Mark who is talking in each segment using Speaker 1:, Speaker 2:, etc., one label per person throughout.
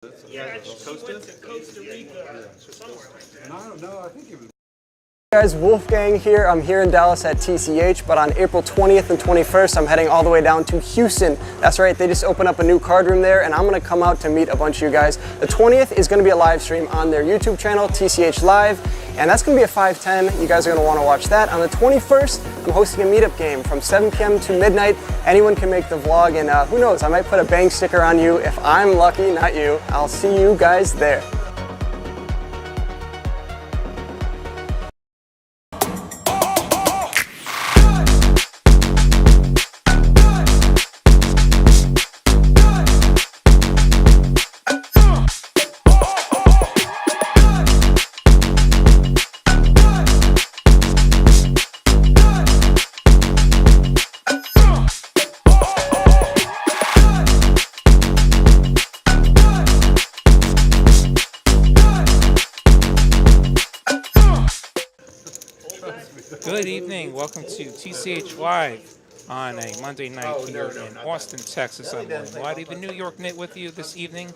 Speaker 1: Yeah, she went to Costa Rica somewhere like that.
Speaker 2: I don't know. I think it was.
Speaker 3: Guys, Wolfgang here. I'm here in Dallas at TCH, but on April 20th and 21st, I'm heading all the way down to Houston. That's right, they just opened up a new card room there, and I'm gonna come out to meet a bunch of you guys. The 20th is gonna be a live stream on their YouTube channel, TCH Live, and that's gonna be at 5:10. You guys are gonna wanna watch that. On the 21st, I'm hosting a meetup game from 7 p.m. to midnight. Anyone can make the vlog, and who knows, I might put a bang sticker on you if I'm lucky, not you. I'll see you guys there.
Speaker 4: Good evening. Welcome to TCH Live on a Monday night here in Austin, Texas. I'm William Waddy, the New York Knit, with you this evening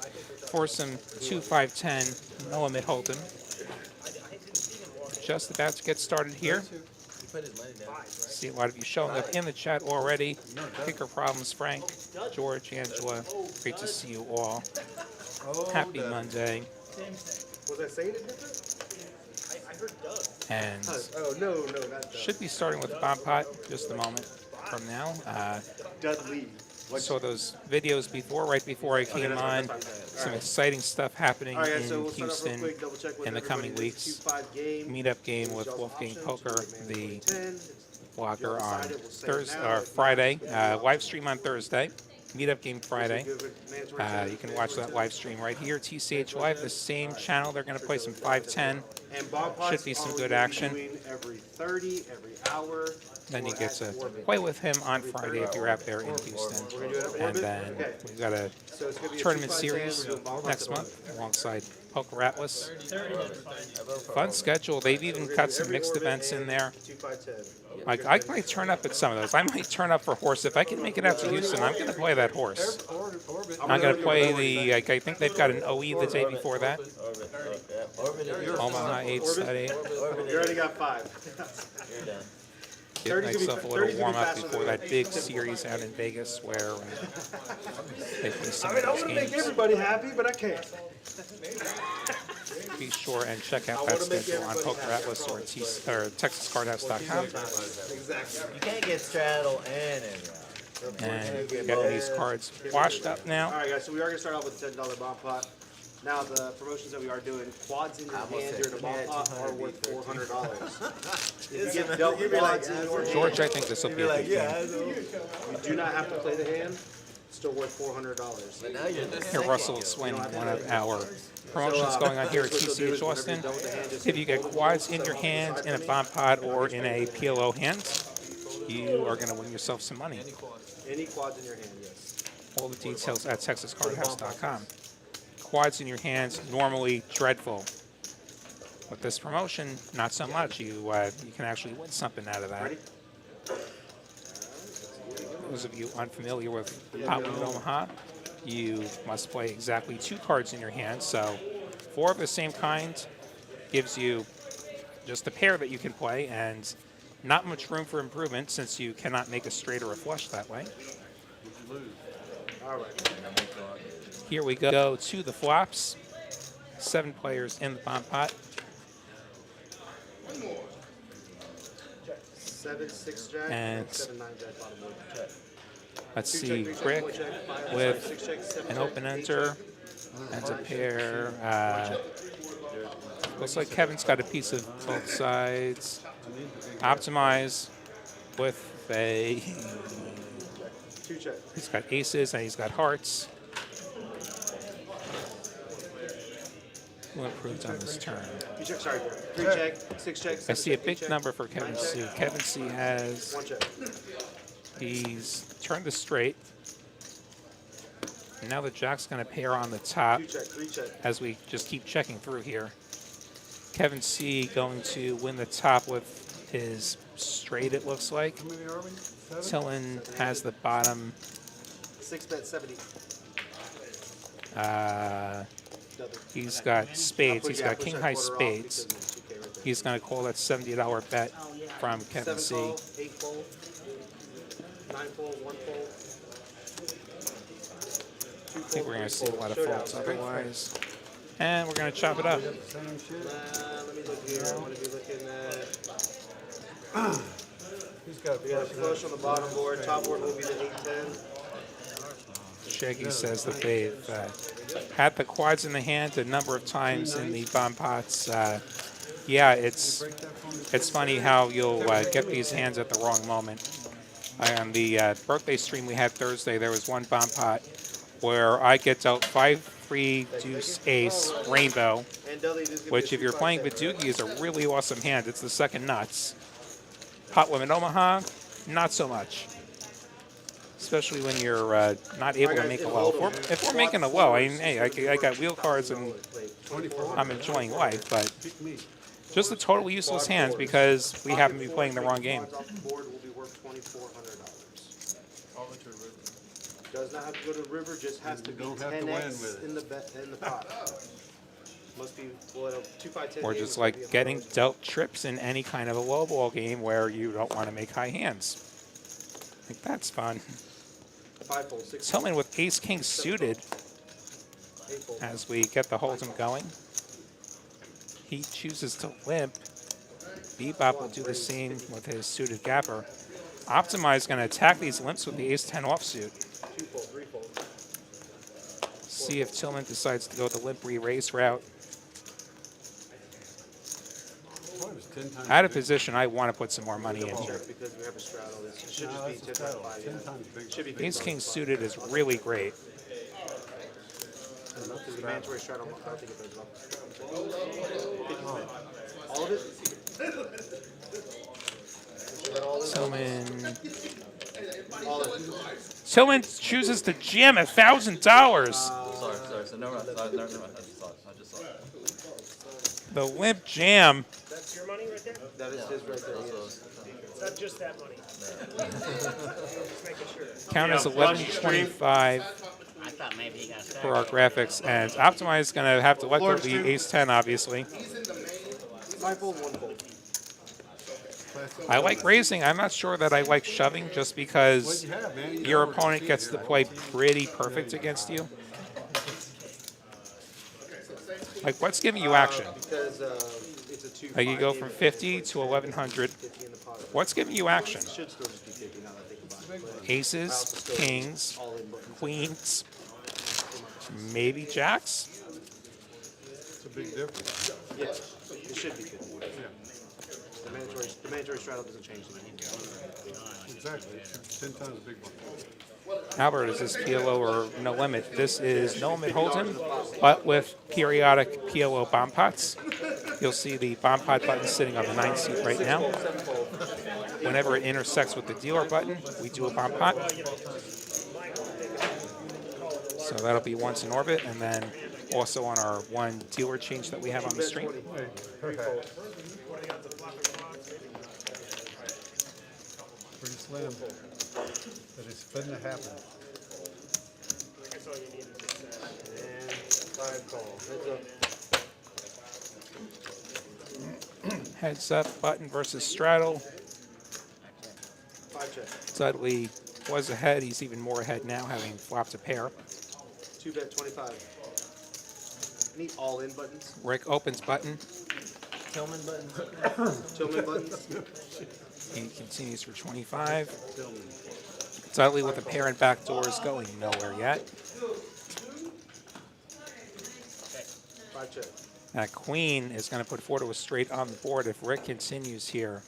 Speaker 4: for some 2-5-10 no limit hold'em. Just about to get started here. See a lot of you showing up in the chat already. Kicker Problems, Frank, George, Angela. Great to see you all. Happy Monday.
Speaker 1: Was I saying it different? I heard Doug.
Speaker 4: And
Speaker 1: no, not Doug.
Speaker 4: should be starting with Bomb Pot just a moment from now.
Speaker 1: Dudley.
Speaker 4: Saw those videos before, right before I came on. Some exciting stuff happening in Houston in the coming weeks. Meetup game with Wolfgang Poker, the blogger, on Thursday or Friday. Live stream on Thursday. Meetup game Friday. You can watch that live stream right here, TCH Live, the same channel. They're going to play some 5-10. Should be some good action. Then you get to play with him on Friday if you're out there in Houston. And then we've got a tournament series next month alongside Poker Atlas. Fun schedule. They've even got some mixed events in there. Like, I might turn up at some of those. I might turn up for horse. If I can make it out to Houston, I'm going to play that horse. I'm going to play the, like, I think they've got an OE the day before that. Omaha 8-8.
Speaker 1: You already got 5.
Speaker 4: You're done. Give myself a little warm up before that big series out in Vegas where they play some of those
Speaker 1: I want to make
Speaker 4: games.
Speaker 1: everybody happy, but I can't.
Speaker 4: Be sure and check out that schedule on Poker Atlas or TexasCardhouse.com.
Speaker 5: You can't get straddle and everything.
Speaker 4: And getting these cards washed up now.
Speaker 1: All right, guys, so we are going to start off with a $10 bomb pot. Now, the promotions that we are doing, quads in your hand during a bomb pot are worth $400. If you get dealt quads in your hand,
Speaker 4: George, I think this will be a good game.
Speaker 1: you do not have to play the hand. It's still worth $400.
Speaker 4: Here, Russell explaining one of our promotions going on here at TCH Austin. If you get quads in your hand, in a bomb pot, or in a PLO hand, you are going to win yourself some money.
Speaker 1: Any quads in your hand, yes.
Speaker 4: All the details at TexasCardhouse.com. Quads in your hands, normally dreadful. With this promotion, not so much. You can actually win something out of that. Those of you unfamiliar with Potluck Omaha, you must play exactly 2 cards in your hand. So 4 of the same kind gives you just a pair that you can play, and not much room for improvement since you cannot make a straight or a flush that way.
Speaker 1: All right.
Speaker 4: Here we go to the flops. 7 players in the bomb pot.
Speaker 1: 7-6 jack
Speaker 4: And
Speaker 1: 7-9 jack bottom wood.
Speaker 4: Let's see, Rick with an open enter and a pair. Looks like Kevin's got a piece of both sides. Optimize with a.
Speaker 1: 2 check.
Speaker 4: He's got aces and he's got hearts. Who improved on this turn?
Speaker 1: 2 check, sorry. 3 check, 6 check.
Speaker 4: I see a big number for Kevin C. Kevin C has.
Speaker 1: 1 check.
Speaker 4: He's turned the straight. And now the jack's going to pair on the top
Speaker 1: 2 check, 3 check.
Speaker 4: as we just keep checking through here. Kevin C going to win the top with his straight, it looks like. Tillin has the bottom.
Speaker 1: 6 bet 70.
Speaker 4: He's got spades. He's got king high spades. He's going to call that $70 bet from Kevin C.
Speaker 1: 7 fold, 8 fold, 9 fold, 1 fold.
Speaker 4: I think we're going to see a lot of folds otherwise. And we're going to chop it up.
Speaker 1: Let me look here. I'm going to be looking at. We got a flush on the bottom board. Top board will be the 8-10.
Speaker 4: Shaggy says that they've had the quads in the hand a number of times in the bomb pots. Yeah, it's funny how you'll get these hands at the wrong moment. On the birthday stream we had Thursday, there was one bomb pot where I get dealt 5-3 deuce ace rainbow, which if you're playing Badugi is a really awesome hand. It's the second nuts. Pot limit Omaha, not so much. Especially when you're not able to make a low. If we're making a low, I mean, hey, I got wheel cards and I'm enjoying life, but just a totally useless hands because we happen to be playing the wrong game.
Speaker 1: Does not have to go to the river, just has to be 10x in the pot. Must be 2-5-10.
Speaker 4: Or just like getting dealt trips in any kind of a low ball game where you don't want to make high hands. I think that's fun. Tillman with ace king suited as we get the hold'em going. He chooses to limp. Bebop will do the same with his suited gapper. Optimize going to attack these limps with the ace-10 offsuit. See if Tillman decides to go the limp re-raise route. Out of position, I want to put some more money in here. Ace King suited is really great. Tillman chooses to jam $1,000.
Speaker 5: Sorry. So no, I just saw it.
Speaker 4: The limp jam.
Speaker 2: That's your money right there?
Speaker 1: That is his right there.
Speaker 2: It's not just that money. Just making sure.
Speaker 4: Count as 1125 for our graphics, and Optimize is going to have to let go of the ace-10, obviously.
Speaker 1: 5 fold, 1 fold.
Speaker 4: I like raising. I'm not sure that I like shoving just because your opponent gets to play pretty perfect against you. Like, what's giving you action? Like, you go from 50 to 1100. What's giving you action? Aces, kings, queens, maybe jacks?
Speaker 6: It's a big difference.
Speaker 1: Yes, it should be 50. The mandatory straddle doesn't change the game.
Speaker 6: Exactly. It's 10 times a big one.
Speaker 4: Albert, is this PLO or no limit? This is no limit hold'em, but with periodic PLO bomb pots. You'll see the bomb pot button sitting on the 9th seat right now. Whenever it intersects with the dealer button, we do a bomb pot. So that'll be once in orbit, and then also on our one dealer change that we have on the stream.
Speaker 6: Pretty slim, but it's fun to happen.
Speaker 2: That's all you need is just
Speaker 1: And 5 call. Heads up.
Speaker 4: Heads up, button versus straddle.
Speaker 1: 5 check.
Speaker 4: Dudley was ahead. He's even more ahead now, having flopped a pair.
Speaker 1: 2 bet 25. Any all-in buttons?
Speaker 4: Rick opens button.
Speaker 5: Tillman buttons.
Speaker 1: Tillman buttons?
Speaker 4: He continues for 25. Dudley with a pair and back doors going nowhere yet.
Speaker 1: 5 check.
Speaker 4: That queen is going to put 4 to a straight on the board. If Rick continues here,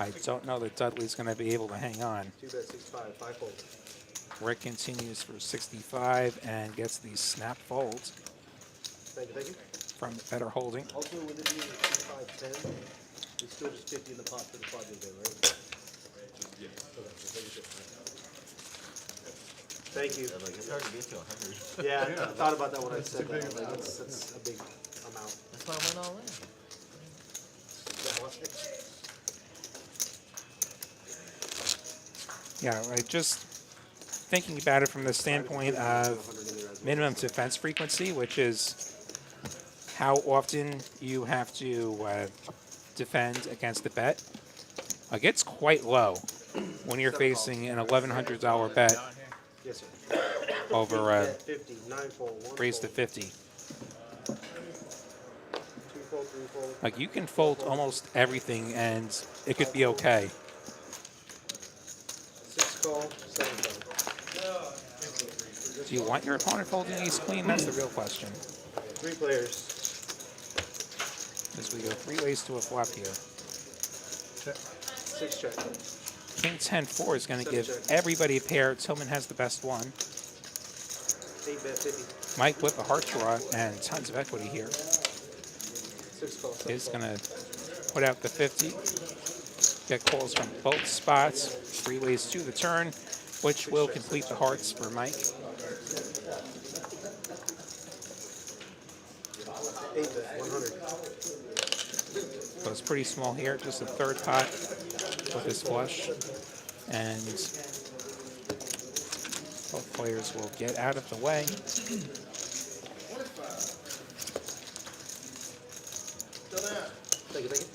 Speaker 4: I don't know that Dudley's going to be able to hang on.
Speaker 1: 2 bet 65. 5 fold.
Speaker 4: Rick continues for 65 and gets the snap fold
Speaker 1: Thank you.
Speaker 4: from better holding.
Speaker 1: Also, with it being a 2-5-10, it's still just 50 in the pot for the project there, right? Yeah. Okay, so thank you.
Speaker 5: It's hard to get to 100.
Speaker 1: Yeah, I thought about that when I said that. That's a big amount.
Speaker 5: That's why I went all in.
Speaker 4: Yeah, just thinking about it from the standpoint of minimum defense frequency, which is how often you have to defend against the bet. Gets quite low when you're facing an $1,100 bet
Speaker 1: Yes, sir.
Speaker 4: over
Speaker 1: 50, 9 fold, 1
Speaker 4: raised to
Speaker 1: fold,
Speaker 4: 50.
Speaker 1: 2 fold, 3 fold.
Speaker 4: Like, you can fold almost everything and it could be okay.
Speaker 1: 6 call, 7 call.
Speaker 4: Do you want your opponent folding ace queen? That's the real question.
Speaker 1: 3 players.
Speaker 4: As we go 3 ways to a flop here.
Speaker 1: 6 check.
Speaker 4: King 10-4 is going to give everybody a pair. Tillman has the best one.
Speaker 1: 8 bet 50.
Speaker 4: Mike with a heart draw and tons of equity here.
Speaker 1: 6 call.
Speaker 4: Is going to put out the 50. Get calls from both spots. 3 ways to the turn, which will complete the hearts for Mike.
Speaker 1: 8 bet 100.
Speaker 4: So it's pretty small here, just a third pot with his flush. And both players will get out of the way.
Speaker 1: Take it.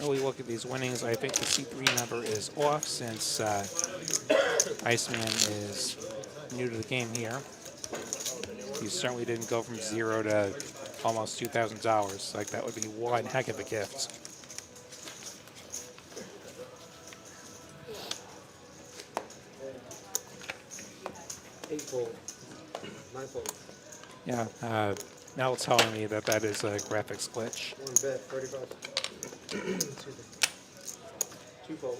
Speaker 4: Early look at these winnings. I think the C3 number is off since Iceman is new to the game here. He certainly didn't go from 0 to almost $2,000. Like, that would be one heck of a gift.
Speaker 1: Eight fold. 9 fold.
Speaker 4: Yeah, Mel telling me that that is a graphics glitch.
Speaker 1: 1 bet 35. 2 fold.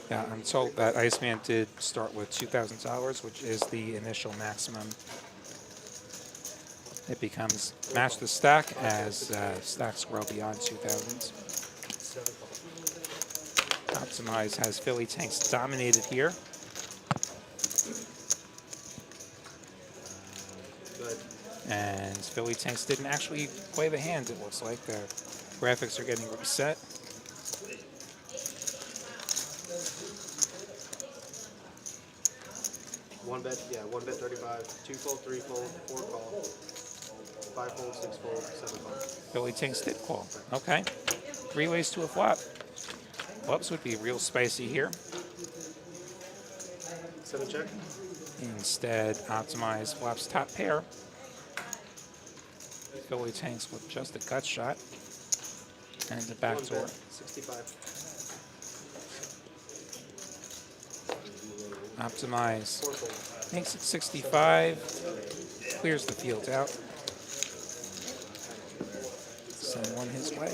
Speaker 4: Yeah, I'm told that Iceman did start with $2,000, which is the initial maximum. It becomes match the stack as stacks grow beyond 2,000. Optimize has Philly Tanks dominated here. And Philly Tanks didn't actually play the hand, it looks like. Their graphics are getting reset.
Speaker 1: One bet 35, 2 fold, 3 fold, 4 call, 5 fold, 6 fold, 7 call.
Speaker 4: Philly Tanks did call. Okay. 3 ways to a flop. Flops would be real spicy here.
Speaker 1: 7 check.
Speaker 4: Instead, Optimize flops top pair. Philly Tanks with just a gut shot. And the back
Speaker 1: 1
Speaker 4: door.
Speaker 1: bet 65.
Speaker 4: Optimize
Speaker 1: 4 fold.
Speaker 4: makes it 65. Clears the field out. Send one his way.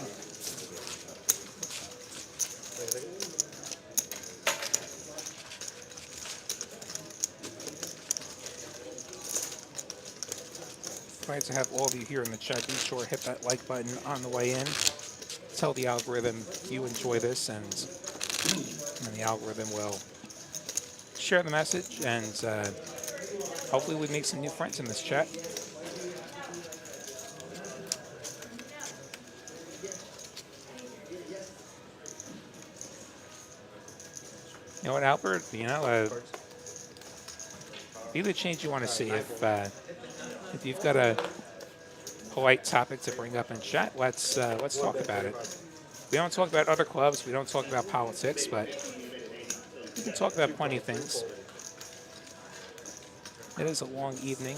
Speaker 4: Glad to have all of you here in the chat. Be sure to hit that like button on the way in. Tell the algorithm you enjoy this, and the algorithm will share the message, and hopefully we make some new friends in this chat. You know what, Albert? You know, be the change you want to see. If you've got a polite topic to bring up in chat, let's talk about it. We don't talk about other clubs. We don't talk about politics, but we can talk about plenty of things. It is a long evening.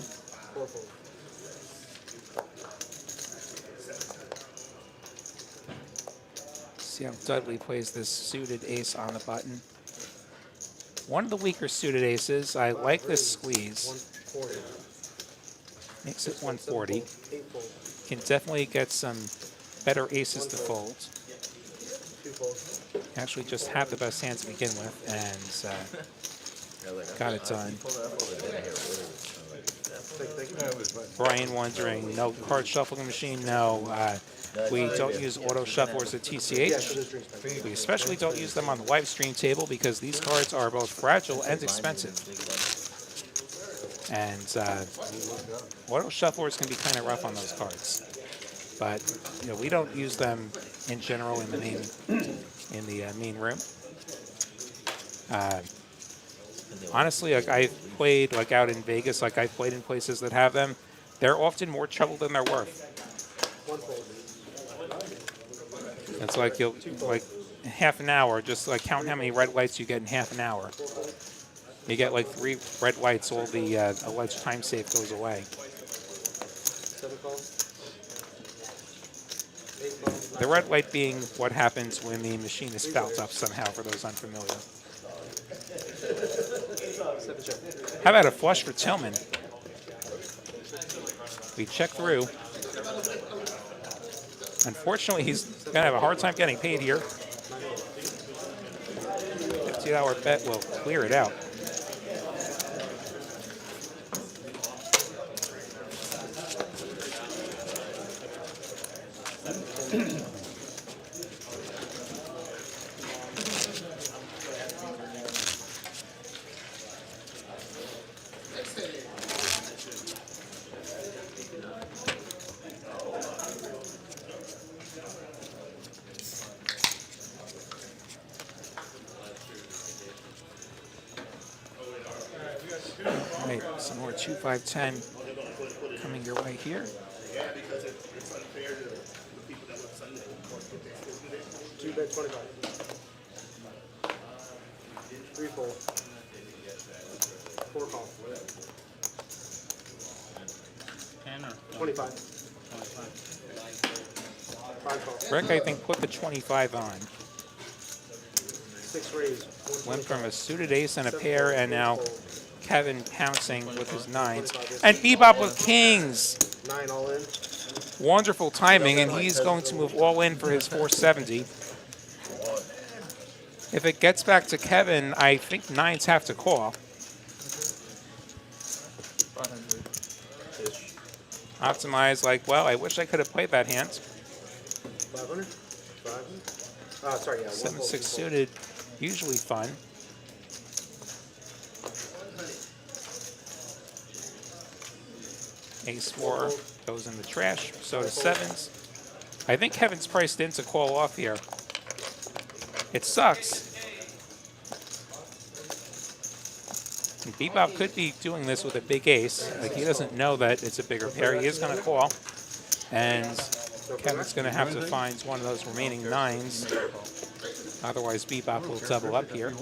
Speaker 4: See how Dudley plays this suited ace on the button. One of the weaker suited aces. I like this squeeze. Makes it 140. Can definitely get some better aces to fold. Actually just have the best hand to begin with, and got it done. Brian wondering, no card shuffling machine? No. We don't use auto shufflers at TCH. We especially don't use them on the live stream table because these cards are both fragile and expensive. And auto shufflers can be kind of rough on those cards. But we don't use them in general in the main room. Honestly, like I've played like out in Vegas, like I've played in places that have them. They're often more trouble than they're worth. It's like you'll like half an hour, just like count how many red lights you get in half an hour. You get like 3 red lights, all the alleged time save goes away. The red light being what happens when the machine is fouled up somehow, for those unfamiliar. How about a flush for Tillman? We check through. Unfortunately, he's going to have a hard time getting paid here. $50 bet will clear it out. Right, some more 2, 5, 10 coming your way here.
Speaker 1: Two bet 25. 3 fold. 4 call.
Speaker 6: 10 or
Speaker 1: 25. 5 call.
Speaker 4: Rick, I think, put the 25 on.
Speaker 1: 6 raise.
Speaker 4: Went from a suited ace and a pair, and now Kevin pouncing with his 9s. And Bebop with kings.
Speaker 1: 9 all in.
Speaker 4: Wonderful timing, and he's going to move all in for his 470. If it gets back to Kevin, I think 9s have to call. Optimize like, well, I wish I could have played that hand.
Speaker 1: 500? 500? Sorry, yeah.
Speaker 4: 7-6 suited, usually fun. Ace-4 goes in the trash, so does 7s. I think Kevin's priced in to call off here. It sucks. And Bebop could be doing this with a big ace. Like, he doesn't know that it's a bigger pair. He is going to call. And Kevin's going to have to find one of those remaining 9s. Otherwise, Bebop will double up here.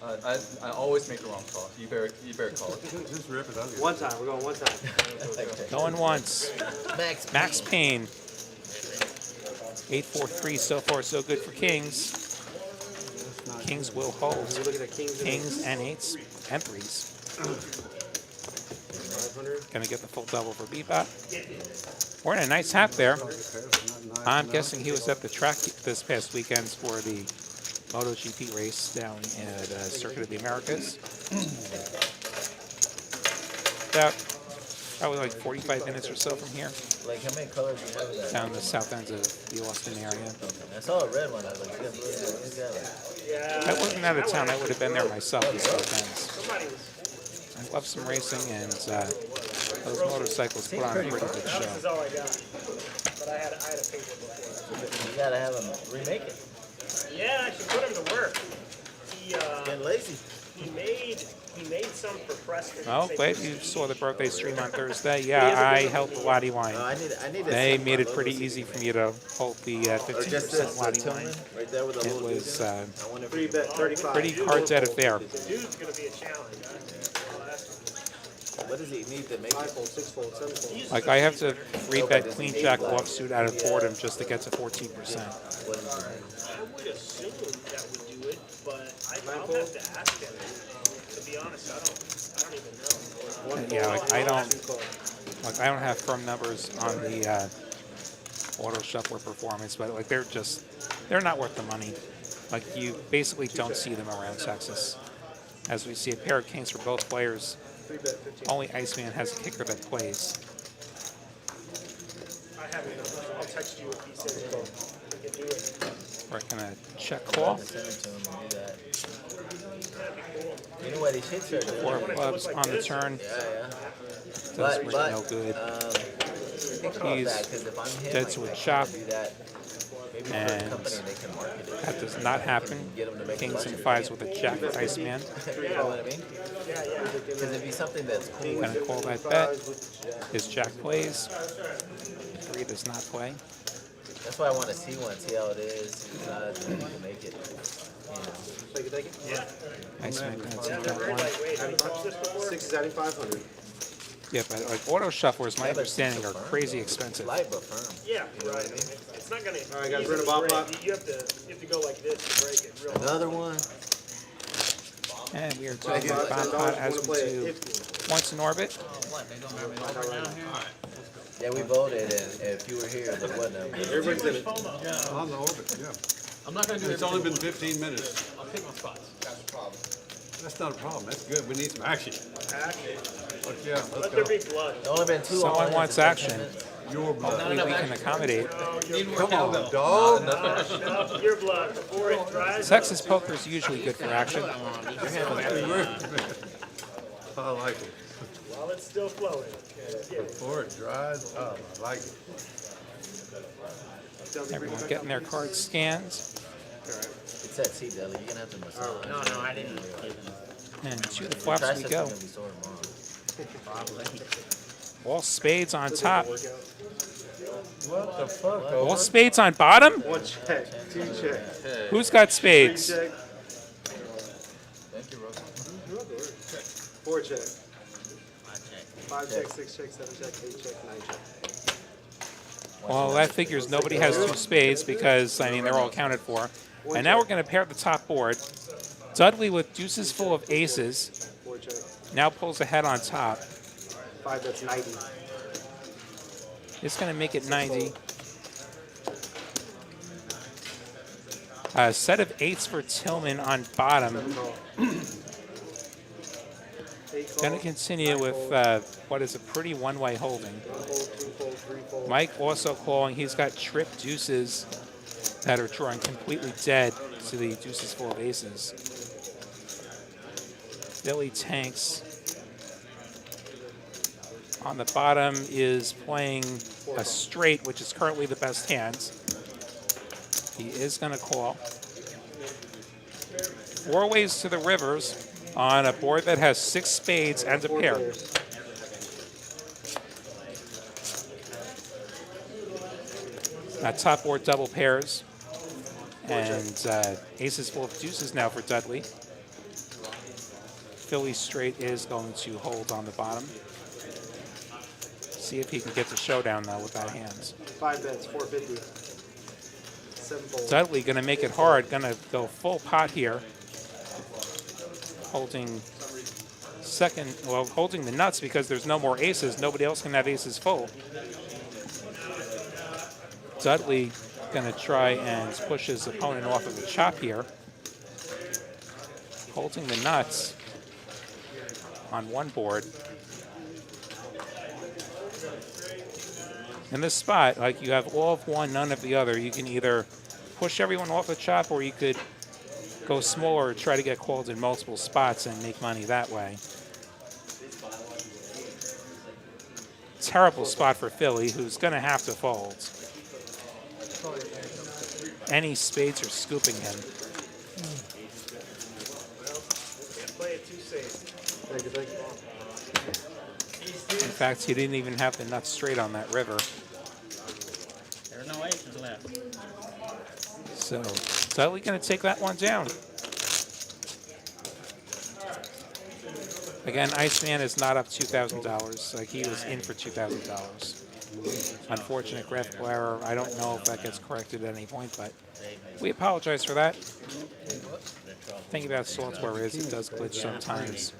Speaker 7: I always make the wrong call. You better call it.
Speaker 6: Just rip it out.
Speaker 1: One time. We're going one time.
Speaker 4: Going once. Max Payne. 8-4-3 so far, so good for Kings. Kings will hold. Kings and 8s and 3s. Gonna get the full double for Bebop. We're in a nice half there. I'm guessing he was at the track this past weekend for the MotoGP race down at Circuit of the Americas. About probably like 45 minutes or so from here.
Speaker 5: Like, how many colors do you have in that?
Speaker 4: Down the south end of the Austin area.
Speaker 5: I saw a red one. I was like,
Speaker 4: I wasn't out of town. I would have been there myself these weekends. I love some racing, and those motorcycles put on a pretty good show.
Speaker 2: This is all I got. But I had a paper before.
Speaker 5: you gotta have him remake it.
Speaker 2: Yeah, I should put him to work. He
Speaker 5: Getting lazy.
Speaker 2: he made some for Preston.
Speaker 4: Oh, glad you saw the birthday stream on Thursday. Yeah, I helped Lottie Wine.
Speaker 5: I need
Speaker 4: They made it pretty easy for me to hold the 15% Lottie
Speaker 5: Tillman
Speaker 4: Wine.
Speaker 5: right there with a
Speaker 4: It
Speaker 5: little
Speaker 4: was
Speaker 1: 3 bet 35.
Speaker 4: pretty hard set affair.
Speaker 2: Dude's gonna be a challenge.
Speaker 5: What does he need to make
Speaker 1: 5
Speaker 5: it?
Speaker 1: fold, 6 fold, 7 fold.
Speaker 4: Like, I have to 3-bet Queen Jack offsuit out of boredom just to get to 14%.
Speaker 2: I would assume that would do it, but I'll have to ask him. To be honest, I don't even know.
Speaker 4: Yeah, like I don't have firm numbers on the auto shuffler performance, but like they're not worth the money. Like, you basically don't see them around Texas. As we see a pair of kings for both players, only Iceman has a kicker that plays.
Speaker 2: I have your number. I'll text you if he says we can do it.
Speaker 4: We're gonna check call.
Speaker 5: Send it to him and do that. You know what these shits are doing?
Speaker 4: 4 clubs on the turn.
Speaker 5: Yeah.
Speaker 4: Does ring no good.
Speaker 5: Think about
Speaker 4: He's
Speaker 5: that, 'cause if I'm him,
Speaker 4: dead
Speaker 5: I
Speaker 4: to a
Speaker 5: can
Speaker 4: chop.
Speaker 5: do that. Maybe for a
Speaker 4: And
Speaker 5: company, they can market it.
Speaker 4: that does not happen.
Speaker 5: Get them to make
Speaker 4: Kings
Speaker 5: a
Speaker 4: and
Speaker 5: bunch
Speaker 4: 5s with a jack for Iceman.
Speaker 5: You know what I mean? Because it'd be something that's cool.
Speaker 4: Gonna call that bet. His jack plays. 3 does not play.
Speaker 5: That's why I want to see one, see how it is, see if not, then you can make it. You know.
Speaker 1: Take it.
Speaker 4: Iceman gonna take that
Speaker 2: Very
Speaker 4: one.
Speaker 2: lightweight. Have you touched this before?
Speaker 1: 6 is adding 500.
Speaker 4: Yeah, but like auto shufflers, my understanding, are crazy expensive.
Speaker 5: Light but firm.
Speaker 2: Yeah, right. It's not gonna.
Speaker 1: All right, guys,
Speaker 2: easily
Speaker 1: we're in a bomb
Speaker 2: break.
Speaker 1: pot.
Speaker 2: You have to go like this to break it. Real
Speaker 5: Another one.
Speaker 4: And we are doing
Speaker 1: Bomb
Speaker 4: bomb
Speaker 1: pot,
Speaker 4: pot
Speaker 1: $10,
Speaker 4: as
Speaker 1: wanna
Speaker 4: we
Speaker 1: play it.
Speaker 4: do
Speaker 1: 50.
Speaker 4: once in orbit.
Speaker 5: Yeah, we voted, and if you were here, there wasn't a.
Speaker 1: Everybody's in it.
Speaker 6: On the orbit, yeah.
Speaker 8: I'm not going to do
Speaker 6: It's only been 15 minutes.
Speaker 8: I'll take my spots.
Speaker 6: That's not a problem. That's good. We need some action. But yeah, let's
Speaker 2: Let
Speaker 6: go.
Speaker 2: there be blood.
Speaker 5: There's only been 2
Speaker 4: Someone
Speaker 5: all-ins
Speaker 4: wants
Speaker 5: in 15
Speaker 4: action.
Speaker 5: minutes.
Speaker 6: Your blood.
Speaker 4: Hopefully we can accommodate.
Speaker 6: Come on, dog.
Speaker 2: No, your blood before it dries.
Speaker 4: Texas poker is usually good for action.
Speaker 6: I like it.
Speaker 2: While it's still flowing. Let's get it.
Speaker 6: Before it dries, oh, I like it.
Speaker 4: Everyone getting their cards scanned.
Speaker 5: It's that seat, Deli. You're going to have to massage.
Speaker 2: No, I didn't.
Speaker 4: And to the flops we go.
Speaker 5: Going to be sore tomorrow.
Speaker 4: All spades on top.
Speaker 6: What the fuck?
Speaker 4: All spades on bottom?
Speaker 1: 1 check, 2 check,
Speaker 4: Who's got
Speaker 1: 3
Speaker 4: spades?
Speaker 1: check,
Speaker 5: Thank you, Rose.
Speaker 1: 4 check, 5 check, 6 check, 7 check, 8 check, 9 check.
Speaker 4: Well, that figures nobody has 2 spades because, I mean, they're all accounted for. And now we're going to pair the top board. Dudley with deuces full of aces
Speaker 1: 4 check,
Speaker 4: now pulls ahead on top.
Speaker 1: 5 that's 90.
Speaker 4: It's going to make it 90. A set of 8s for Tillman on bottom.
Speaker 1: 7 call. 8 call.
Speaker 4: Going to continue with what is a pretty one-way holding.
Speaker 1: 1 fold, 2 fold, 3 fold.
Speaker 4: Mike also calling. He's got trip deuces that are drawing completely dead to the deuces full of aces. Billy tanks. On the bottom is playing a straight, which is currently the best hand. He is going to call. 4 ways to the rivers on a board that has 6 spades and a pair. That top board double pairs. And aces full of deuces now for Dudley. Philly straight is going to hold on the bottom. See if he can get the showdown though with that hand.
Speaker 1: 5 bets, 450. 7 fold.
Speaker 4: Dudley going to make it hard. Going to go full pot here. Holding second, well, holding the nuts because there's no more aces. Nobody else can have aces full. Dudley going to try and push his opponent off of the chop here. Holding the nuts on one board. In this spot, like you have all of one, none of the other. You can either push everyone off the chop or you could go smaller, try to get called in multiple spots and make money that way. Terrible spot for Philly, who's going to have to fold. Any spades are scooping him.
Speaker 2: Can't play it too safe.
Speaker 1: Thank you, thank you.
Speaker 4: In fact, he didn't even have the nuts straight on that river.
Speaker 9: There are no aces left.
Speaker 4: So, Dudley going to take that one down. Again, Iceman is not up $2,000. Like, he was in for $2,000. Unfortunate graphical error. I don't know if that gets corrected at any point, but we apologize for that. Thing about software is it does glitch sometimes.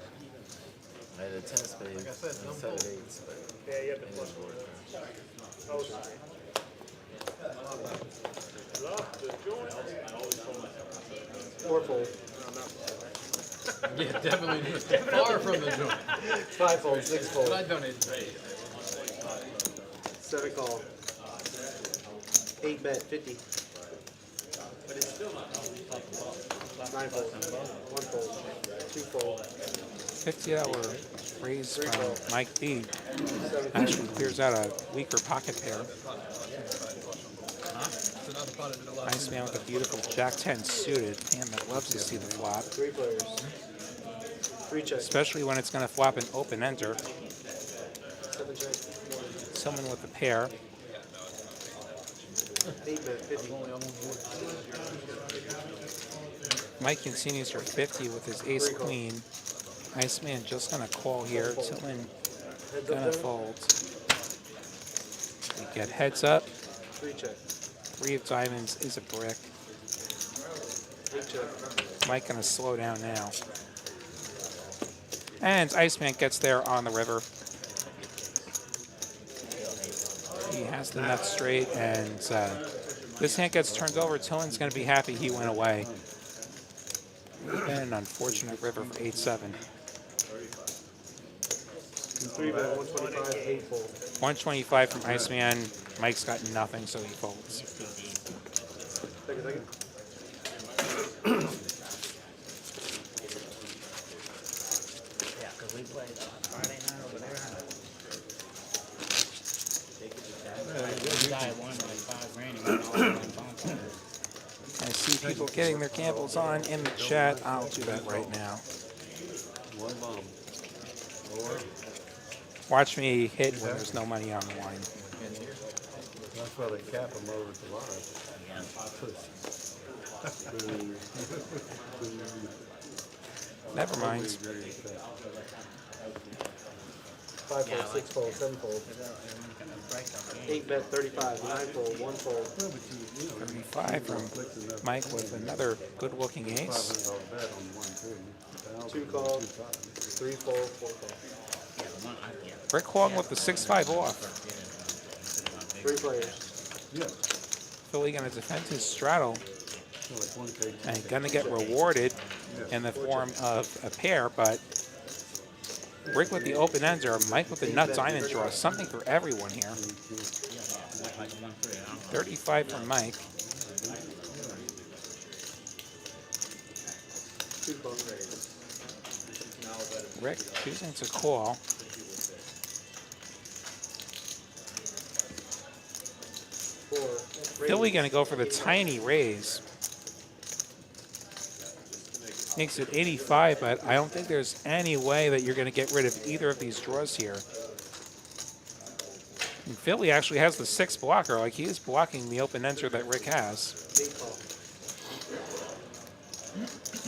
Speaker 5: I had a 10 of spades, and a set of 8s, but
Speaker 2: Yeah, you have to flush one. Oh, love the joint.
Speaker 1: 4 fold.
Speaker 8: Yeah, definitely. Far from the joint.
Speaker 1: 5 fold, 6 fold.
Speaker 8: But I donated spades.
Speaker 1: 7 call. 8 bet, 50. 9 fold, 1 fold, 2 fold,
Speaker 4: $50 raise from Mike B. Actually clears out a weaker pocket pair. Nice man with a beautiful Jack 10 suited. Man that loves to see the flop.
Speaker 1: 3 players. 3 checks.
Speaker 4: Especially when it's going to flop an open ender.
Speaker 1: 7 checks.
Speaker 4: Someone with a pair.
Speaker 1: 8 bet, 50.
Speaker 4: Mike continues for 50 with his ace queen. Nice man just going to call here. Tillman going to fold. We get heads up.
Speaker 1: 3 checks.
Speaker 4: 3 of diamonds is a brick.
Speaker 1: 8 checks.
Speaker 4: Mike going to slow down now. And Iceman gets there on the river. He has the nuts straight, and this hand gets turned over. Tillman's going to be happy he went away. And an unfortunate river for 8-7.
Speaker 1: 3 bet, 125, 8 fold.
Speaker 4: 125 from Iceman. Mike's got nothing, so he folds.
Speaker 1: Second.
Speaker 9: Yeah, because we played Friday night over there. The guy won like $5 grand. He won all the time.
Speaker 4: I see people getting their gambles on in the chat. I'll do that right now.
Speaker 6: One bomb.
Speaker 4: Watch me hit when there's no money on the line.
Speaker 6: That's why they cap them over at the line.
Speaker 4: Never mind.
Speaker 1: 5 fold, 6 fold, 7 fold. 8 bet, 35, 9 fold, 1 fold.
Speaker 4: 35 from Mike with another good-looking ace.
Speaker 1: 2 call, 3 fold, 4 fold.
Speaker 4: Rick Hong with the 6-5 off.
Speaker 1: 3 players.
Speaker 4: Philly going to defend his straddle and going to get rewarded in the form of a pair, but Rick with the open ender, Mike with the nut diamond draw. Something for everyone here. 35 for Mike.
Speaker 1: 2 calls.
Speaker 4: Rick choosing to call. Philly going to go for the tiny raise. Makes it 85, but I don't think there's any way that you're going to get rid of either of these draws here. And Philly actually has the 6 blocker. Like, he is blocking the open ender that Rick has.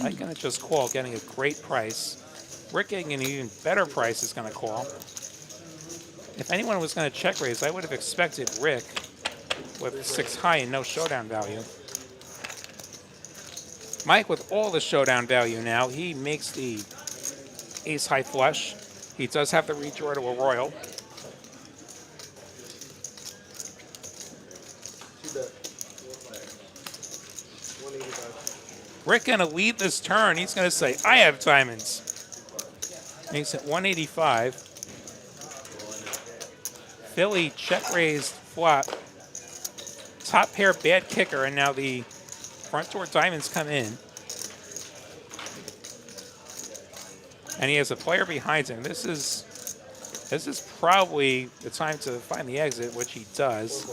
Speaker 4: Mike going to just call, getting a great price. Rick getting an even better price is going to call. If anyone was going to check raise, I would have expected Rick with 6 high and no showdown value. Mike with all the showdown value now. He makes the ace high flush. He does have the redraw to a royal.
Speaker 1: 2 bet. 185.
Speaker 4: Rick going to lead this turn. He's going to say, I have diamonds. Makes it 185. Philly check raised flop. Top pair bad kicker, and now the front door diamonds come in. And he has a player behind him. This is probably the time to find the exit, which he does.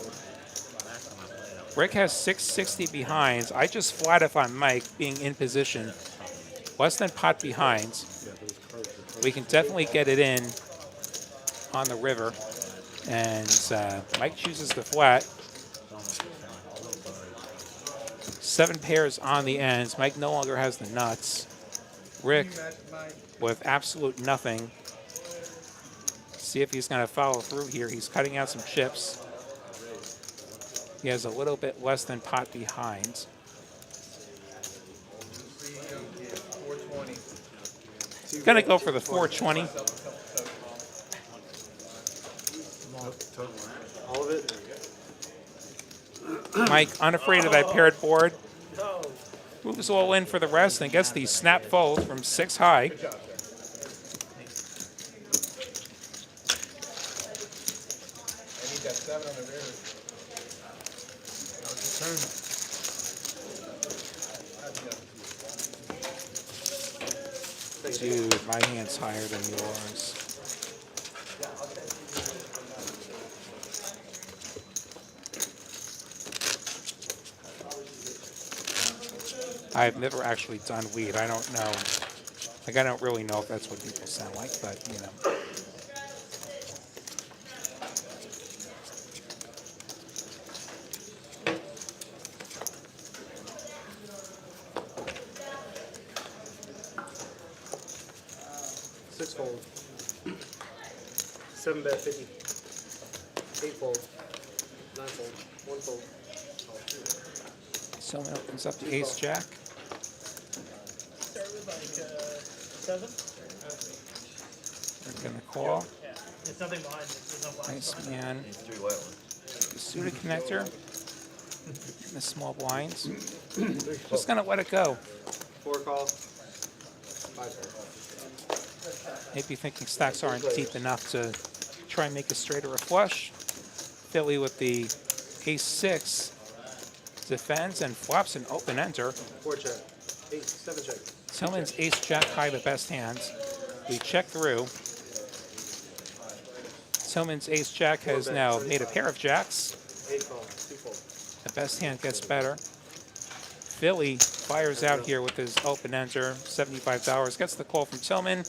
Speaker 4: Rick has 660 behinds. I just flat if I'm Mike being in position. Less than pot behind. We can definitely get it in on the river. And Mike chooses the flat. 7 pairs on the ends. Mike no longer has the nuts. Rick with absolute nothing. See if he's going to follow through here. He's cutting out some chips. He has a little bit less than pot behind. Going to go for the 420.
Speaker 1: All of it?
Speaker 4: Mike, unafraid of that paired board. Moves all in for the rest and gets the snap fold from 6 high. Dude, my hand's higher than yours. I've never actually done weed. I don't know. Like, I don't really know if that's what people sound like, but, you know.
Speaker 1: Six fold. 7 bet 50. 8 fold. 9 fold. 1 fold.
Speaker 4: Someone opens up the ace jack.
Speaker 2: Start with like 7.
Speaker 4: They're gonna call.
Speaker 2: Yeah, there's nothing behind it. There's no black
Speaker 4: Nice
Speaker 2: behind it.
Speaker 4: man.
Speaker 5: These 3 white ones.
Speaker 4: The suited connector. And the small blinds. Just gonna let it go.
Speaker 1: 4 call. 5 fold.
Speaker 4: Maybe thinking stacks aren't deep enough to try and make a straight or a flush. Philly with the ace-6 defends and flops an open enter.
Speaker 1: 4 check. 8, 7 check.
Speaker 4: Tillman's ace-jack high, the best hands. We check through. Tillman's ace-jack has now made a pair of jacks.
Speaker 1: 8 call. 2 fold.
Speaker 4: The best hand gets better. Philly fires out here with his open enter, $75. Gets the call from Tillman.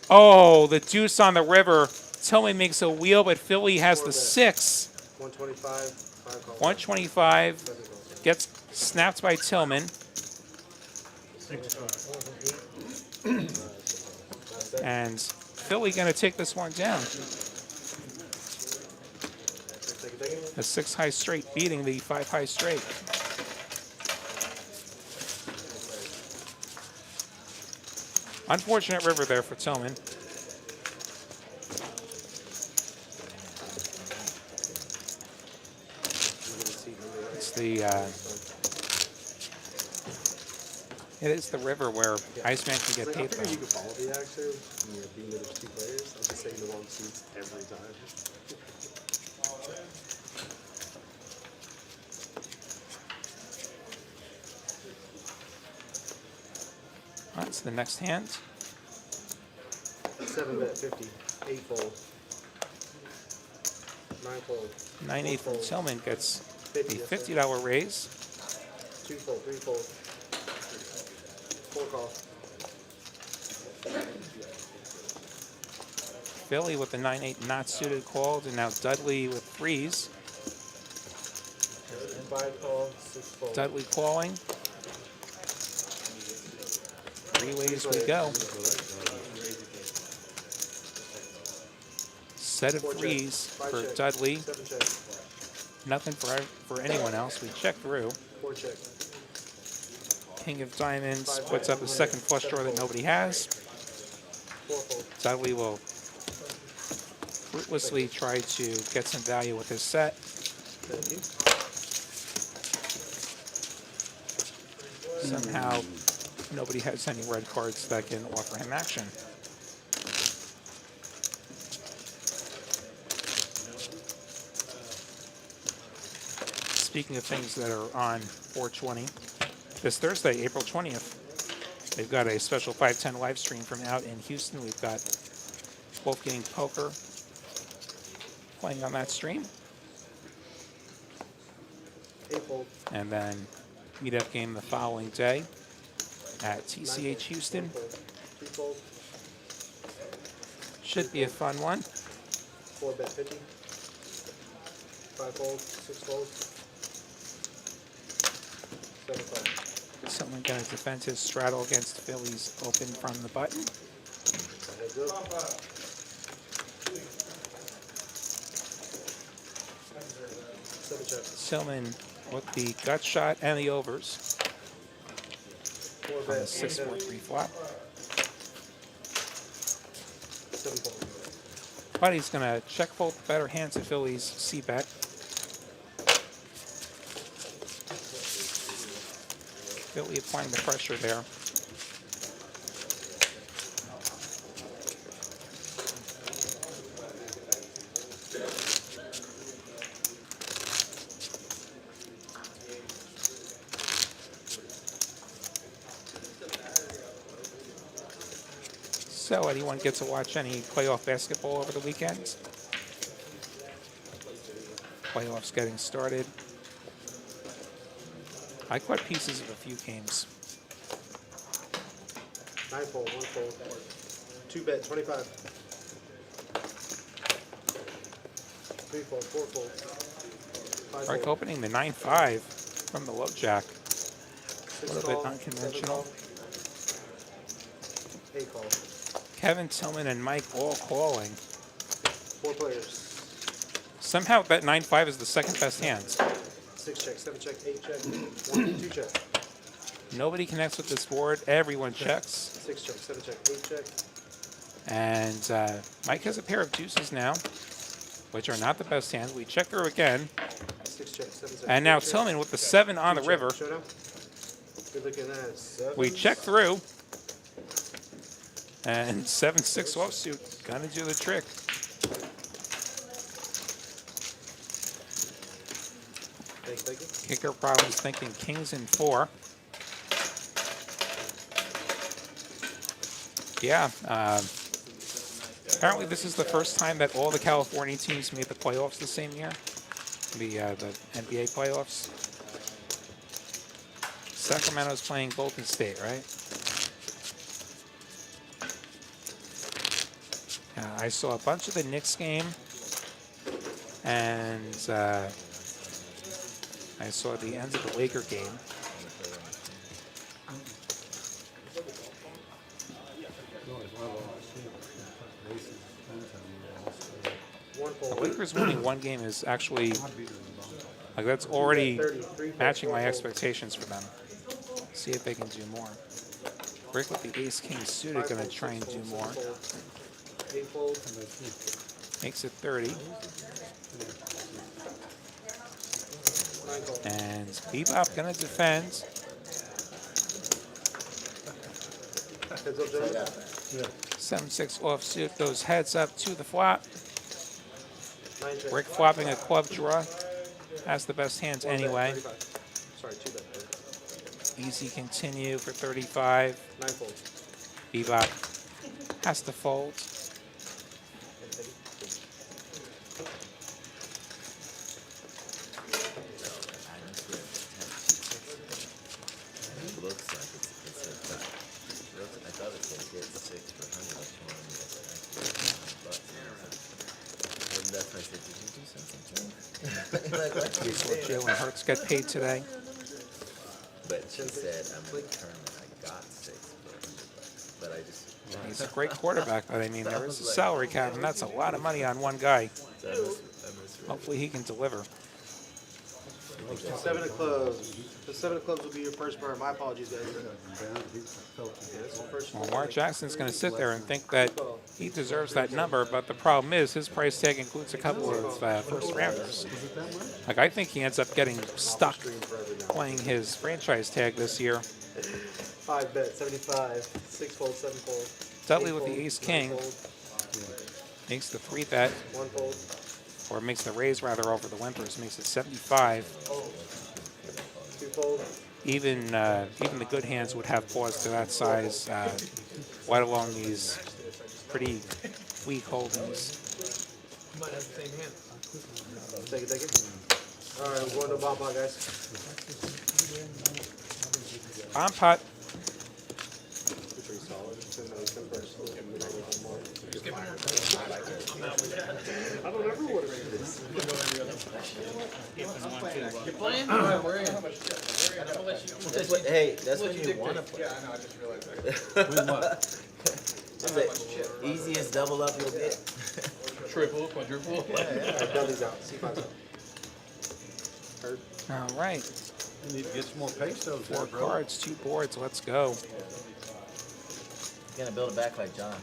Speaker 4: Oh, the deuce on the river. Tillman makes a wheel, but Philly has the 6.
Speaker 1: 125. 5 call.
Speaker 4: 125 gets snapped by Tillman. And Philly going to take this one down. A 6 high straight beating the 5 high straight. Unfortunate river there for Tillman. It's the it is the river where Iceman can get
Speaker 1: I
Speaker 4: paid
Speaker 1: figured you
Speaker 4: from.
Speaker 1: could follow the action when you're being that there's 2 players. I'm just saying the wrong seats every time.
Speaker 4: That's the next hand.
Speaker 1: 7 bet 50. 8 fold. 9 fold.
Speaker 4: 9-8 from Tillman gets a
Speaker 1: 50, yes, sir.
Speaker 4: $50 raise.
Speaker 1: 2 fold. 3 fold. 4 call.
Speaker 4: Philly with the 9-8 not suited called, and now Dudley with 3s.
Speaker 1: 5 call. 6 fold.
Speaker 4: Dudley calling. 3 ways we go. Set of 3s for Dudley.
Speaker 1: 7 check.
Speaker 4: Nothing for anyone else. We check through.
Speaker 1: 4 check.
Speaker 4: King of Diamonds puts up a second flush draw that nobody has.
Speaker 1: 4 fold.
Speaker 4: Dudley will fruitlessly try to get some value with his set.
Speaker 1: Thank you.
Speaker 4: Somehow, nobody has any red cards that can offer him action. Speaking of things that are on 420, this Thursday, April 20th, they've got a special 510 live stream from out in Houston. We've got Wolfgang Poker playing on that stream.
Speaker 1: 8 fold.
Speaker 4: And then meetup game the following day at TCH Houston.
Speaker 1: 3 fold.
Speaker 4: Should be a fun one.
Speaker 1: 4 bet 50. 5 fold. 6 fold. 7 fold.
Speaker 4: Someone going to defend his straddle against Philly's open from the button.
Speaker 1: Heads up. 7 check.
Speaker 4: Tillman with the gut shot and the overs
Speaker 1: 4
Speaker 4: on the
Speaker 1: bet.
Speaker 4: 6-4-3 flop.
Speaker 1: 7 fold.
Speaker 4: But he's going to check fold the better hands at Philly's C-bet. Philly applying the pressure there. So, anyone get to watch any playoff basketball over the weekend? Playoffs getting started. I caught pieces of a few games.
Speaker 1: 9 fold, 1 fold. 2 bet, 25. 3 fold, 4 fold. 5
Speaker 4: Strike
Speaker 1: fold.
Speaker 4: opening the 9-5 from the low jack.
Speaker 1: 6
Speaker 4: A little
Speaker 1: call,
Speaker 4: bit unconventional.
Speaker 1: 7 call. 8 call.
Speaker 4: Kevin Tillman and Mike all calling.
Speaker 1: 4 players.
Speaker 4: Somehow that 9-5 is the second best hand.
Speaker 1: 6 check, 7 check, 8 check, 1, 2 check.
Speaker 4: Nobody connects with this board. Everyone checks.
Speaker 1: 6 check, 7 check, 8 check.
Speaker 4: And Mike has a pair of deuces now, which are not the best hand. We check through again.
Speaker 1: 6 check, 7 check.
Speaker 4: And now
Speaker 1: 8 check.
Speaker 4: Tillman with the 7 on the
Speaker 1: 2 check.
Speaker 4: river.
Speaker 1: Showdown. Good looking at that. 7.
Speaker 4: We check through. And 7-6 offsuit. Gonna do the trick.
Speaker 1: Thank you.
Speaker 4: Kicker probably thinking kings and 4. Yeah. Apparently this is the first time that all the California teams made the playoffs the same year. The NBA playoffs. Sacramento's playing Golden State, right? I saw a bunch of the Knicks game, and I saw the end of the Laker game. The Lakers winning one game is actually, like, that's already matching my expectations for them. See if they can do more. Rick with the ace-king suited going to try and do more. Makes it 30. And Bebop going to defend. 7-6 offsuit goes heads up to the flop. Rick flopping a club draw. Has the best hands anyway. Easy continue for 35. Bebop has to fold. Jalen Hurts get paid today.
Speaker 5: But she said, I'm determined. I got 6, but I just.
Speaker 4: He's a great quarterback, but I mean, there is a salary cap, and that's a lot of money on one guy. Hopefully he can deliver.
Speaker 1: 7 of clubs. The 7 of clubs will be your first burn. My apologies, guys.
Speaker 4: Well, Mark Jackson's going to sit there and think that he deserves that number, but the problem is his price tag includes a couple of first rounders. Like, I think he ends up getting stuck playing his franchise tag this year.
Speaker 1: 5 bet, 75, 6 fold, 7 fold.
Speaker 4: Dudley with the ace-king makes the 3 bet,
Speaker 1: 1 fold.
Speaker 4: or makes the raise rather over the Whimpers, makes it 75.
Speaker 1: 2 fold.
Speaker 4: Even the good hands would have pause to that size, let alone these pretty weak holdings.
Speaker 8: Might have the same hand.
Speaker 1: Take it. All right, we're going to bomb pot, guys.
Speaker 4: Bomb pot.
Speaker 1: Pretty solid. I don't ever want to read this.
Speaker 8: You're playing?
Speaker 5: Hey, that's when you want to play.
Speaker 8: Yeah, I know, I just realized that.
Speaker 6: Win what?
Speaker 5: It's the easiest double up you'll get.
Speaker 8: Triple, quadruple.
Speaker 1: Dudley's out. C5's out. Hurt.
Speaker 4: All right.
Speaker 6: You need to get some more pesos there,
Speaker 4: 4
Speaker 6: bro.
Speaker 4: cards, 2 boards. Let's go.
Speaker 5: You're gonna build it back like Josh.
Speaker 4: I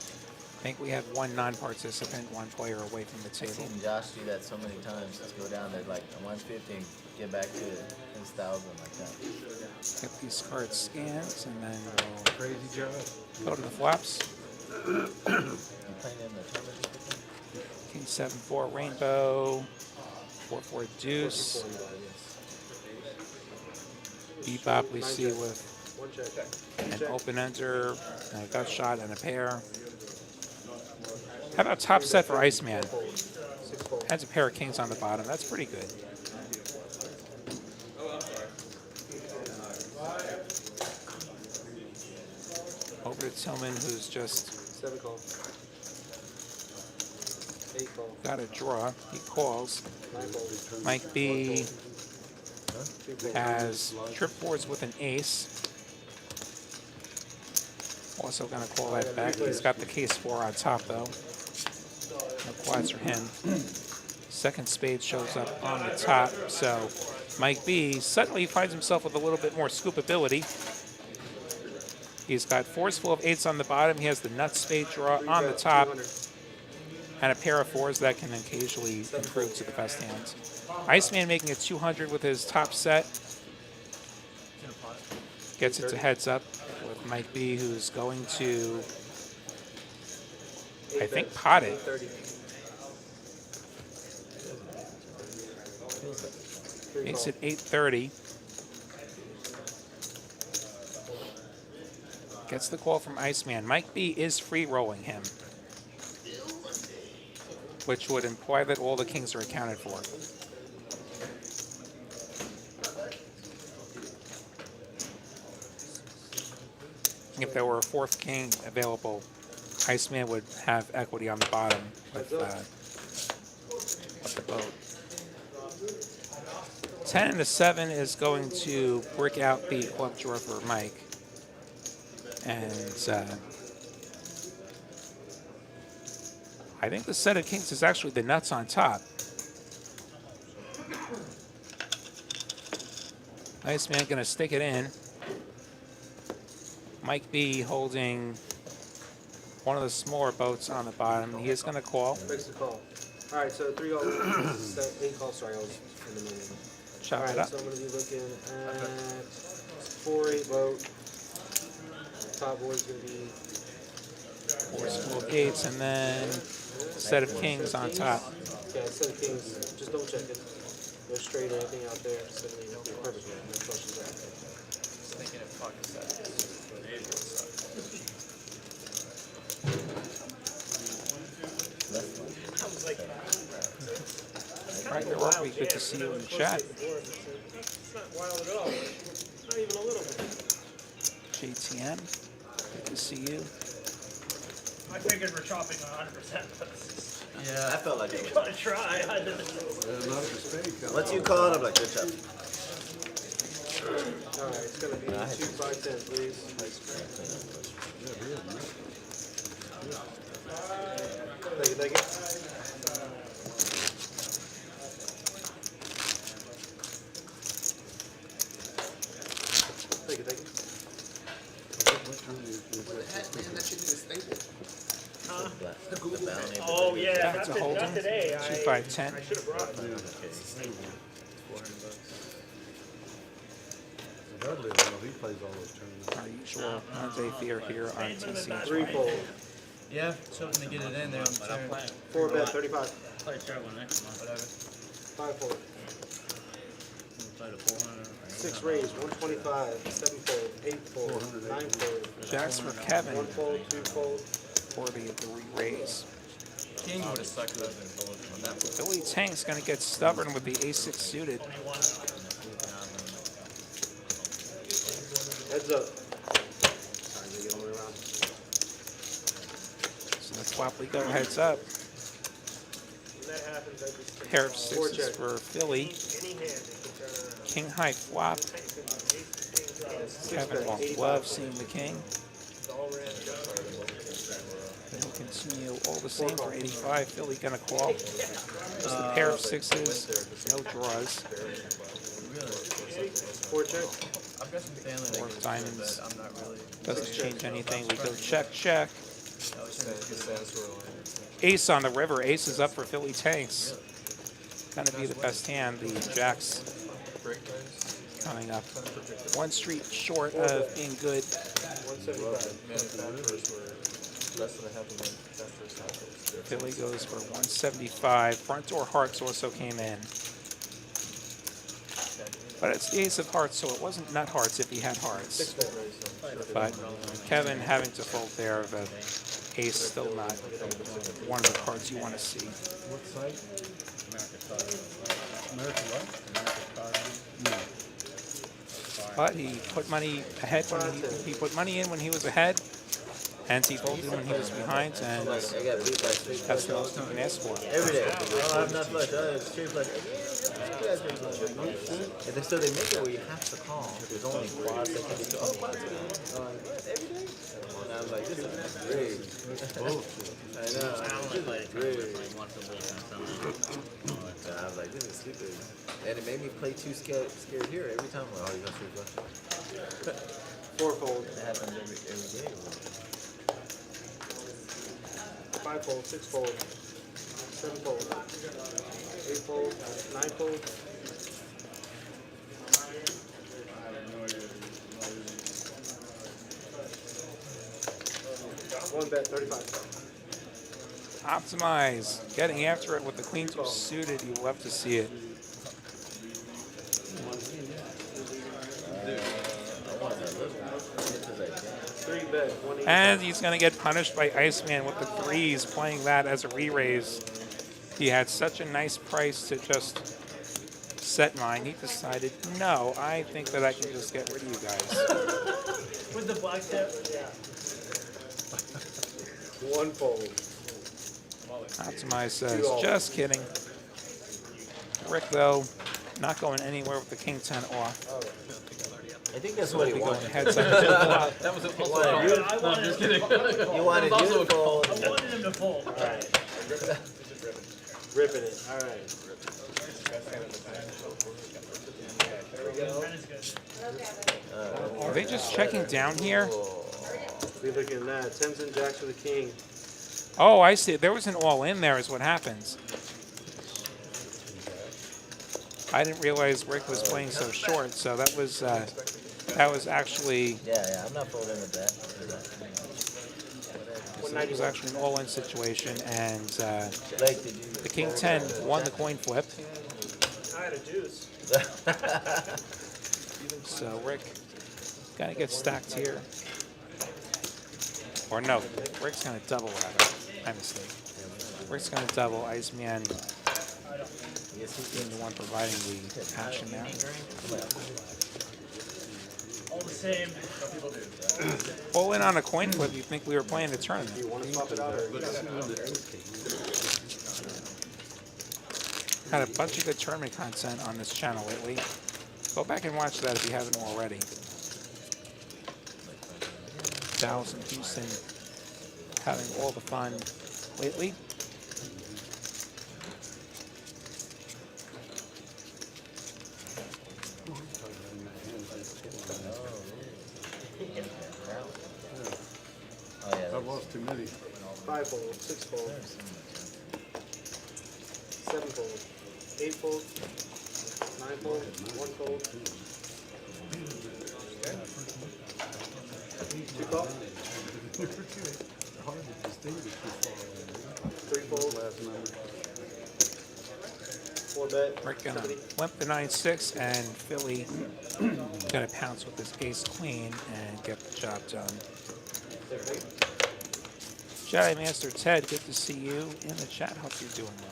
Speaker 4: think we have 1 non-participant, 1 player away from the
Speaker 5: I've
Speaker 4: table.
Speaker 5: seen Josh do that so many times. Just go down there like 150 and get back to his 1,000 like that.
Speaker 4: Get these cards scanned, and then
Speaker 6: Crazy job.
Speaker 4: we'll go to the flops.
Speaker 5: You playing in the tournament?
Speaker 4: King 7-4 rainbow, 4-4 deuce. Bebop we see with
Speaker 1: 1 check.
Speaker 4: an open ender, and a gut shot, and a pair. How about top set for Iceman?
Speaker 1: Six fold.
Speaker 4: Has a pair of kings on the bottom. That's pretty good. Over to Tillman, who's just
Speaker 1: 7 call. 8 call.
Speaker 4: got a draw. He calls.
Speaker 1: 9 fold.
Speaker 4: Mike B has trip boards with an ace. Also going to call that back. He's got the case 4 on top, though. No quads for him. Second spade shows up on the top, so Mike B suddenly finds himself with a little bit more scoopability. He's got 4s full of 8s on the bottom. He has the nut spade draw on the top, and a pair of 4s that can occasionally improve to the best hands. Iceman making it 200 with his top set. Gets it to heads up with Mike B, who's going to, I think, pot it. Makes it 830. Gets the call from Iceman. Mike B is free rolling him, which would imply that all the kings are accounted for. If there were a 4th king available, Iceman would have equity on the bottom with the boat. 10 and a 7 is going to brick out the club drawer for Mike. And I think the set of kings is actually the nuts on top. Iceman going to stick it in. Mike B holding one of the smaller boats on the bottom. He is going to call.
Speaker 1: Makes the call. All right, so 3 all, 8 calls. Sorry, I was in the middle.
Speaker 4: Chop
Speaker 1: All
Speaker 4: it
Speaker 1: right,
Speaker 4: up.
Speaker 1: so I'm going to be looking at 4-8 boat. Top board is going to be
Speaker 4: 4 small 8s, and then set of kings on top.
Speaker 1: Yeah, set of kings. Just double check it. No straight or anything out there. So perfect. Man. No questions out there.
Speaker 7: Thinking of pocket sets.
Speaker 4: All right, Rory, good to see you in the chat.
Speaker 2: It's not wild at all. Not even a little bit.
Speaker 4: JTM, good to see you.
Speaker 2: I figured we're chopping 100%, but
Speaker 5: Yeah, I felt like it.
Speaker 2: gotta try.
Speaker 6: Not a mistake.
Speaker 5: Once you call it, I'm like, good job.
Speaker 1: All right, it's going to be 2, 5, 10, please. Thank you. Thank you.
Speaker 5: The bounty.
Speaker 2: Oh yeah,
Speaker 4: Back to
Speaker 2: not
Speaker 4: Holden.
Speaker 2: today.
Speaker 4: 2, 5, 10.
Speaker 2: I should have brought it.
Speaker 6: Dudley, well, he plays all those tournaments.
Speaker 4: Our usual Monday fear here on TCH.
Speaker 1: 3 fold.
Speaker 8: Yeah, just hoping to get it in there on the turn.
Speaker 1: 4 bet, 35.
Speaker 9: Play a third one next month.
Speaker 8: Whatever.
Speaker 1: 5 fold.
Speaker 9: Play the 400.
Speaker 1: 6 raise, 125, 7 fold, 8 fold, 9 fold.
Speaker 4: Jacks for Kevin
Speaker 1: 1 fold, 2 fold.
Speaker 4: worthy of the re-raise.
Speaker 7: King would have sucked up on that one.
Speaker 4: Billy Tank's going to get stubborn with the A6 suited.
Speaker 1: Heads up. Sorry, they get all the way around.
Speaker 4: So the flop we go heads up.
Speaker 2: When that happens, I just
Speaker 4: Pair of 6s for Philly.
Speaker 2: any hand they can turn around.
Speaker 4: King high flop. Kevin won't love seeing the king. He'll continue all the same for 85. Philly gonna call. Just a pair of 6s, no draws.
Speaker 1: 4 check.
Speaker 7: I've got some family that
Speaker 4: 4
Speaker 7: goes
Speaker 4: diamonds.
Speaker 7: but I'm not really.
Speaker 4: Doesn't change anything. We go check, check.
Speaker 7: I was just
Speaker 4: Ace on the river. Ace is up for Philly Tanks. Gonna be the best hand. The Jacks coming up. 1 street short of being good.
Speaker 1: 175.
Speaker 7: manufacturers were less than a half a minute. That first half.
Speaker 4: Philly goes for 175. Front door hearts also came in. But it's the ace of hearts, so it wasn't nut hearts if he had hearts.
Speaker 1: 6 fold raise.
Speaker 4: But Kevin having to fold there, the ace still not one of the cards you want to see.
Speaker 6: What site? American what?
Speaker 4: But he put money ahead when he put money in when he was ahead, and he folded when he was behind, and
Speaker 5: I got beat by straight
Speaker 4: that's
Speaker 5: flush.
Speaker 4: the most you can ask for.
Speaker 5: Every day. I don't have enough flush. Straight flush. And then so they make it where you have to call. There's only quads that can be called. Every day? And I'm like, this is great. I know. This is great. And I was like, this is stupid. And it made me play too scared here every time. I'm like, oh, you're going to straight flush.
Speaker 1: Four-fold.
Speaker 5: That happens every game.
Speaker 1: Five-fold, six-fold, seven-fold, eight-fold, nine-fold. One bet, 35.
Speaker 4: Optimize, getting after it with the queen two suited. You love to see it. And he's going to get punished by Iceman with the threes, playing that as a re-raise. He had such a nice price to just set mine. He decided, no, I think that I can just get rid of you guys.
Speaker 2: With the black tip? Yeah.
Speaker 1: One fold.
Speaker 4: Optimize says, just kidding. Rick, though, not going anywhere with the king 10 off.
Speaker 5: I think that's what he wanted.
Speaker 4: Heads up to the flop.
Speaker 8: That was a
Speaker 5: You wanted
Speaker 2: I wanted,
Speaker 8: just kidding.
Speaker 5: You wanted you to fold.
Speaker 2: I wanted him to fold.
Speaker 1: All right. Ripping it. All right. There we go.
Speaker 4: Are they just checking down here?
Speaker 1: Be looking at that. Tens and jacks for the king.
Speaker 4: Oh, I see. There was an all-in there is what happens. I didn't realize Rick was playing so short, so that was actually...
Speaker 5: Yeah, I'm not folding with that.
Speaker 4: So it was actually an all-in situation, and
Speaker 5: Blake, did you...
Speaker 4: the king 10 won the coin flip.
Speaker 2: I had a deuce.
Speaker 4: So Rick got to get stacked here. Or no, Rick's going to double rather. My mistake. Rick's going to double. Iceman being the one providing the action now.
Speaker 2: All the same.
Speaker 4: All in on a coin flip, you think we were playing a tournament.
Speaker 1: Do you want to swap it out or?
Speaker 4: Had a bunch of good tournament content on this channel lately. Go back and watch that if you haven't already. Dallas and Houston having all the fun lately.
Speaker 6: I lost too many.
Speaker 1: Five-fold, six-fold, seven-fold, eight-fold, nine-fold, one-fold. Two-fold,
Speaker 6: Hard to distinguish
Speaker 1: three-fold,
Speaker 6: last number.
Speaker 1: four-bet.
Speaker 4: Rick gonna limp the 9-6, and Philly gonna pounce with his ace-queen and get the job done. Jedi Master Ted, good to see you in the chat. Hope you're doing well.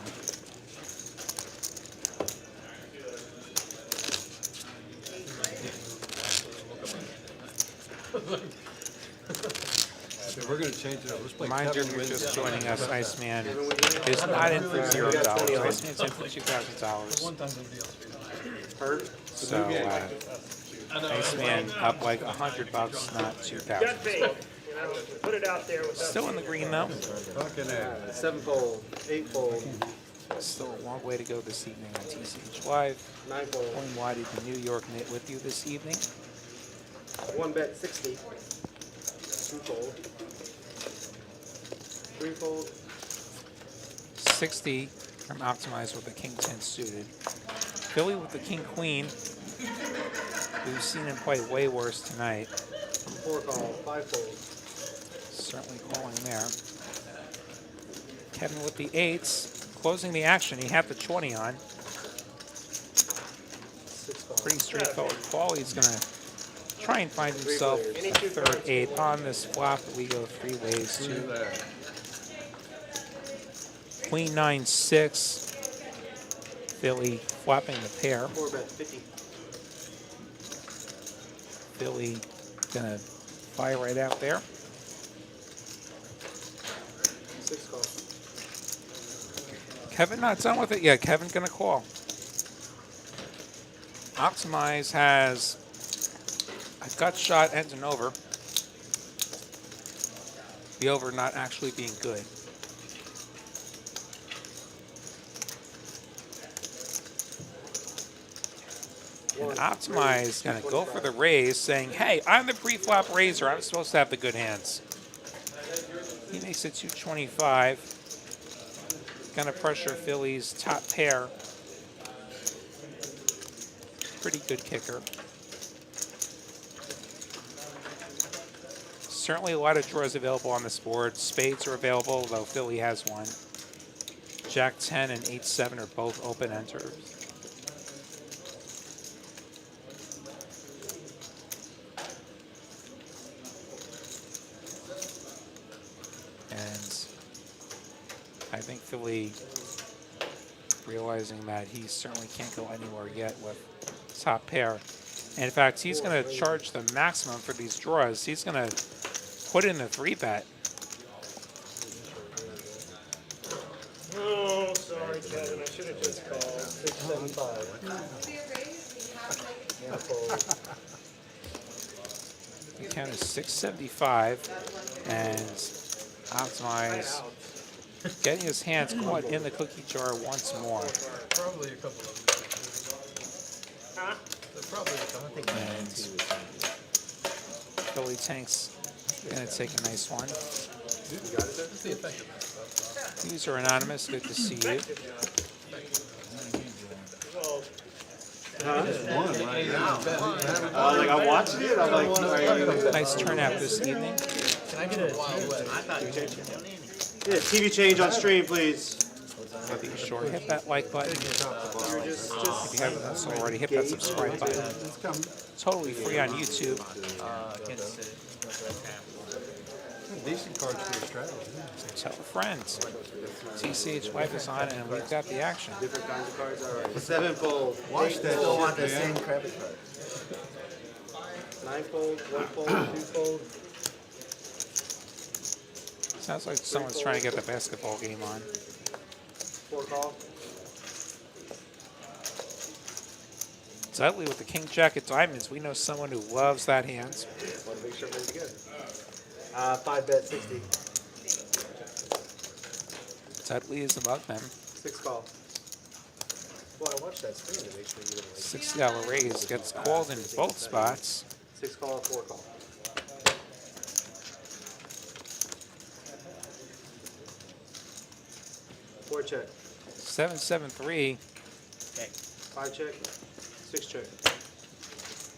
Speaker 6: So we're going to change it up. Let's play
Speaker 4: Reminder,
Speaker 6: Kevin
Speaker 4: if you're
Speaker 6: wins
Speaker 4: just
Speaker 6: that.
Speaker 4: joining us, Iceman is not in for $0. Iceman's in for $2,000.
Speaker 1: Heard?
Speaker 4: So, Iceman up like $100, not
Speaker 2: Got
Speaker 4: $2,000.
Speaker 2: faith. You know, put it out there without
Speaker 4: Still in the green though.
Speaker 6: Fucking A.
Speaker 1: Seven-fold, eight-fold,
Speaker 4: Still a long way to go this evening on TCH Live.
Speaker 1: nine-fold,
Speaker 4: Going wide to New York knit with you this evening.
Speaker 1: one-bet, 60. Two-fold, three-fold,
Speaker 4: 60 from Optimize with the King 10 suited. Philly with the King Queen. We've seen him play way worse tonight.
Speaker 1: four-call, five-fold,
Speaker 4: Certainly calling there. Kevin with the 8s. Closing the action. He had the 20 on.
Speaker 1: six-call.
Speaker 4: Pretty straightforward call. He's going to try and find himself a third 8 on this flop. We go 3 ways to Queen 9-6. Philly flopping the pair.
Speaker 1: 4-bet 50.
Speaker 4: Philly gonna fly right out there.
Speaker 1: 6 call.
Speaker 4: Kevin not done with it yet. Kevin gonna call. Optimize has a gut shot and an over. The over not actually being good. And Optimize gonna go for the raise, saying, hey, I'm the pre-flop raiser. I'm supposed to have the good hands. He makes it 225. Gonna pressure Philly's top pair. Pretty good kicker. Certainly a lot of draws available on this board. Spades are available, though Philly has one. Jack 10 and 8-7 are both open enters. And I think Philly, realizing that he certainly can't go anywhere yet with top pair. And in fact, he's going to charge the maximum for these draws. He's going to put in a 3-bet.
Speaker 2: Oh, sorry, Kevin. I should have just called.
Speaker 5: 675.
Speaker 4: The count is 675, and Optimize getting his hands caught in the cookie jar once more.
Speaker 8: Probably a couple of them.
Speaker 2: Huh?
Speaker 8: Probably a couple.
Speaker 4: And Philly Tank's gonna take a nice one.
Speaker 8: That's the effectiveness.
Speaker 4: These are anonymous. Good to see you.
Speaker 2: Well,
Speaker 6: One right now.
Speaker 1: Like I'm watching it. I'm like,
Speaker 4: Nice turnout this evening.
Speaker 8: Can I get a Wild West?
Speaker 1: yeah, TV change on stream, please.
Speaker 4: Be sure hit that like button. If you haven't done so already, hit that subscribe button. Totally free on YouTube.
Speaker 6: Decent cards for a strategy.
Speaker 4: Tell a friend. TCH Life is on, and we've got the action.
Speaker 1: Different kinds of cards. All right. 7-fold.
Speaker 5: Watch that still want the same credit card.
Speaker 1: 9-fold, 1-fold, 2-fold.
Speaker 4: Sounds like someone's trying to get the basketball game on.
Speaker 1: 4 call.
Speaker 4: Dudley with the King Jack of Diamonds. We know someone who loves that hand.
Speaker 1: Want to make sure everything's good. 5-bet 60.
Speaker 4: Dudley is among them.
Speaker 1: 6 call. Well, I watched that screen to make sure you didn't
Speaker 4: $60 raise gets called in both spots.
Speaker 1: 6 call, 4 call. 4 check.
Speaker 4: 7-7-3.
Speaker 1: 5 check. 6 check.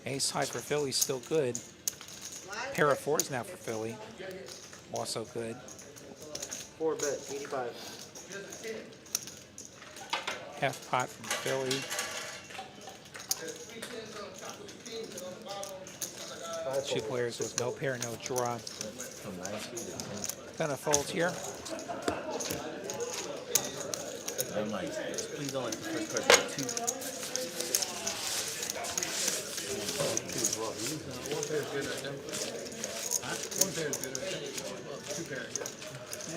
Speaker 4: Ace high for Philly, still good. Pair of 4s now for Philly. Also good.
Speaker 1: 4-bet 85.
Speaker 4: Half pot from Philly. 2 players with no pair, no draw. Gonna fold here.
Speaker 5: I'm like, please don't let the first card be 2.
Speaker 8: One pair is good right there. One pair is good right there. 2 pair.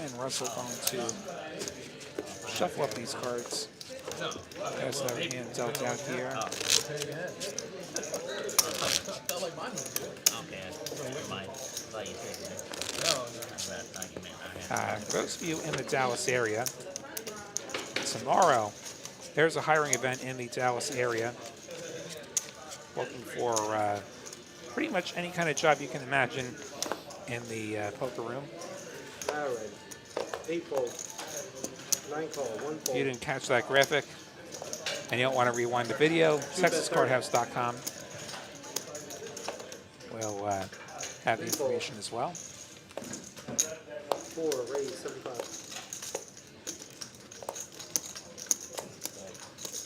Speaker 4: And Russell going to shuffle up these cards. Has their hand dealt out here.
Speaker 5: Okay, never mind. Thought you said
Speaker 4: For those of you in the Dallas area, tomorrow there's a hiring event in the Dallas area. Looking for pretty much any kind of job you can imagine in the poker room.
Speaker 1: All right. 8-fold. 9 call. 1
Speaker 4: If you
Speaker 1: fold.
Speaker 4: didn't catch that graphic and you don't want to rewind the video, TexasCardHouse.com will have the information as well.
Speaker 1: 4 raise 75.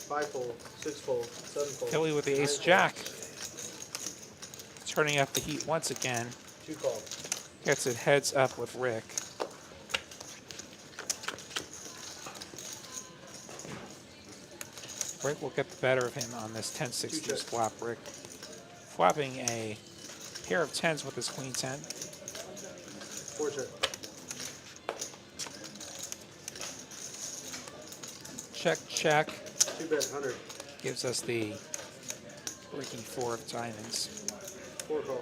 Speaker 1: 5-fold. 6-fold. 7-fold.
Speaker 4: Philly with the ace jack. turning up the heat once again.
Speaker 1: 2 call.
Speaker 4: Gets it heads up with Rick. Rick will get the better of him on this 10-6 deuce flop. Rick flopping a pair of 10s with his queen 10.
Speaker 1: 4 check.
Speaker 4: Check, check.
Speaker 1: 2 bet, 100.
Speaker 4: Gives us the breaking 4 of diamonds.
Speaker 1: 4 call.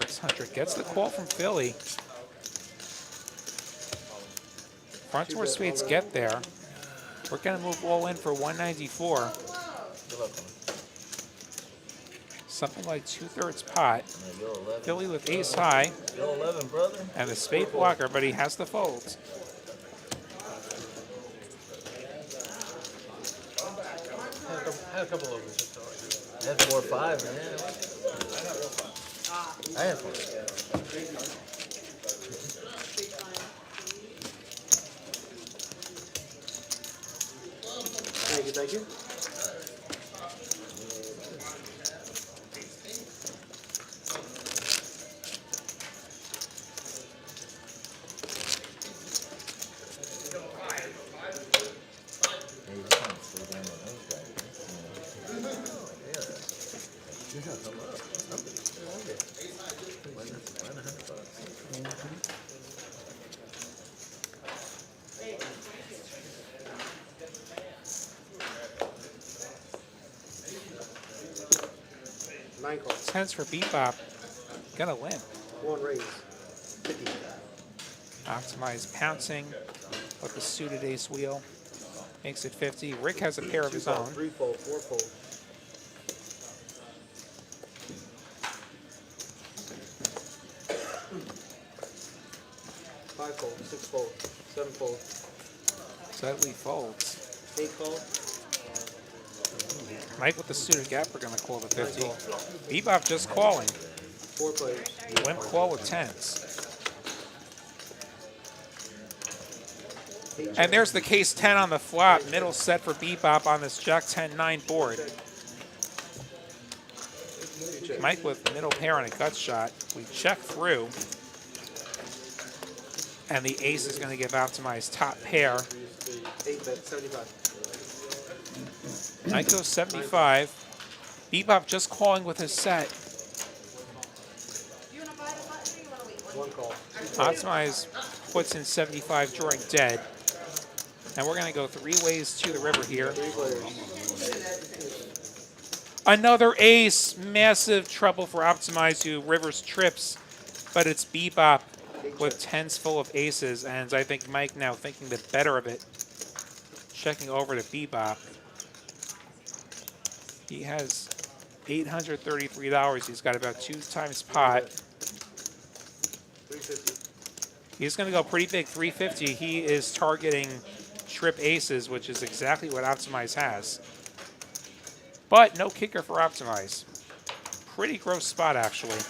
Speaker 4: 600 gets the call from Philly. Front door suites get there. We're going to move all in for 194. Something like 2/3 pot. Philly with ace high. And a spade blocker, but he has the folds.
Speaker 5: Had a couple overs. I had 4 or 5, man. I had 4.
Speaker 1: Thank you, thank you.
Speaker 4: Tens for Bebop. Gonna win.
Speaker 1: 1 raise. 50.
Speaker 4: Optimize pouncing with the suited ace wheel. Makes it 50. Rick has a pair of his own.
Speaker 1: 3 fold, 4 fold. 5 fold, 6 fold, 7 fold.
Speaker 4: Suddenly folds.
Speaker 1: 8 fold.
Speaker 4: Mike with the suited gap, we're going to call the 50. Bebop just calling.
Speaker 1: 4 players.
Speaker 4: Limp call with 10s. And there's the case 10 on the flop. Middle set for Bebop on this Jack 10-9 board. Mike with the middle pair on a gut shot. We check through. And the ace is going to give Optimized top pair.
Speaker 1: 8 bet, 75.
Speaker 4: Mike goes 75. Bebop just calling with his set.
Speaker 1: 1 call.
Speaker 4: Optimize puts in 75, drawing dead. And we're going to go 3 ways to the river here.
Speaker 1: 3 players.
Speaker 4: Another ace. Massive trouble for Optimize, who rivers trips. But it's Bebop with 10s full of aces. And I think Mike now thinking the better of it. Checking over to Bebop. He has $833. He's got about 2 times pot.
Speaker 1: 350.
Speaker 4: He's going to go pretty big, 350. He is targeting trip aces, which is exactly what Optimize has. But no kicker for Optimize. Pretty gross spot, actually.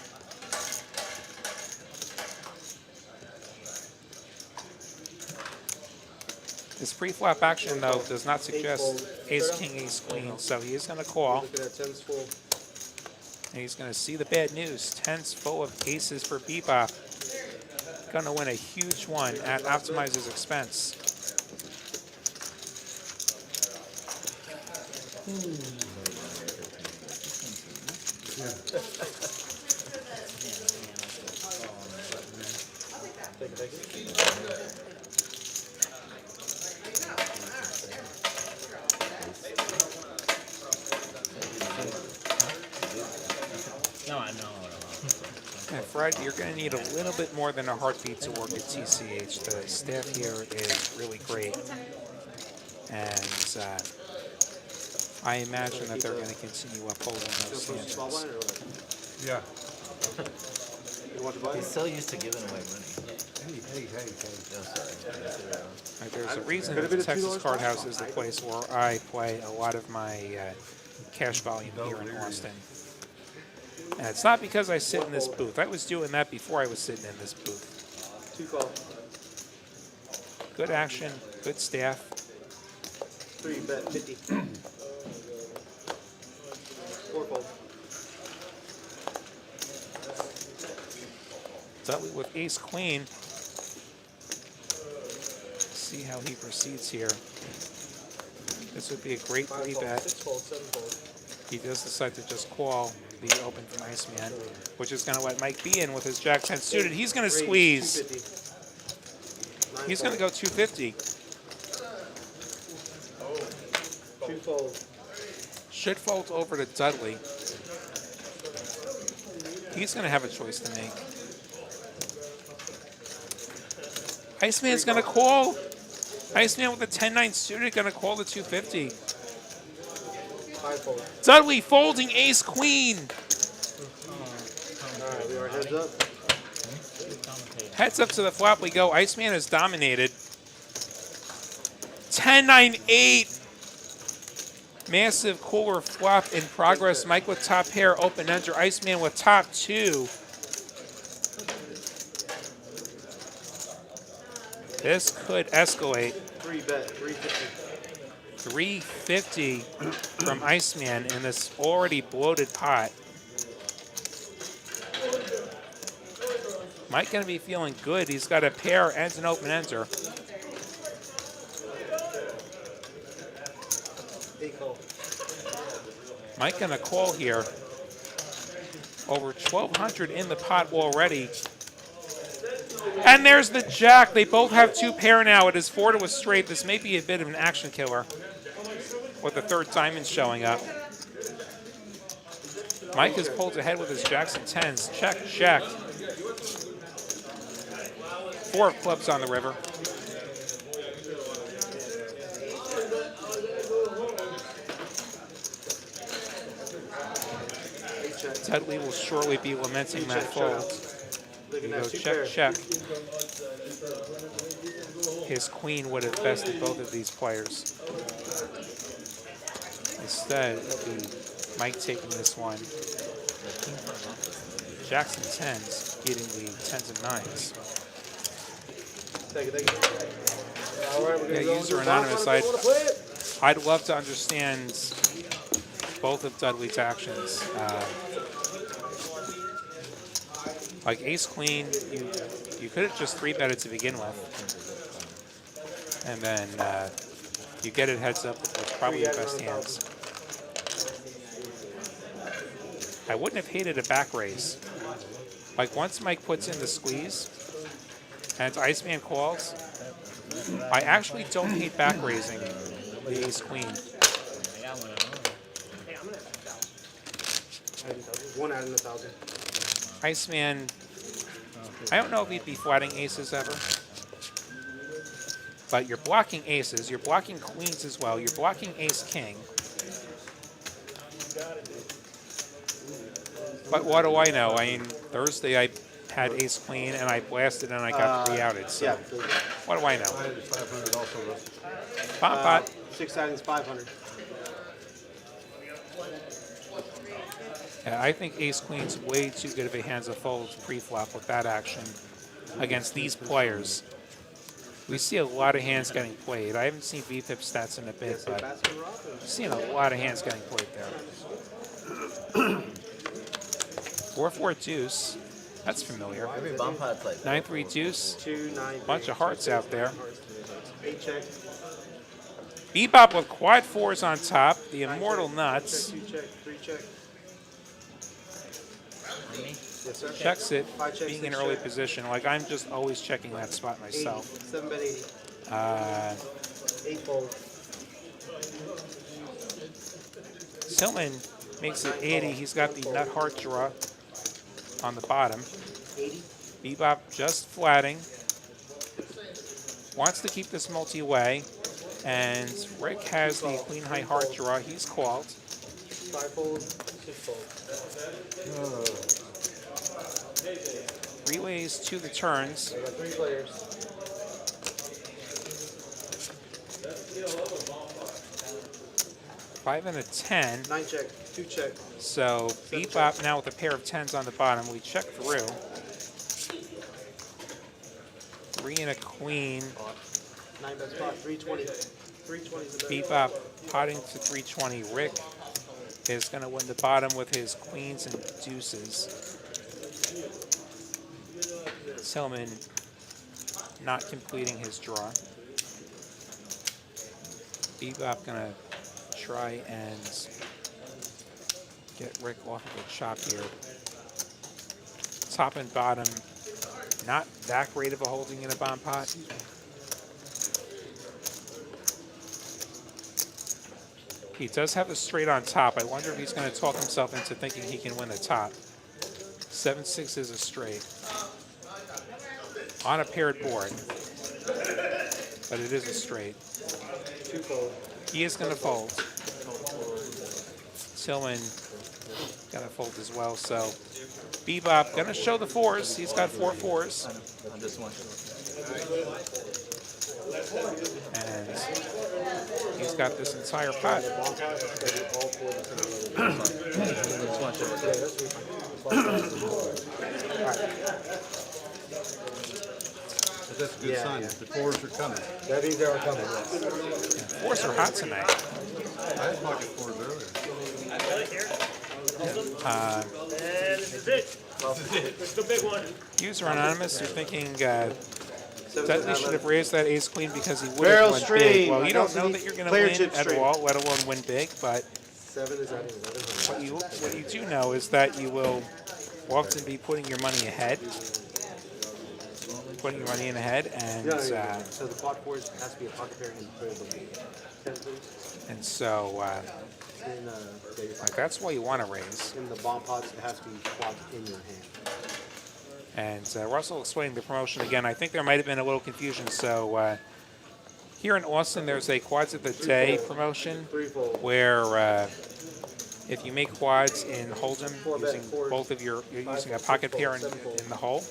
Speaker 4: This pre-flop action, though, does not suggest ace, king, ace, queen, so he is going to call.
Speaker 1: Look at that, 10's full.
Speaker 4: And he's going to see the bad news. 10s full of aces for Bebop. Going to win a huge one at Optimize's expense.
Speaker 9: No, I know.
Speaker 4: And Fred, you're going to need a little bit more than a heartbeat to work at TCH. The staff here is really great. And I imagine that they're going to continue upholding those standards.
Speaker 6: Yeah.
Speaker 5: He's so used to giving away money.
Speaker 6: Hey.
Speaker 5: No, sorry.
Speaker 4: There's a reason that the Texas Card House is the place where I play a lot of my cash volume here in Austin. And it's not because I sit in this booth. I was doing that before I was sitting in this booth.
Speaker 1: 2 call.
Speaker 4: Good action, good staff.
Speaker 1: 3 bet, 50. 4 fold.
Speaker 4: Dudley with ace queen. See how he proceeds here. This would be a great play bet.
Speaker 2: 6 fold, 7 fold.
Speaker 4: He does decide to just call the open from Iceman, which is going to let Mike be in with his jack 10 suited. He's going to squeeze. He's going to go 250.
Speaker 1: 2 fold.
Speaker 4: Should fold over to Dudley. He's going to have a choice to make. Iceman's going to call. Iceman with a 10-9 suited going to call the 250.
Speaker 1: 5 fold.
Speaker 4: Dudley folding ace queen.
Speaker 1: All right, we are heads up.
Speaker 4: Heads up to the flop we go. Iceman is dominated. 10-9-8. Massive cooler flop in progress. Mike with top pair, open ender. Iceman with top 2. This could escalate.
Speaker 1: 3 bet, 350.
Speaker 4: 350 from Iceman in this already bloated pot. Mike gonna be feeling good. He's got a pair and an open ender.
Speaker 1: 8 call.
Speaker 4: Mike gonna call here. Over 1,200 in the pot already. And there's the jack. They both have 2 pair now. It is 4 to a straight. This may be a bit of an action killer with the 3rd diamond showing up. Mike has pulled ahead with his jacks and 10s. Check, check. 4 of clubs on the river. Dudley will shortly be lamenting that fold. Here we go, check, check. His queen would have bested both of these players. Instead, it'll be Mike taking this one. Jacks and 10s, getting the 10s and 9s.
Speaker 1: Thank you, thank you. All right, we're going to go
Speaker 4: User anonymous, I'd love to understand both of Dudley's actions. Like ace queen, you could have just 3-betted to begin with, and then you get it heads up with what's probably your best hands. I wouldn't have hated a back raise. Like once Mike puts in the squeeze and Iceman calls, I actually don't hate back raising the ace queen.
Speaker 1: One out of 1,000.
Speaker 4: Iceman, I don't know if he'd be flatting aces ever, but you're blocking aces, you're blocking queens as well, you're blocking ace-king. But what do I know? I mean, Thursday I had ace-queen and I blasted and I got 3 outed, so what do I know?
Speaker 6: 500 also.
Speaker 4: Pot, pot.
Speaker 1: 6 items, 500.
Speaker 4: Yeah, I think ace-queen's way too good of a hands of folds pre-flop with that action against these players. We see a lot of hands getting played. I haven't seen VFIP stats in a bit, but I've seen a lot of hands getting played there. 4-4 deuce. That's familiar.
Speaker 5: Every bump pot's like
Speaker 4: 9-3 deuce.
Speaker 1: 2, 9.
Speaker 4: Bunch of hearts out there.
Speaker 1: 8 check.
Speaker 4: Bebop with quad 4s on top. The immortal nuts.
Speaker 1: 2 check, 3 check. Yes, sir.
Speaker 4: Checks it,
Speaker 1: 5 check,
Speaker 4: being in
Speaker 1: 6
Speaker 4: early
Speaker 1: check.
Speaker 4: position. Like I'm just always checking that spot myself.
Speaker 1: 7 bet 80. 8 fold.
Speaker 4: Tillman makes it 80. He's got the nut heart draw on the bottom.
Speaker 1: 80.
Speaker 4: Bebop just flatting. Wants to keep this multi-way. And Rick has the queen high heart draw. He's called.
Speaker 1: 5 fold, 6 fold.
Speaker 4: Relays to the turns.
Speaker 1: I got 3 players.
Speaker 4: 5 and a 10.
Speaker 1: 9 check, 2 check.
Speaker 4: So Bebop now with a pair of 10s on the bottom. We check through. 3 and a queen.
Speaker 1: 9 bet spot, 320. 320 is the bet.
Speaker 4: Bebop potting to 320. Rick is going to win the bottom with his queens and deuces. Tillman not completing his draw. Bebop gonna try and get Rick off of the chop here. Top and bottom, not that great of a holding in a bomb pot. He does have a straight on top. I wonder if he's going to talk himself into thinking he can win the top. 7-6 is a straight. On a paired board. But it is a straight. He is going to fold. Tillman going to fold as well. So Bebop going to show the fours. He's got 4 fours.
Speaker 7: On this one.
Speaker 4: And he's got this entire pot.
Speaker 6: But that's a good sign. The fours are coming.
Speaker 1: That means they are coming.
Speaker 4: Yeah, fours are hot tonight.
Speaker 6: I had pocket fours earlier.
Speaker 2: And this is it. It's the big one.
Speaker 4: User Anonymous, you're thinking Dudley should have raised that ace queen because he would
Speaker 1: Barrel
Speaker 4: have won big.
Speaker 1: stream.
Speaker 4: Well, you don't know that you're going to
Speaker 1: Player
Speaker 4: win
Speaker 1: chip
Speaker 4: at
Speaker 1: stream.
Speaker 4: all, let alone win big, but
Speaker 1: 7 is adding 1100.
Speaker 4: what you do know is that you will often be putting your money ahead. Putting your money in ahead, and
Speaker 1: So the pot 4s has to be a pocket pair and put it 10, please.
Speaker 4: and so like, that's why you want to raise.
Speaker 1: in the bomb pots, it has to be quad in your hand.
Speaker 4: And Russell explaining the promotion again. I think there might have been a little confusion. So here in Austin, there's a quads of the day promotion where if you make quads in Hold'em using both of you're using a pocket pair in the hole,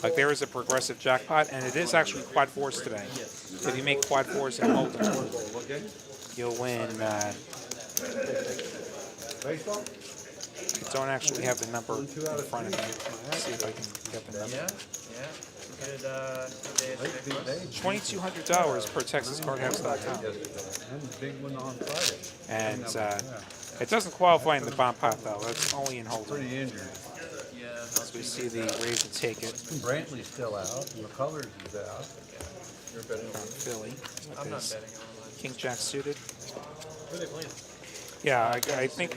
Speaker 4: like there is a progressive jackpot, and it is actually quad 4s today. If you make quad 4s in Hold'em, you'll win.
Speaker 6: Baseball?
Speaker 4: I don't actually have the number in front of me. Let's see if I can get the number. $2,200 per TexasCardHouse.com.
Speaker 6: And the big one on Friday.
Speaker 4: And it doesn't qualify in the bomb pot though. That's only in Hold'em.
Speaker 6: Pretty injured.
Speaker 4: As we see the raise and take it.
Speaker 6: Brantley's still out, and McCullers is out.
Speaker 4: From Philly.
Speaker 7: I'm not
Speaker 4: With
Speaker 7: betting on
Speaker 4: his King Jack suited.
Speaker 7: Who are they playing?
Speaker 4: Yeah, I think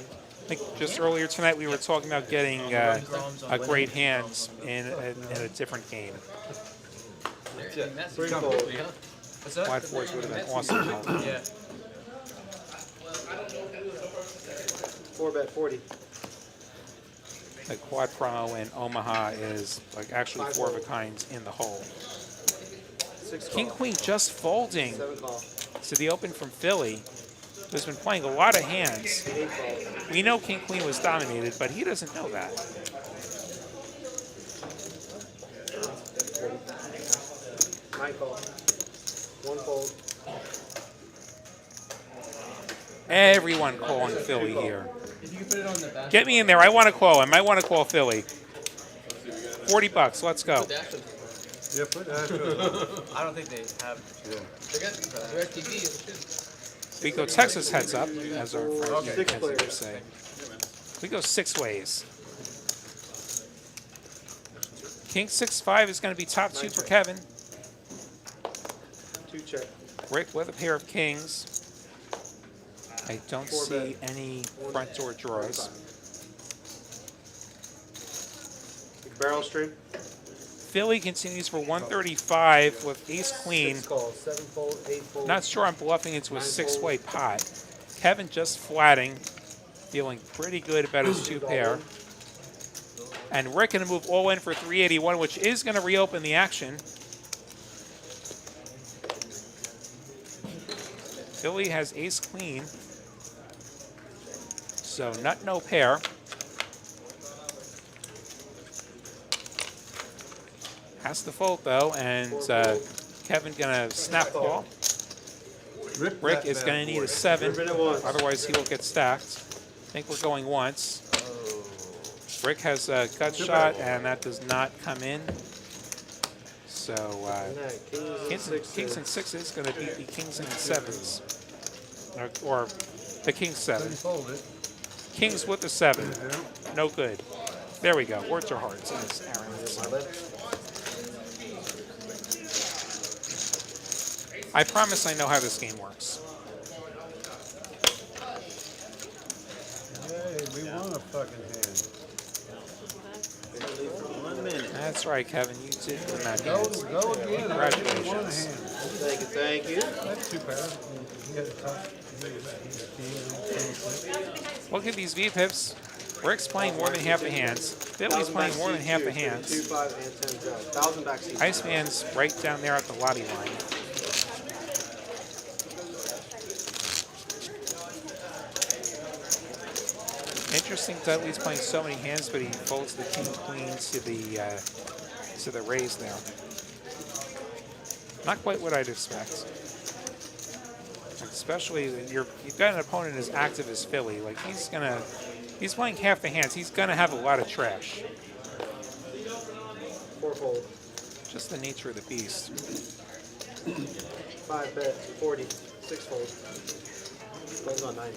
Speaker 4: just earlier tonight we were talking about getting a great hands in a different game.
Speaker 7: What's that?
Speaker 4: Quad 4s would have been awesome. in Hold'em.
Speaker 7: Yeah.
Speaker 1: 4-bet 40.
Speaker 4: The quad promo in Omaha is like actually 4 of a kind in the hole.
Speaker 1: 6
Speaker 4: King
Speaker 1: call.
Speaker 4: Queen just folding
Speaker 1: 7 call.
Speaker 4: to the open from Philly, who's been playing a lot of hands.
Speaker 1: 8 call.
Speaker 4: We know King Queen was dominated, but he doesn't know that.
Speaker 1: 9 call. 1 fold.
Speaker 4: Everyone calling Philly here. Get me in there. I want to call him. I want to call Philly. $40. Let's go.
Speaker 6: Yeah, put that.
Speaker 7: I don't think they have.
Speaker 4: We go Texas heads up, as our friend Kenzie would say. We go 6 ways. King 6-5 is going to be top 2 for Kevin.
Speaker 1: 2 check.
Speaker 4: Rick with a pair of kings. I don't see any front door draws.
Speaker 1: Barrel stream.
Speaker 4: Philly continues for 135 with ace queen.
Speaker 1: 6 calls. 7 fold. 8 fold.
Speaker 4: Not sure I'm bluffing into a 6-way pot. Kevin just flatting, feeling pretty good about his 2 pair. And Rick going to move all in for 381, which is going to reopen the action. Philly has ace queen. So nut no pair. Has to fold though, and Kevin gonna snap call. Rick is gonna need a 7, otherwise he will get stacked. I think we're going once. Rick has a gut shot, and that does not come in. So kings and 6s is gonna beat the kings and 7s, or the king 7. Kings with the 7, no good. There we go. Words are hearts, as Aaron would say. I promise I know how this game works.
Speaker 6: Hey, we want a fucking hand.
Speaker 5: 1 minute.
Speaker 4: That's right, Kevin. You did win that
Speaker 6: Go,
Speaker 4: hand.
Speaker 6: go again.
Speaker 4: Congratulations.
Speaker 6: We want a hand.
Speaker 1: Thank you.
Speaker 6: That's too bad. He had a tough.
Speaker 4: Look at these V-pips. Rick's playing more than half the hands. Billy's playing more than half the hands.
Speaker 1: 2, 5, and 10 go. 1,000 back seats.
Speaker 4: Iceman's right down there at the lobby line. Interesting, Dudley's playing so many hands, but he folds the king queen to the raise there. Not quite what I'd expect. Especially when you've got an opponent as active as Philly. Like he's playing half the hands. He's gonna have a lot of trash.
Speaker 1: 4 fold.
Speaker 4: Just the nature of the beast.
Speaker 1: 5 bet. 40. 6 fold. Folds on 9.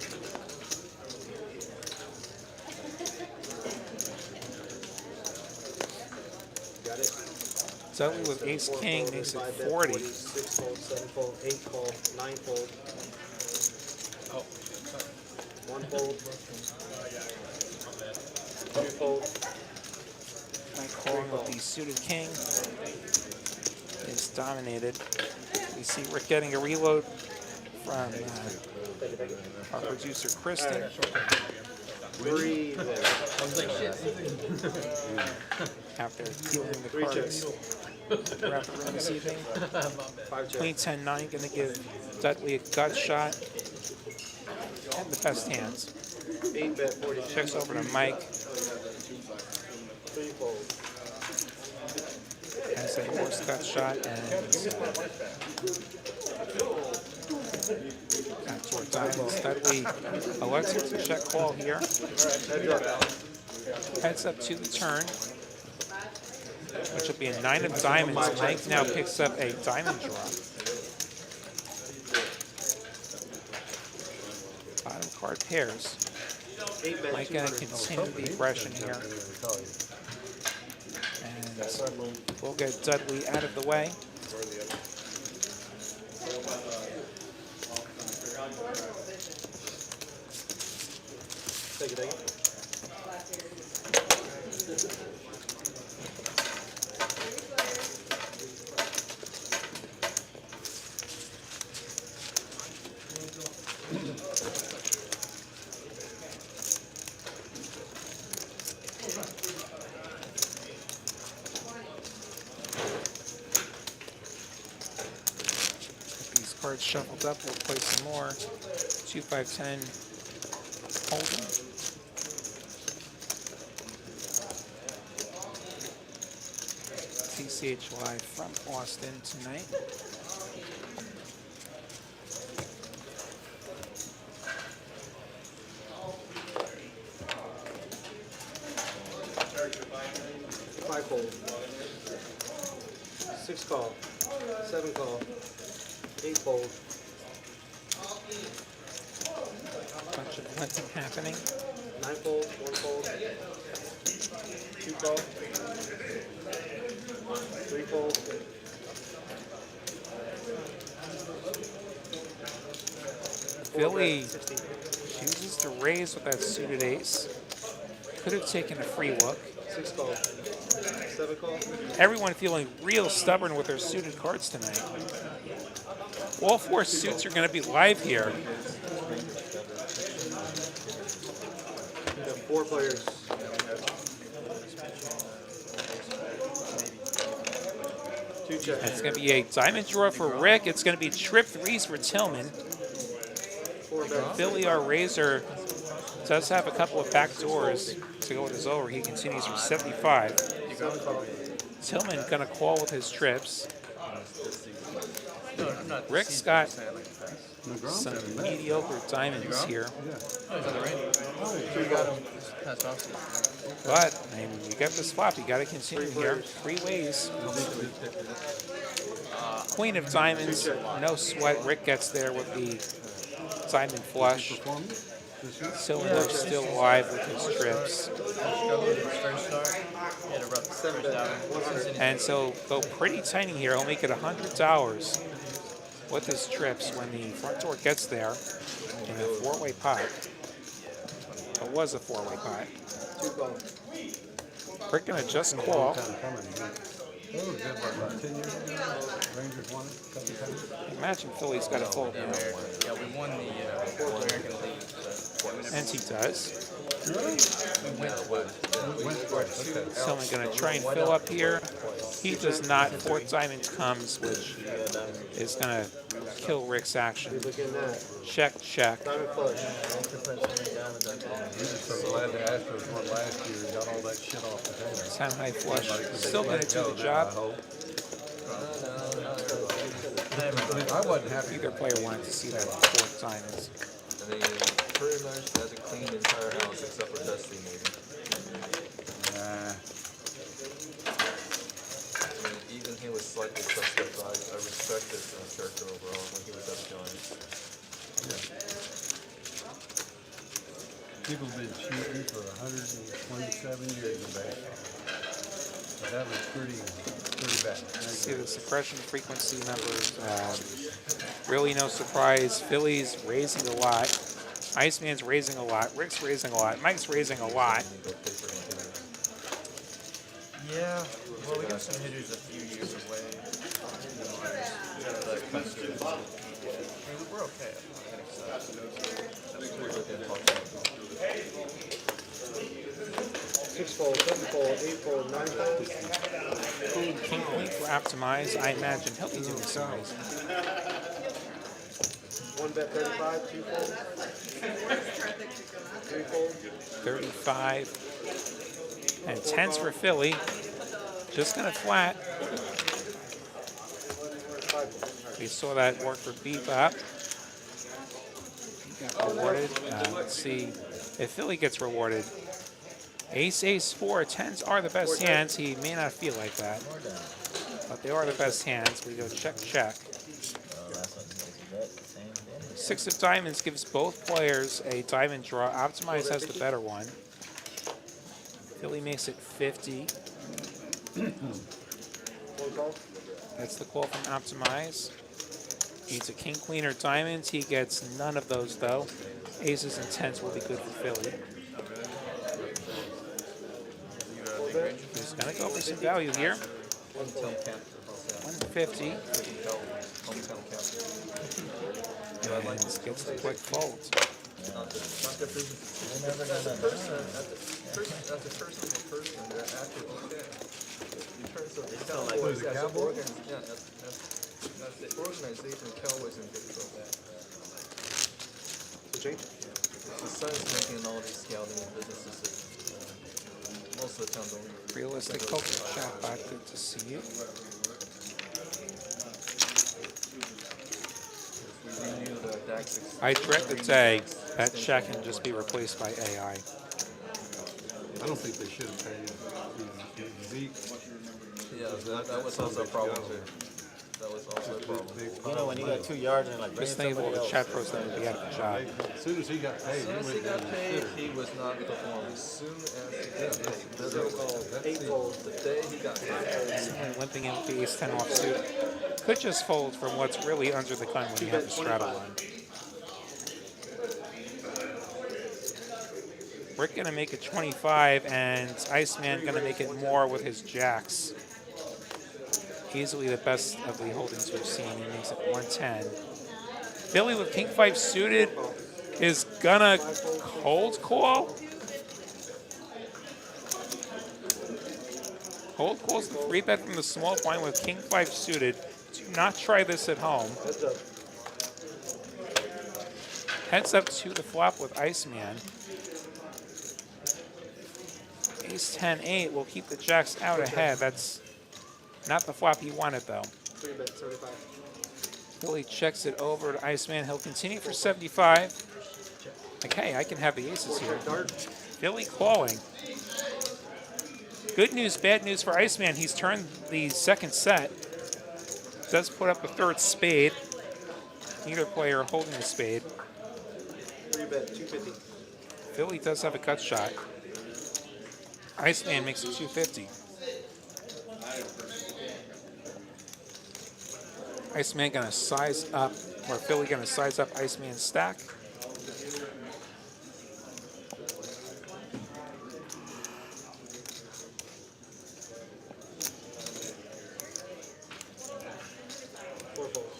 Speaker 1: Got it.
Speaker 4: Dudley with ace king makes it 40.
Speaker 1: 6 fold, 7 fold, 8 fold, 9 fold. 1 fold. 2 fold.
Speaker 4: My calling with the suited king is dominated. We see Rick getting a reload from our producer Kristen.
Speaker 1: 3
Speaker 4: After dealing the cards throughout the room this evening. Queen 10-9 going to give Dudley a gut shot and the best hands.
Speaker 1: 8 bet, 46.
Speaker 4: Checks over to Mike.
Speaker 1: 3 fold.
Speaker 4: Has a horse gut shot and that's where diamonds. Dudley elected to check call here. Heads up to the turn, which will be a 9 of diamonds. Mike now picks up a diamond draw. Bottom card pairs. Mike going to continue the aggression here. And we'll get Dudley out of the way.
Speaker 1: Take it.
Speaker 4: These cards shuffled up, we'll play some more. 2, 5, 10, hold'em. TCH live from Austin tonight.
Speaker 1: Fold. 6 call. 7 call. 8 fold.
Speaker 4: Bunch of hunting happening.
Speaker 1: 9 fold. 1 fold. 2 call. 3 fold.
Speaker 4: Philly chooses to raise with that suited ace. Could have taken a free look.
Speaker 1: 6 call. 7 call.
Speaker 4: Everyone feeling real stubborn with their suited cards tonight. All 4 suits are going to be live here.
Speaker 1: 4 players.
Speaker 4: It's going to be a diamond draw for Rick. It's going to be trip threes for Tillman. Philly, our raiser, does have a couple of back doors to go with his over. He continues for 75. Tillman going to call with his trips. Rick's got some mediocre diamonds here. But, I mean, you got this flop. You got to continue here. 3 ways. Queen of diamonds. No sweat. Rick gets there with the diamond flush. Cylinder still alive with his trips. And so go pretty tiny here. He'll make it $100. with his trips when the front door gets there in a four-way pot. It was a four-way pot. Rick gonna just call.
Speaker 6: That was good, about 10 years ago. Rangers won it a couple times.
Speaker 4: Imagine Philly's got a fold now.
Speaker 7: Yeah, we won the American League.
Speaker 4: And he does.
Speaker 7: We went twice.
Speaker 6: Okay.
Speaker 4: Someone gonna try and fill up here. He does not. Fourth diamond comes, which is gonna kill Rick's action.
Speaker 1: Look at that.
Speaker 4: Check, check.
Speaker 1: Diamond flush.
Speaker 6: We're just so glad the Astros won last year and got all that shit off the table.
Speaker 4: 10 high flush. Still
Speaker 6: Let
Speaker 4: gonna
Speaker 6: it
Speaker 4: do
Speaker 6: go
Speaker 4: the
Speaker 6: now,
Speaker 4: job.
Speaker 6: I hope. I wasn't happy.
Speaker 4: Either player wanted to see that fourth diamonds.
Speaker 7: And they pretty much had to clean the entire house except for Dusty, maybe.
Speaker 6: Nah.
Speaker 7: I mean, even he was slightly suspect, but I respected his character overall when he was at the Giants.
Speaker 6: People have been shooting for 127 years in baseball. But that was pretty bad.
Speaker 4: See the suppression frequency numbers. Really no surprise. Philly's raising a lot. Iceman's raising a lot. Rick's raising a lot. Mike's raising a lot.
Speaker 7: Yeah, well, we got some hitters a few years away. But I mean, we're okay.
Speaker 1: Six fold, seven fold, eight fold, nine fold.
Speaker 4: King Queen for optimize. I imagine he'll be doing some raising.
Speaker 1: One bet 35, two fold. Three fold.
Speaker 4: 35. And 10s for Philly. Just gonna flat. We saw that work for Bebop. He got rewarded. Let's see if Philly gets rewarded. Ace, ace, four. 10s are the best hands. He may not feel like that, but they are the best hands. We go check, check. Six of diamonds gives both players a diamond draw. Optimize has the better one. Philly makes it 50. That's the call from Optimize. Needs a king, queen, or diamonds. He gets none of those, though. Aces and 10s will be good for Philly. He's going to go for some value here. 150. And this gets the quick fold.
Speaker 7: As a person, they're actually okay. In terms of the Cowboys, as an organization, Cowboys in good trouble. The Suns making all these scouting and business decisions. Most of the time, don't.
Speaker 4: Realistic poker jackpot, good to see you. I dread the day that check can just be replaced by AI.
Speaker 6: I don't think they should have paid Zeke.
Speaker 7: Yeah, that was also a problem too. That was also a problem.
Speaker 5: You know, when you got 2 yards and like
Speaker 4: Just think of all the chat pros that would be out of the job.
Speaker 6: As soon as he got paid, he went down and
Speaker 7: Paid,
Speaker 6: considered.
Speaker 7: he was not performing. As soon as he got paid, the day he got paid.
Speaker 4: Someone limping in with the ace-10 offsuit. Could just fold from what's really under the gun when you have the straddle line. Rick gonna make it 25, and Iceman gonna make it more with his jacks. Easily the best of the holdings we've seen. He makes it 110. Philly with king 5 suited is gonna cold call. Cold calls the 3-bet from the small blind with king 5 suited. Do not try this at home. Heads up to the flop with Iceman. Ace 10 8 will keep the jacks out ahead. That's not the flop he wanted, though.
Speaker 1: 3-bet 75.
Speaker 4: Philly checks it over to Iceman. He'll continue for 75. Like, hey, I can have the aces here. Philly calling. Good news, bad news for Iceman. He's turned the second set. Does put up a third spade. Neither player holding a spade.
Speaker 1: 3-bet 250.
Speaker 4: Philly does have a cut shot. Iceman makes it 250. Iceman gonna size up, or Philly gonna size up Iceman's stack.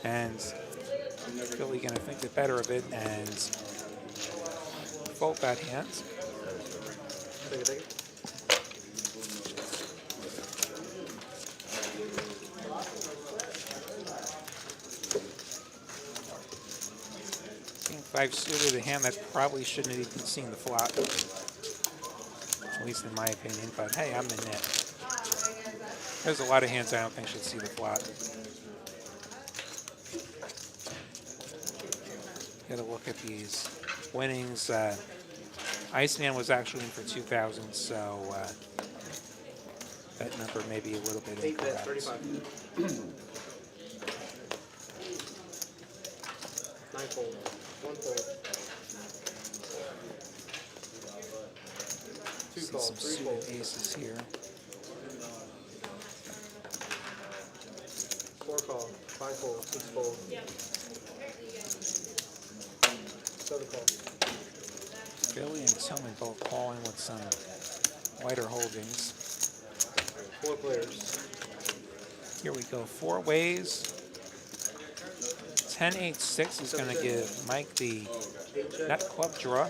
Speaker 4: And Philly gonna think the better of it and fold that hand.
Speaker 1: Take it.
Speaker 4: King 5 suited, a hand that probably shouldn't have even seen the flop, at least in my opinion, but hey, I'm in it. There's a lot of hands I don't think should see the flop. Gotta look at these winnings. Iceman was actually in for 2,000, so that number may be a little bit
Speaker 1: 8 bet,
Speaker 4: incorrect.
Speaker 1: 35. 9 fold. 1 fold. 2
Speaker 4: See
Speaker 1: call.
Speaker 4: some
Speaker 1: 3 fold.
Speaker 4: suited aces here.
Speaker 1: 4 call. 5 fold. 6 fold. 7 call.
Speaker 4: Philly and Tillman both calling with some lighter holdings.
Speaker 1: 4 players.
Speaker 4: Here we go, 4 ways. 10-8-6 is going to give Mike the nut club draw.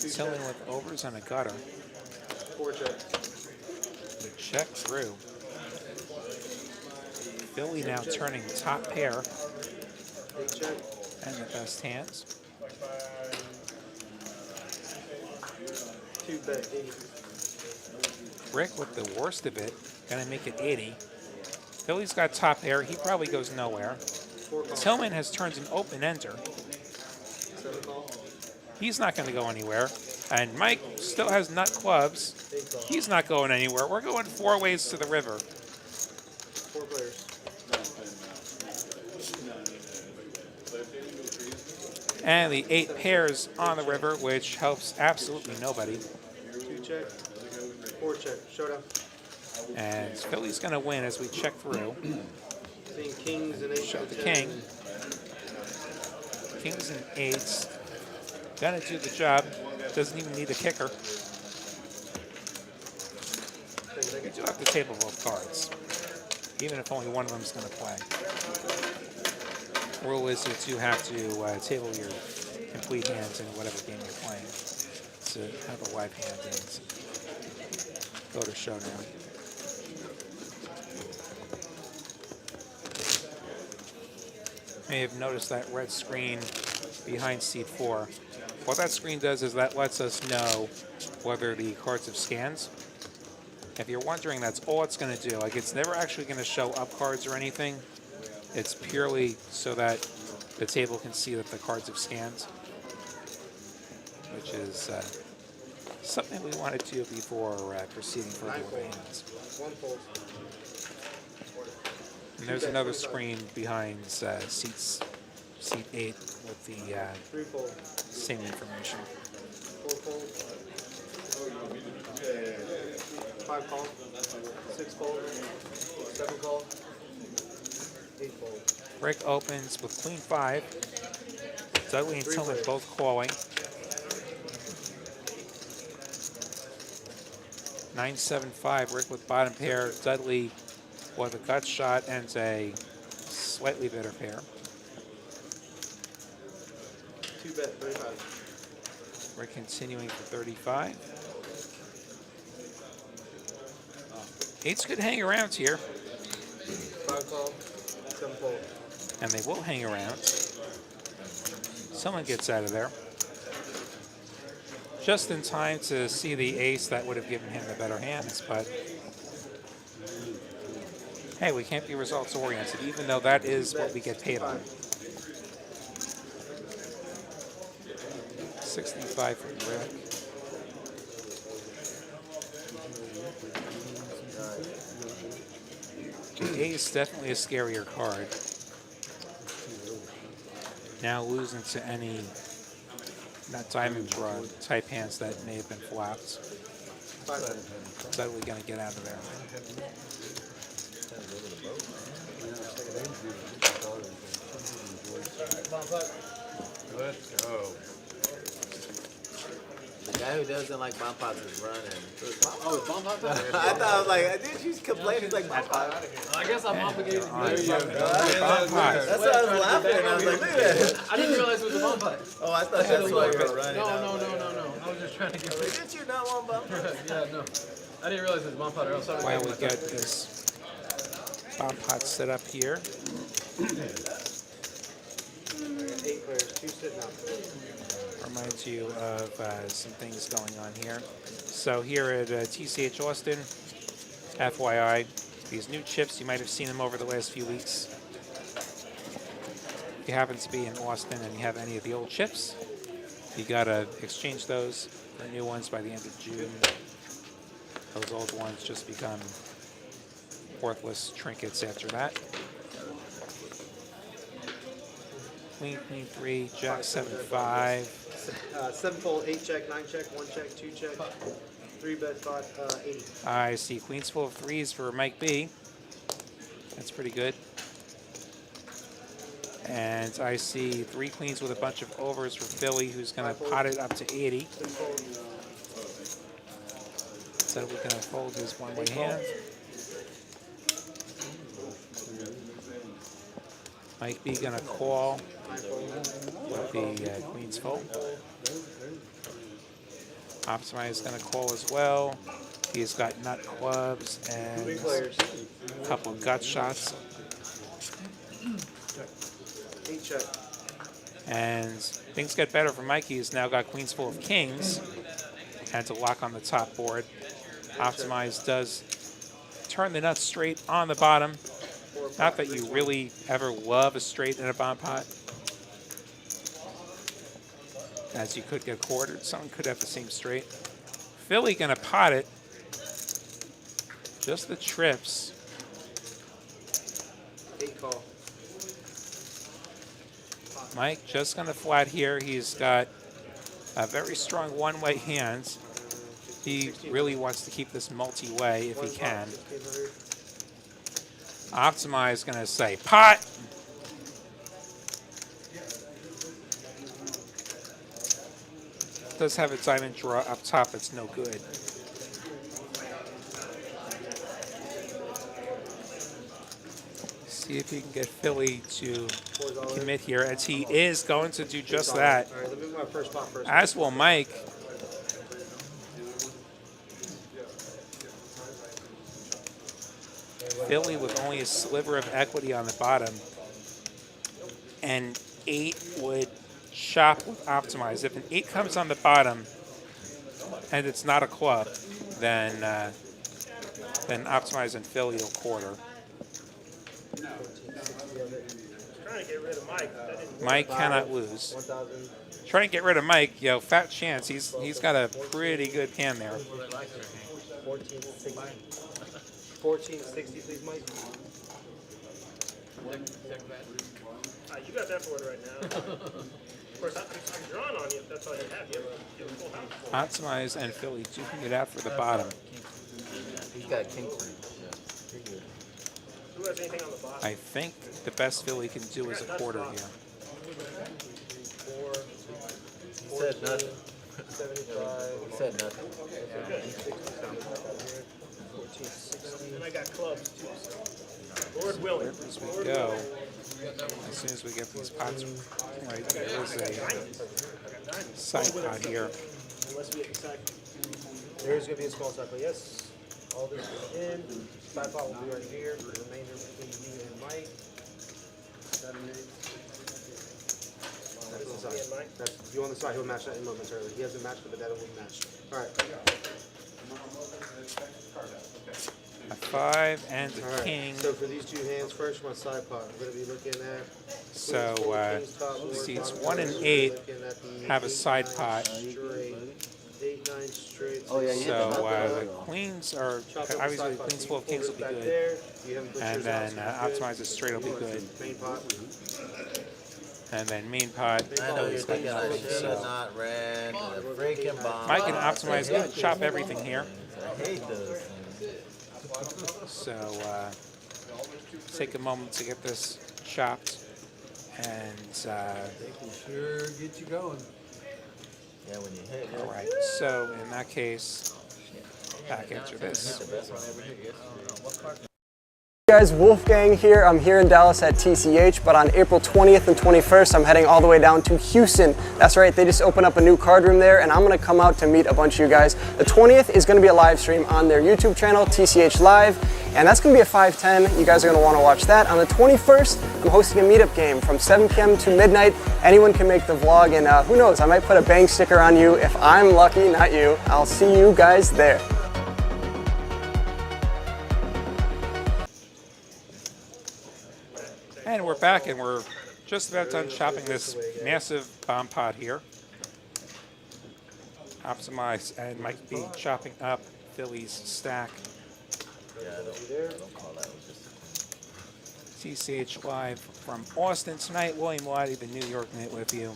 Speaker 4: Tillman with overs and a gutter.
Speaker 1: 4 check.
Speaker 4: We check through. Philly now turning top pair
Speaker 1: 8 check.
Speaker 4: and the best hands.
Speaker 1: 2 bet. 80.
Speaker 4: Rick with the worst of it, going to make it 80. Philly's got top pair. He probably goes nowhere.
Speaker 1: 4 call.
Speaker 4: Tillman has turned an open-ender.
Speaker 1: 7 call.
Speaker 4: He's not going to go anywhere. And Mike still has nut clubs.
Speaker 1: 8 call.
Speaker 4: He's not going anywhere. We're going 4 ways to the river.
Speaker 1: 4 players.
Speaker 4: And the 8 pairs on the river, which helps absolutely nobody.
Speaker 1: 2 check. 4 check. Showdown.
Speaker 4: And Philly's going to win as we check through.
Speaker 1: Seeing kings and 8
Speaker 4: Shove the
Speaker 1: 10.
Speaker 4: king. Kings and 8s. Gonna do the job. Doesn't even need a kicker. We do have to table both cards, even if only one of them is going to play. Rule is you do have to table your complete hands in whatever game you're playing to have a live hand and go to showdown. May have noticed that red screen behind seat 4. What that screen does is that lets us know whether the cards have scans. If you're wondering, that's all it's going to do. Like, it's never actually going to show up cards or anything. It's purely so that the table can see that the cards have scanned, which is something we want to do before proceeding further with the hands.
Speaker 1: 1 fold.
Speaker 4: And there's another screen behind seat 8 with the
Speaker 1: 3 fold.
Speaker 4: same information.
Speaker 1: 4 fold. 5 call. 6 fold. 7 call. 8 fold.
Speaker 4: Rick opens with queen 5. Dudley and Tillman both calling. 9-7-5. Rick with bottom pair. Dudley with a gut shot and a slightly better pair.
Speaker 1: 2 bet. 35.
Speaker 4: Rick continuing for 35. 8s could hang around here,
Speaker 1: 5 call. 7 fold.
Speaker 4: and they will hang around. Someone gets out of there. Just in time to see the ace that would have given him the better hands, but hey, we can't be results oriented, even though that is what we get paid on. 65 for Rick. The ace definitely a scarier card. Now losing to any not diamond draw type hands that may have been flopped.
Speaker 1: 5 bet.
Speaker 4: Totally going to get out of there.
Speaker 6: Let's go.
Speaker 5: The guy who doesn't like bomb pots is running.
Speaker 8: Oh, it's bomb pot?
Speaker 5: I thought I was like, didn't you complain? She's like, bomb pot.
Speaker 8: I guess I'm obligated.
Speaker 6: There you go.
Speaker 4: Bomb pot.
Speaker 5: That's why I was laughing. And I was like, look at that.
Speaker 8: I didn't realize it was a bomb pot.
Speaker 5: Oh, I thought that's why you were running.
Speaker 8: No.
Speaker 5: I
Speaker 8: I was just trying to get
Speaker 5: was like, didn't you not want bomb pot?
Speaker 8: Yeah, no. I didn't realize it was a bomb pot or else I would
Speaker 4: While
Speaker 8: have
Speaker 4: we got this bomb pot set up here,
Speaker 1: 8 players, 2 sitting out.
Speaker 4: reminds you of some things going on here. So here at TCH Austin, FYI, these new chips, you might have seen them over the last few weeks. If you happen to be in Austin and you have any of the old chips, you gotta exchange those for new ones by the end of June. Those old ones just become worthless trinkets after that. Queen, queen 3, jack 7, 5.
Speaker 1: 7 fold, 8 check, 9 check, 1 check, 2 check, 3 bet, 80.
Speaker 4: I see queens full of 3s for Mike B. That's pretty good. And I see 3 queens with a bunch of overs for Philly, who's going to pot it up to 80. So we're going to fold his one-way hand. Mike B going to call with the queens fold. Optimize is going to call as well. He's got nut clubs and a couple of gut shots.
Speaker 1: 8 check.
Speaker 4: And things get better for Mikey. He's now got queens full of kings and to lock on the top board. Optimize does turn the nuts straight on the bottom. Not that you really ever love a straight in a bomb pot, as you could get quartered. Someone could have the same straight. Philly gonna pot it. Just the trips.
Speaker 1: 8 call.
Speaker 4: Mike just gonna flat here. He's got a very strong one-way hand. He really wants to keep this multi-way if he can. Optimize gonna say pot. Does have a diamond draw up top that's no good. See if he can get Philly to commit here, as he is going to do just that.
Speaker 1: All right, let me move my first pot first.
Speaker 4: As will Mike. Philly with only a sliver of equity on the bottom. And 8 would shop with Optimize. If an 8 comes on the bottom and it's not a club, then Optimize and Philly will quarter.
Speaker 2: Trying to get rid of Mike. That didn't
Speaker 4: Mike cannot lose.
Speaker 1: 1,000.
Speaker 4: Trying to get rid of Mike, fat chance. He's got a pretty good hand there.
Speaker 1: 1460. 1460, please, Mike.
Speaker 2: you got that board right now. Of course, I'm drawing on you if that's all you have. You have a full house.
Speaker 4: Optimize and Philly duking it out for the bottom.
Speaker 5: He's got king queen. Yeah, pretty good.
Speaker 2: Who has anything on the bottom?
Speaker 4: I think the best Philly can do is a quarter here.
Speaker 5: He said nothing.
Speaker 1: 75.
Speaker 5: He said nothing.
Speaker 2: And I got clubs too, so. Lord willing.
Speaker 4: As we go, as soon as we get these pots right, there is a side pot here.
Speaker 2: Unless we get the side.
Speaker 1: There's going to be a small cycle, yes. All this is in. Side pot will be right here. The remainder between you and Mike. 7 minutes. That's the side. That's you on the side. He'll match that in momentarily. He hasn't matched it, but that will match. All right.
Speaker 4: A 5 and a
Speaker 1: All right.
Speaker 4: king.
Speaker 1: So for these two hands, first my side pot, I'm going to be looking at.
Speaker 4: So see, it's 1 and 8
Speaker 1: 8
Speaker 4: have a side pot.
Speaker 1: Straight. 8, 9 straight.
Speaker 5: Oh, yeah, you
Speaker 4: So
Speaker 5: hit
Speaker 4: the queens are obviously the queens full of kings will be good,
Speaker 1: There. You haven't put
Speaker 4: and
Speaker 1: yours out,
Speaker 4: then
Speaker 1: so you're good.
Speaker 4: Optimize it straight will be good,
Speaker 1: Main pot.
Speaker 4: and then main pot.
Speaker 5: I know
Speaker 4: He's
Speaker 5: you're
Speaker 4: got
Speaker 5: thinking I
Speaker 4: nothing.
Speaker 5: should have
Speaker 4: So
Speaker 5: not ran the freaking bomb.
Speaker 4: Mike and Optimize gonna chop everything here.
Speaker 5: I hate those things.
Speaker 4: So take a moment to get this chopped. And
Speaker 6: Sure get you going.
Speaker 5: Yeah, when you hit.
Speaker 4: all right, so in that case, back after this.
Speaker 5: The best one I ever hit yesterday. What card?
Speaker 3: Guys, Wolfgang here. I'm here in Dallas at TCH, but on April 20th and 21st, I'm heading all the way down to Houston. That's right, they just opened up a new card room there, and I'm gonna come out to meet a bunch of you guys. The 20th is gonna be a live stream on their YouTube channel, TCH Live, and that's gonna be at 5:10. You guys are gonna wanna watch that. On the 21st, I'm hosting a meetup game from 7 p.m. to midnight. Anyone can make the vlog, and who knows, I might put a bang sticker on you if I'm lucky, not you. I'll see you guys there.
Speaker 4: And we're back, and we're just about done chopping this massive bomb pot here. Optimize and might be chopping up Philly's stack.
Speaker 5: Yeah, I don't call that. It was just
Speaker 4: TCH Live from Austin tonight. William Waddy, the New York Knit with you.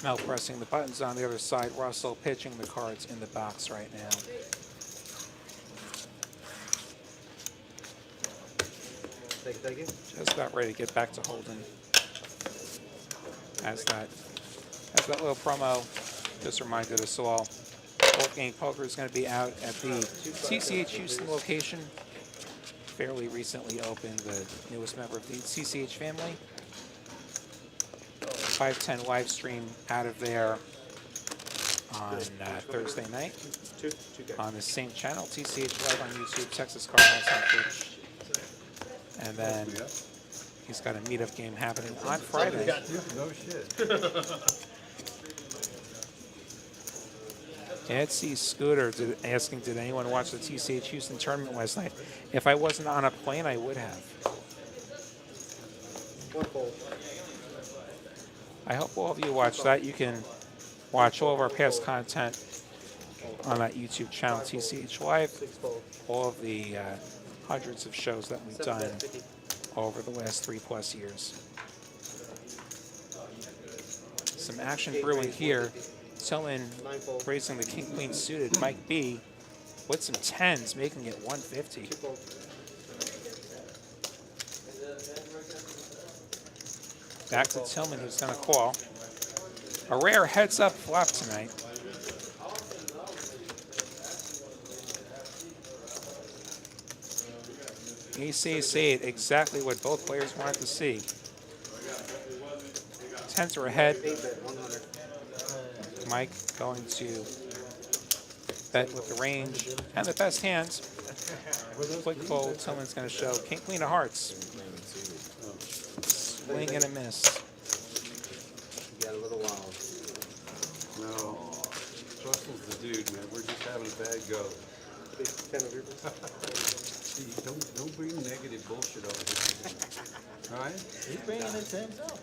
Speaker 4: Mel pressing the buttons on the other side. Russell pitching the cards in the box right now.
Speaker 1: Thank you.
Speaker 4: Just about ready to get back to Holden. As that little promo just reminded us all. Wolfgang Poker is going to be out at the TCH Houston location. Fairly recently opened, the newest member of the TCH family. 5:10 live stream out of there on Thursday night. On the same channel, TCH Live on YouTube, Texas Cardinals on Twitch. And then he's got a meetup game happening on Friday.
Speaker 6: No shit.
Speaker 4: Etsy Scooter asking, did anyone watch the TCH Houston tournament last night? If I wasn't on a plane, I would have. I hope all of you watch that. You can watch all of our past content on that YouTube channel, TCH Live. All of the hundreds of shows that we've done over the last 3+ years. Some action brewing here. Tillman raising the king queen suited. Mike B with some 10s, making it 150. Back to Tillman, who's going to call. A rare heads up flop tonight. ACC, exactly what both players wanted to see. 10s are ahead. Mike going to bet with the range and the best hands. Quick fold, Tillman's going to show king, queen of hearts. Swing and a miss.
Speaker 1: You got a little wild.
Speaker 6: No. Russell's the dude, man. We're just having a bad go. Don't bring negative bullshit over here. All right?
Speaker 5: he's bringing it to himself.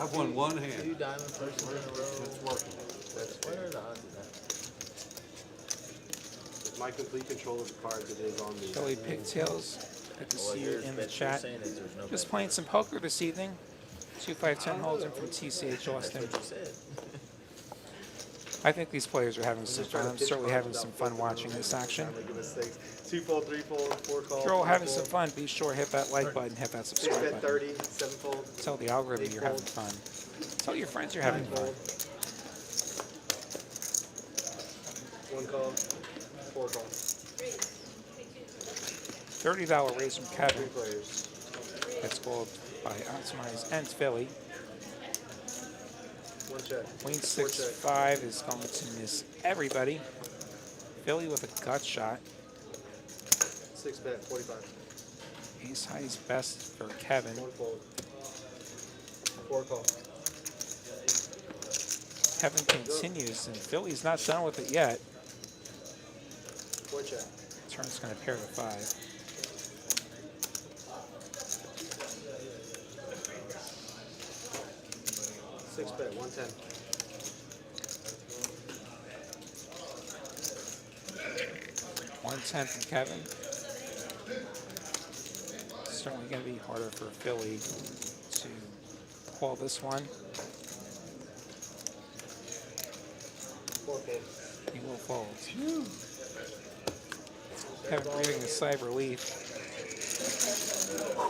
Speaker 6: I've won one hand.
Speaker 5: 2 diamond persons in a row.
Speaker 6: It's working.
Speaker 5: What are the odds of that?
Speaker 1: With my complete control of the cards, it is on me.
Speaker 4: Joey Pigtails, good to see you in the chat. Just playing some poker this evening. 2-5-10 Holden from TCH Austin. I think these players are having some fun. I'm certainly having some fun watching this action.
Speaker 1: 2 fold, 3 fold, 4 call.
Speaker 4: If you're all having some fun, be sure to hit that like button, hit that
Speaker 1: 6
Speaker 4: subscribe
Speaker 1: bet
Speaker 4: button.
Speaker 1: 30, 7 fold.
Speaker 4: Tell the algorithm you're having fun. Tell your friends you're having fun.
Speaker 1: 1 call, 4 call.
Speaker 4: $30 raise from Kevin.
Speaker 1: 3 players.
Speaker 4: That's called by Optimize and Philly.
Speaker 1: 1 check.
Speaker 4: Queen 6-5 is going to miss everybody. Philly with a gut shot.
Speaker 1: 6 bet, 45.
Speaker 4: Ace high is best for Kevin.
Speaker 1: 1 fold. 4 call.
Speaker 4: Kevin continues, and Philly's not done with it yet.
Speaker 1: 4 check.
Speaker 4: Turn's going to pair to 5.
Speaker 1: Six bet, 110.
Speaker 4: $110 from Kevin. Certainly going to be harder for Philly to call this one.
Speaker 1: 4 fold.
Speaker 4: He will fold. Kevin breathing a sigh of relief.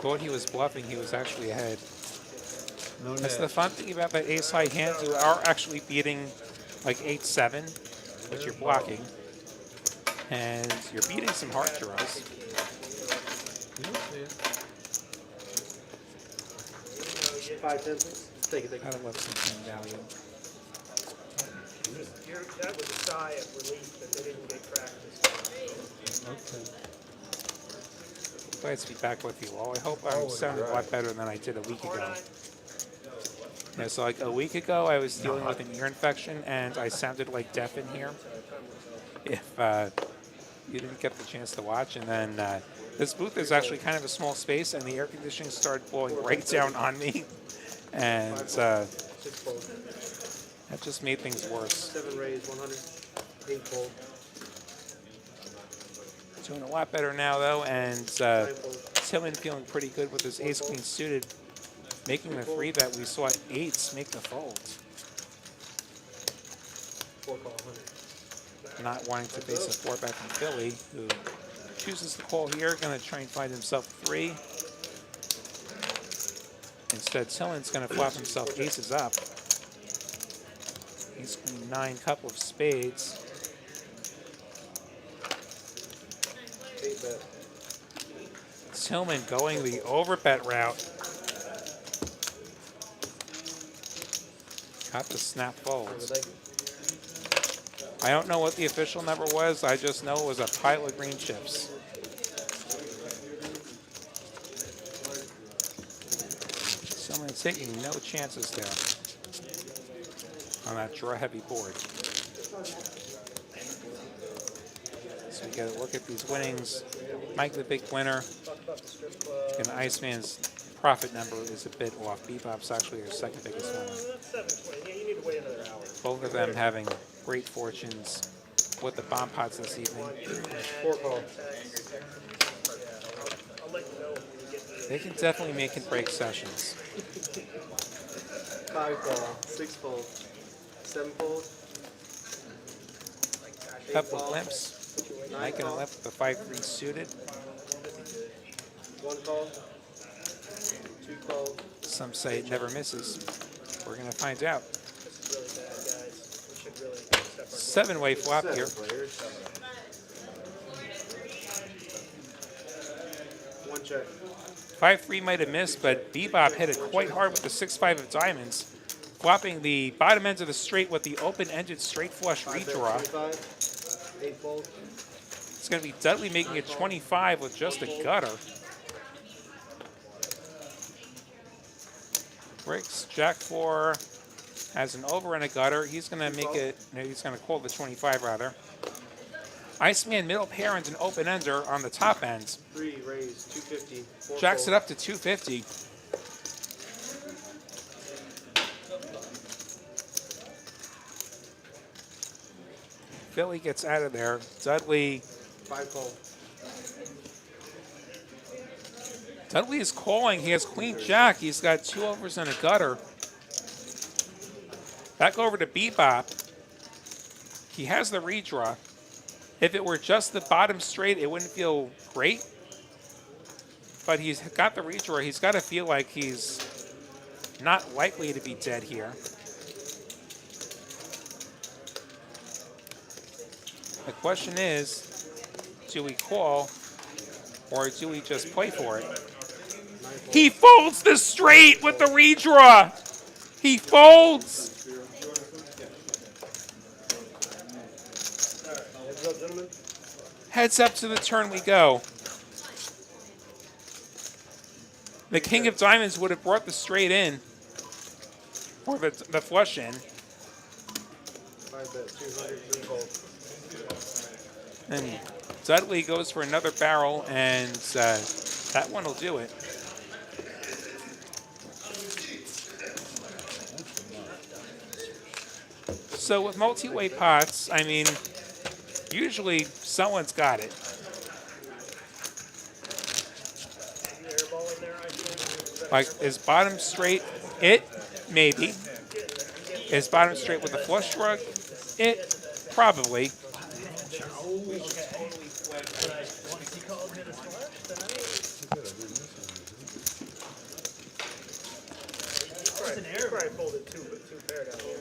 Speaker 4: Thought he was bluffing, he was actually ahead.
Speaker 6: No
Speaker 4: That's
Speaker 6: net.
Speaker 4: the fun thing about that ace-high hand. You are actually beating like 8-7, which you're blocking. And you're beating some hard draws.
Speaker 6: You'll see it.
Speaker 1: 5-10, please. Take it, take
Speaker 4: I'd
Speaker 1: it.
Speaker 4: have loved some value.
Speaker 2: That was a sigh of relief that they didn't get cracked this time.
Speaker 6: Okay.
Speaker 4: Glad to be back with you all. I hope I'm sounding a lot better than I did a week ago. Yeah, so like a week ago, I was dealing with an ear infection, and I sounded like deaf in here. If you didn't get the chance to watch, and then this booth is actually kind of a small space, and the air conditioning started blowing right down on me, and that just made things worse.
Speaker 1: 7 raise, 100. 8 fold.
Speaker 4: Doing a lot better now, though, and Tillman feeling pretty good with his ace-queen suited, making the 3 bet. We saw 8s make the fold.
Speaker 1: 4 call, 100.
Speaker 4: Not wanting to face a 4 bet from Philly, who chooses to call here, going to try and find himself 3. Instead, Tillman's going to flop himself aces up. Ace-queen 9, couple of spades.
Speaker 1: 8 bet.
Speaker 4: Tillman going the overbet route. Got the snap folds. I don't know what the official number was. I just know it was a pile of green chips. Tillman taking no chances there on that draw-heavy board. So we get a look at these winnings. Mike, the big winner, and Iceman's profit number is a bit off. Bebop's actually their second biggest winner.
Speaker 2: That's 720. Yeah, you need to wait another hour.
Speaker 4: Both of them having great fortunes with the bomb pots this evening.
Speaker 1: 4 call.
Speaker 2: I'll let you know when we get to
Speaker 4: They can definitely make and break sessions.
Speaker 1: 5 call. 6 fold. 7 fold. 8
Speaker 4: Couple
Speaker 1: call.
Speaker 4: limps.
Speaker 1: 9
Speaker 4: Mike and a
Speaker 1: call.
Speaker 4: limp, the 5-3 suited.
Speaker 1: 1 call. 2 call.
Speaker 4: Some say it never misses. We're going to find out.
Speaker 2: this is really bad, guys. We should really step our
Speaker 4: 7-way flop here.
Speaker 1: 7 players. 1 check.
Speaker 4: 5-3 might have missed, but Bebop hit it quite hard with the 6-5 of diamonds, flopping the bottom ends of the straight with the open-ended straight flush
Speaker 1: 5 bet,
Speaker 4: redraw.
Speaker 1: 25. 8 fold.
Speaker 4: It's going to be Dudley making it 25 with just a gutter. Breaks Jack-4 has an over and a gutter. He's going to make it, no, he's going to call the 25 rather. Iceman middle pair and an open ender on the top end.
Speaker 1: 3 raise, 250. 4
Speaker 4: Jacks it
Speaker 1: fold.
Speaker 4: up to 250. Philly gets out of there. Dudley
Speaker 1: 5 call.
Speaker 4: Dudley is calling. He has queen jack. He's got 2 overs and a gutter. Back over to Bebop. He has the redraw. If it were just the bottom straight, it wouldn't feel great. But he's got the redraw. He's got to feel like he's not likely to be dead here. The question is, do we call or do we just play for it? He folds the straight with the redraw. He folds.
Speaker 1: Heads up, gentlemen.
Speaker 4: Heads up to the turn we go. The king of diamonds would have brought the straight in, or the flush in.
Speaker 1: 5 bet, 200. 3 fold.
Speaker 4: And Dudley goes for another barrel, and that one will do it. So with multi-way pots, I mean, usually someone's got it. Like, is bottom straight it? Maybe. Is bottom straight with a flush drug? It? Probably.
Speaker 2: called hit a splash tonight. It's an error. Probably folded two pair down here.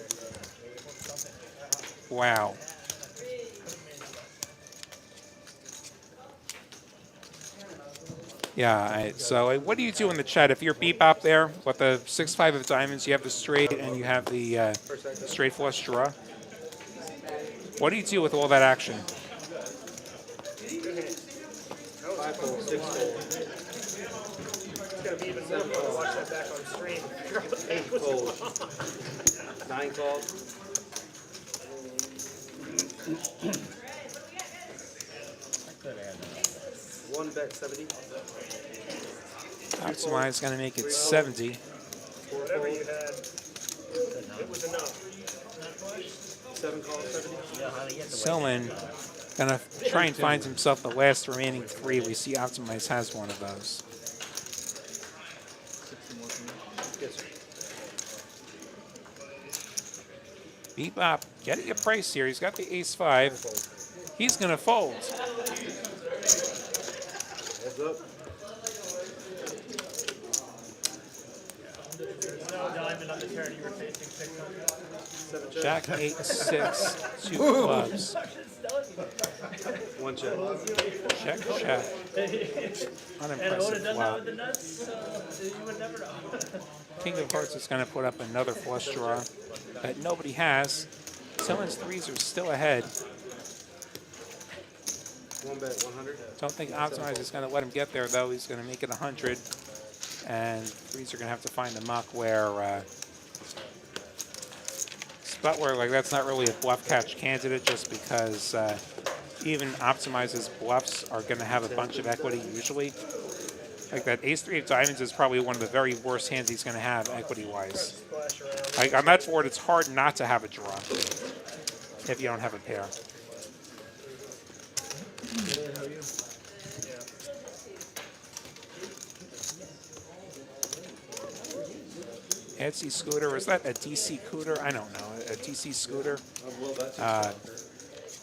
Speaker 4: Wow. Yeah, so what do you do in the chat? If you're bebop there, with the 6-5 of diamonds, you have the straight and you have the straight flush draw. What do you do with all that action?
Speaker 1: 5 fold, 6 fold.
Speaker 2: It's gonna be even more fun to watch that back on stream.
Speaker 1: 8 fold. 9 call. One bet 70.
Speaker 4: Optimize going to make it 70.
Speaker 2: Whatever you had, it was enough.
Speaker 1: 7 call, 70.
Speaker 4: Selman going to try and find himself the last remaining 3. We see Optimize has one of those.
Speaker 1: Yes, sir.
Speaker 4: Bebop getting a price here. He's got the ace-5. He's going to fold.
Speaker 1: Heads up.
Speaker 2: Diamond on the turn, you were facing 600.
Speaker 4: Jack 8-6, 2 clubs.
Speaker 1: 1 check.
Speaker 4: Check, check. Unimpressive flop.
Speaker 2: The nuts, you would never know.
Speaker 4: King of Hearts is going to put up another flush draw that nobody has. Someone's 3s are still ahead.
Speaker 1: 1 bet 100.
Speaker 4: Don't think Optimize is going to let him get there, though. He's going to make it 100. And 3s are going to have to find the muck where spot where like that's not really a bluff catch candidate, just because even Optimize's bluffs are going to have a bunch of equity usually. Like that ace-3 of diamonds is probably one of the very worst hands he's going to have equity-wise. Like on that board, it's hard not to have a draw if you don't have a pair. Etsy Scooter, is that a DC Cooter? I don't know, a DC Scooter?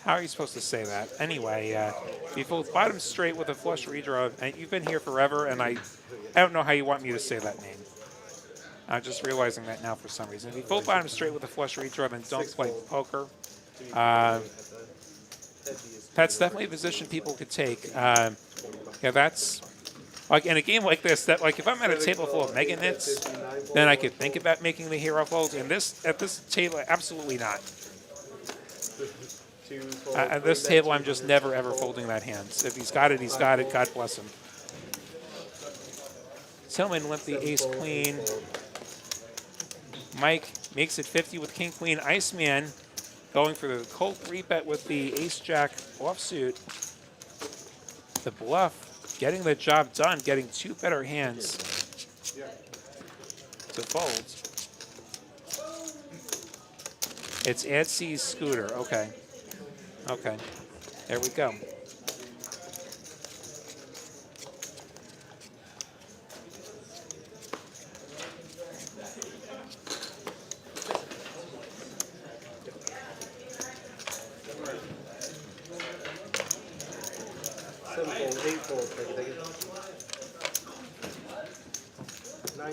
Speaker 4: How are you supposed to say that? Anyway, you fold bottom straight with a flush redraw, and you've been here forever, and I don't know how you want me to say that name. I'm just realizing that now for some reason. If you fold bottom straight with a flush redraw, then don't play poker. That's definitely a position people could take. Yeah, that's like in a game like this. That like if I'm at a table full of mega nits, then I could think about making the hero fold. And this at this table, absolutely not. At this table, I'm just never ever folding that hand. If he's got it, he's got it. God bless him. Tillman limp the ace queen. Mike makes it 50 with king queen. Iceman going for the cold 3-bet with the ace-jack offsuit. The bluff, getting the job done, getting 2 better hands to fold. It's Etsy's Scooter. Okay. Okay. There we go.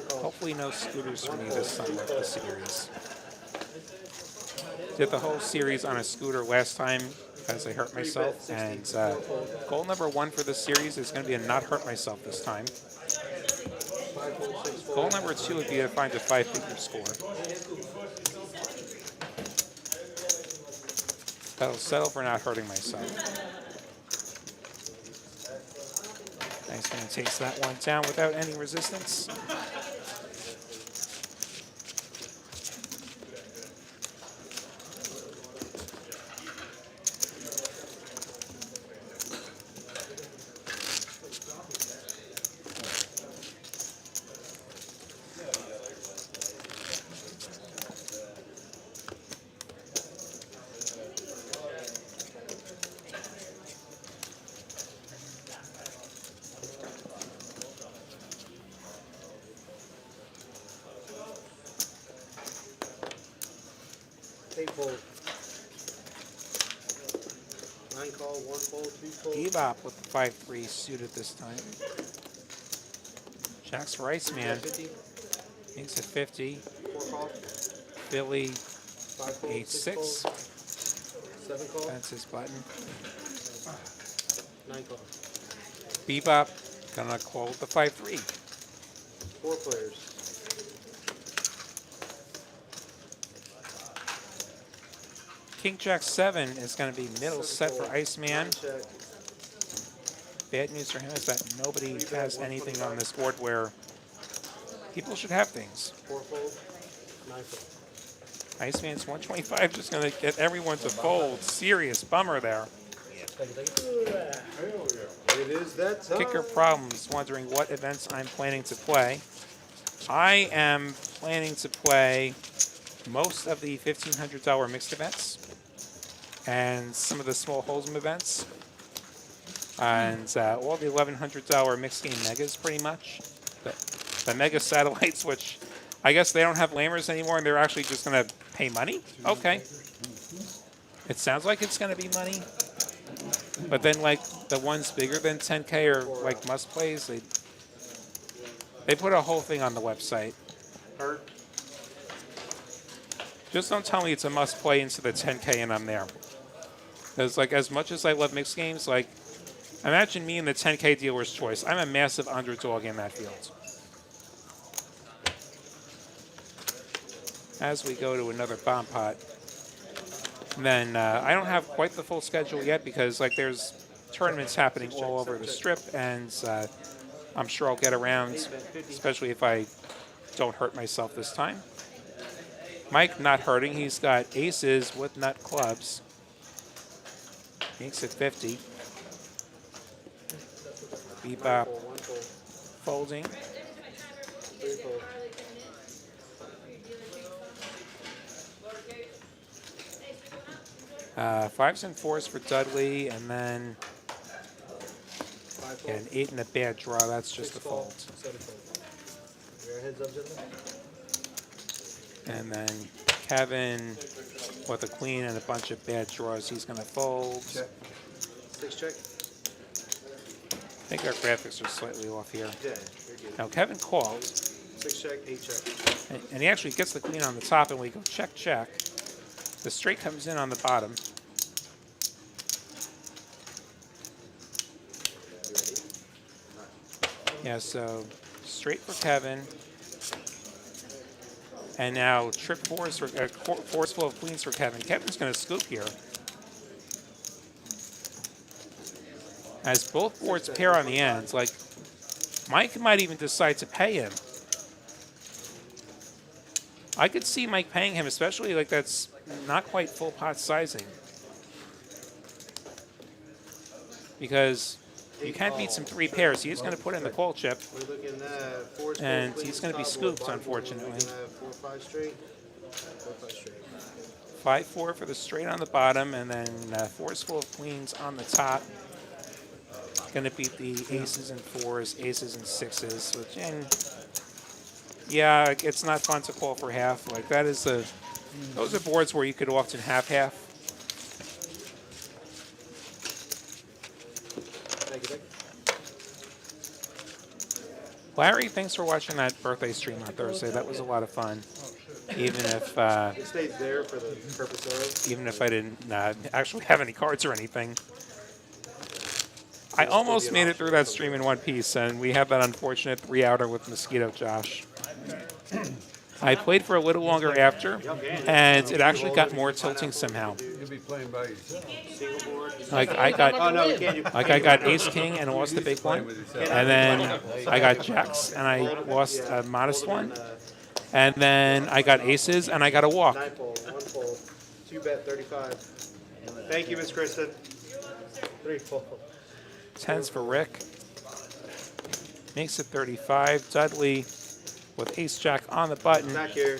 Speaker 4: Hopefully no scooters for me this summer of the series. Did the whole series on a scooter last time because I hurt myself, and goal number 1 for the series is going to be to not hurt myself this time. Goal number 2 would be to find a 5-figure score. That'll settle for not hurting myself. Iceman takes that one down without any resistance.
Speaker 1: 9 call, 1 fold, 2 fold.
Speaker 4: Bebop with the 5-3 suited this time. Jacks for Iceman. Makes it 50.
Speaker 1: 4 call.
Speaker 4: Billy
Speaker 1: 5 fold,
Speaker 4: 8-6.
Speaker 1: 7 call.
Speaker 4: That's his button.
Speaker 1: 9 call.
Speaker 4: Bebop gonna call with the 5-3.
Speaker 1: 4 players.
Speaker 4: King Jack 7 is going to be middle set for Iceman.
Speaker 1: Check.
Speaker 4: Bad news for him is that nobody has anything on this board where people should have things.
Speaker 1: 4 fold, 9 fold.
Speaker 4: Iceman's 125 just going to get everyone to fold. Serious bummer there.
Speaker 1: It is that time.
Speaker 4: Kicker Problems wondering what events I'm planning to play. I am planning to play most of the $1,500 mixed events and some of the small Hold'em events and all the $1,100 mixed game megas pretty much. The mega satellites, which I guess they don't have lamers anymore and they're actually just going to pay money? Okay. It sounds like it's going to be money. But then, like, the ones bigger than 10K are, like, must-plays. They put a whole thing on the website. Just don't tell me it's a must-play into the 10K and I'm there. Because, like, as much as I love mixed games, like, imagine me in the 10K dealer's choice. I'm a massive underdog in that field. As we go to another bomb pot. Then I don't have quite the full schedule yet because like there's tournaments happening all over the strip and I'm sure I'll get around, especially if I don't hurt myself this time. Mike not hurting. He's got aces with nut clubs. Makes it 50. Bebop folding.
Speaker 1: 3 fold.
Speaker 4: Fives and fours for Dudley, and then an 8 and a bad draw. That's just a fold.
Speaker 1: 7 fold. Your heads up, gentlemen.
Speaker 4: And then Kevin with a queen and a bunch of bad draws. He's going to fold.
Speaker 1: Check. 6 check.
Speaker 4: I think our graphics are slightly off here.
Speaker 1: Yeah, you're good.
Speaker 4: Now Kevin called.
Speaker 1: 6 check, 8 check.
Speaker 4: And he actually gets the queen on the top, and we go check, check. The straight comes in on the bottom. Yeah, so straight for Kevin. And now trip fours for fours full of queens for Kevin. Kevin's going to scoop here. As both boards pair on the ends, like Mike might even decide to pay him. I could see Mike paying him, especially like that's not quite full pot sizing. Because you can't beat some 3 pairs. He's going to put in the call chip.
Speaker 1: We're looking at 4
Speaker 4: And he's going to be scooped, unfortunately.
Speaker 1: 4-5 straight. 4-5 straight.
Speaker 4: 5-4 for the straight on the bottom, and then fours full of queens on the top. Going to beat the aces and fours, aces and sixes, which, and yeah, it's not fun to call for half. Like that is those are boards where you could often have half. Larry, thanks for watching that birthday stream on Thursday. That was a lot of fun. Even if
Speaker 1: it stays there for the purpose of.
Speaker 4: Even if I didn't actually have any cards or anything. I almost made it through that stream in one piece, and we have that unfortunate 3-outer with Mosquito Josh. I played for a little longer after, and it actually got more tilting somehow.
Speaker 6: You'll be playing by yourself.
Speaker 4: Like I got Ace King and lost the big one, and then I got Jacks and I lost a modest one, and then I got Aces and I got a walk.
Speaker 1: 9 fold, 1 fold, 2 bet 35. Thank you, Miss Kristen. 3 fold.
Speaker 4: 10s for Rick. Makes it 35. Dudley with Ace Jack on the button.
Speaker 1: Back here.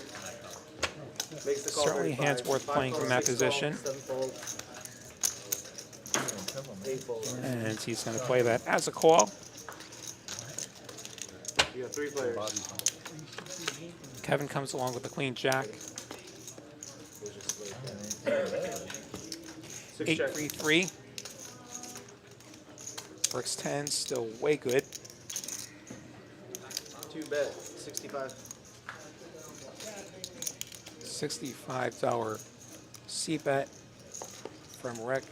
Speaker 1: Makes the call.
Speaker 4: Certainly hands worth playing from that position.
Speaker 1: 7 fold. 8 fold.
Speaker 4: And he's going to play that as a call.
Speaker 1: You got 3 players.
Speaker 4: Kevin comes along with the Queen Jack.
Speaker 1: 6 check.
Speaker 4: 8-3-3. Rick's 10 still way good.
Speaker 1: 2-bet, 65.
Speaker 4: $65 C-bet from Rick.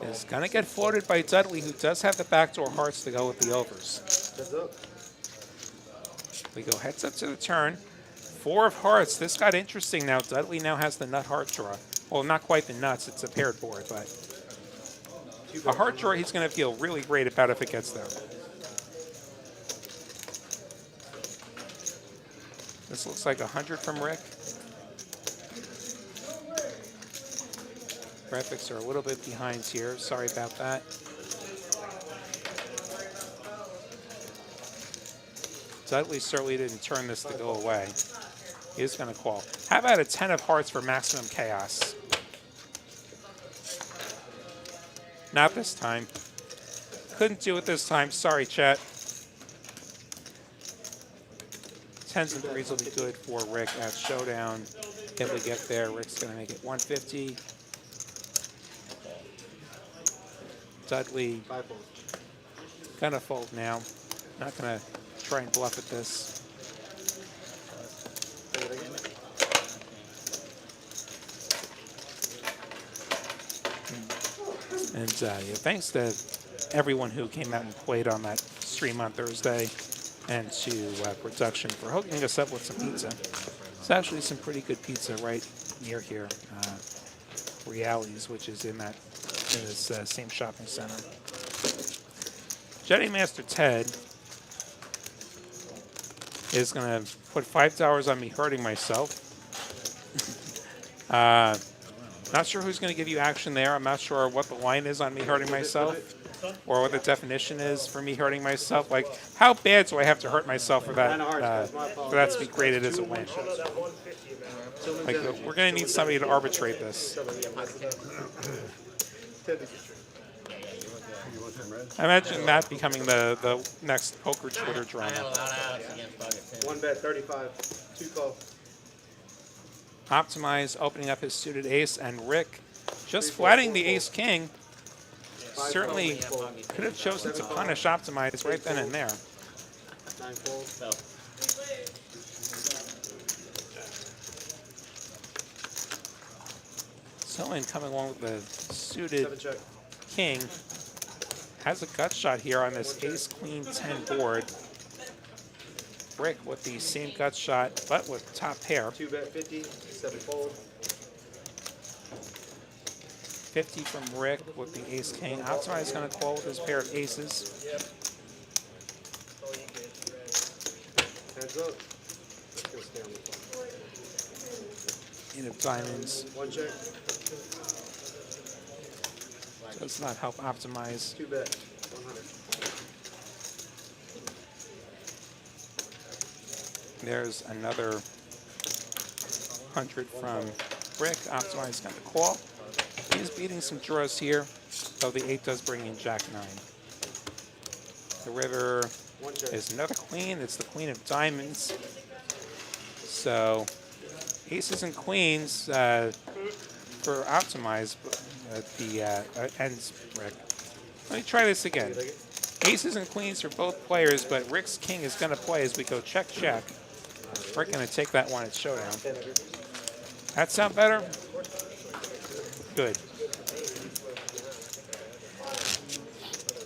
Speaker 4: Is going to get floated by Dudley, who does have the backdoor hearts to go with the overs.
Speaker 1: Heads up.
Speaker 4: We go heads up to the turn. 4 of hearts. This got interesting now. Dudley now has the nut heart draw. Well, not quite the nuts. It's a paired board, but a heart draw he's going to feel really great about if it gets there. This looks like 100 from Rick. Graphics are a little bit behind here. Sorry about that. Dudley certainly didn't turn this to go away. He is going to call. How about a 10 of hearts for maximum chaos? Not this time. Couldn't do it this time. Sorry, chat. 10s and 3s will be good for Rick at Showdown. If we get there, Rick's going to make it 150. Dudley going to fold now. Not going to try and bluff at this. And yeah, thanks to everyone who came out and played on that stream on Thursday, and to production for hooking us up with some pizza. It's actually some pretty good pizza right near here, Realities, which is in this same shopping center. Jetty Master Ted is going to put $5 on me hurting myself. Not sure who's going to give you action there. I'm not sure what the line is on me hurting myself, or what the definition is for me hurting myself. Like, how bad do I have to hurt myself for that to be graded as a win? Like, we're going to need somebody to arbitrate this. I imagine that becoming the next poker Twitter drama.
Speaker 1: 1-bet, 35. 2 call.
Speaker 4: Optimize, opening up his suited ace, and Rick just flatting the ace-king. Certainly could have chosen to punish Optimize right then and there.
Speaker 1: 9 fold.
Speaker 4: Selin coming along with the suited king. Has a gut shot here on this ace-queen-10 board. Rick with the same gut shot, but with top pair.
Speaker 1: 2-bet, 50, 7 fold.
Speaker 4: 50 from Rick with the ace-king. Optimize going to call with his pair of aces.
Speaker 1: Heads up.
Speaker 4: 8 of diamonds.
Speaker 1: 1 check.
Speaker 4: Does not help Optimize.
Speaker 1: 2-bet, 100.
Speaker 4: There's another 100 from Rick. Optimize going to call. He's beating some draws here, though the 8 does bring in Jack 9. The river is another queen. It's the queen of diamonds. So aces and queens for Optimize ends Rick. Let me try this again. Aces and queens for both players, but Rick's king is going to play as we go check, check. Rick going to take that one at Showdown. That sound better? Good.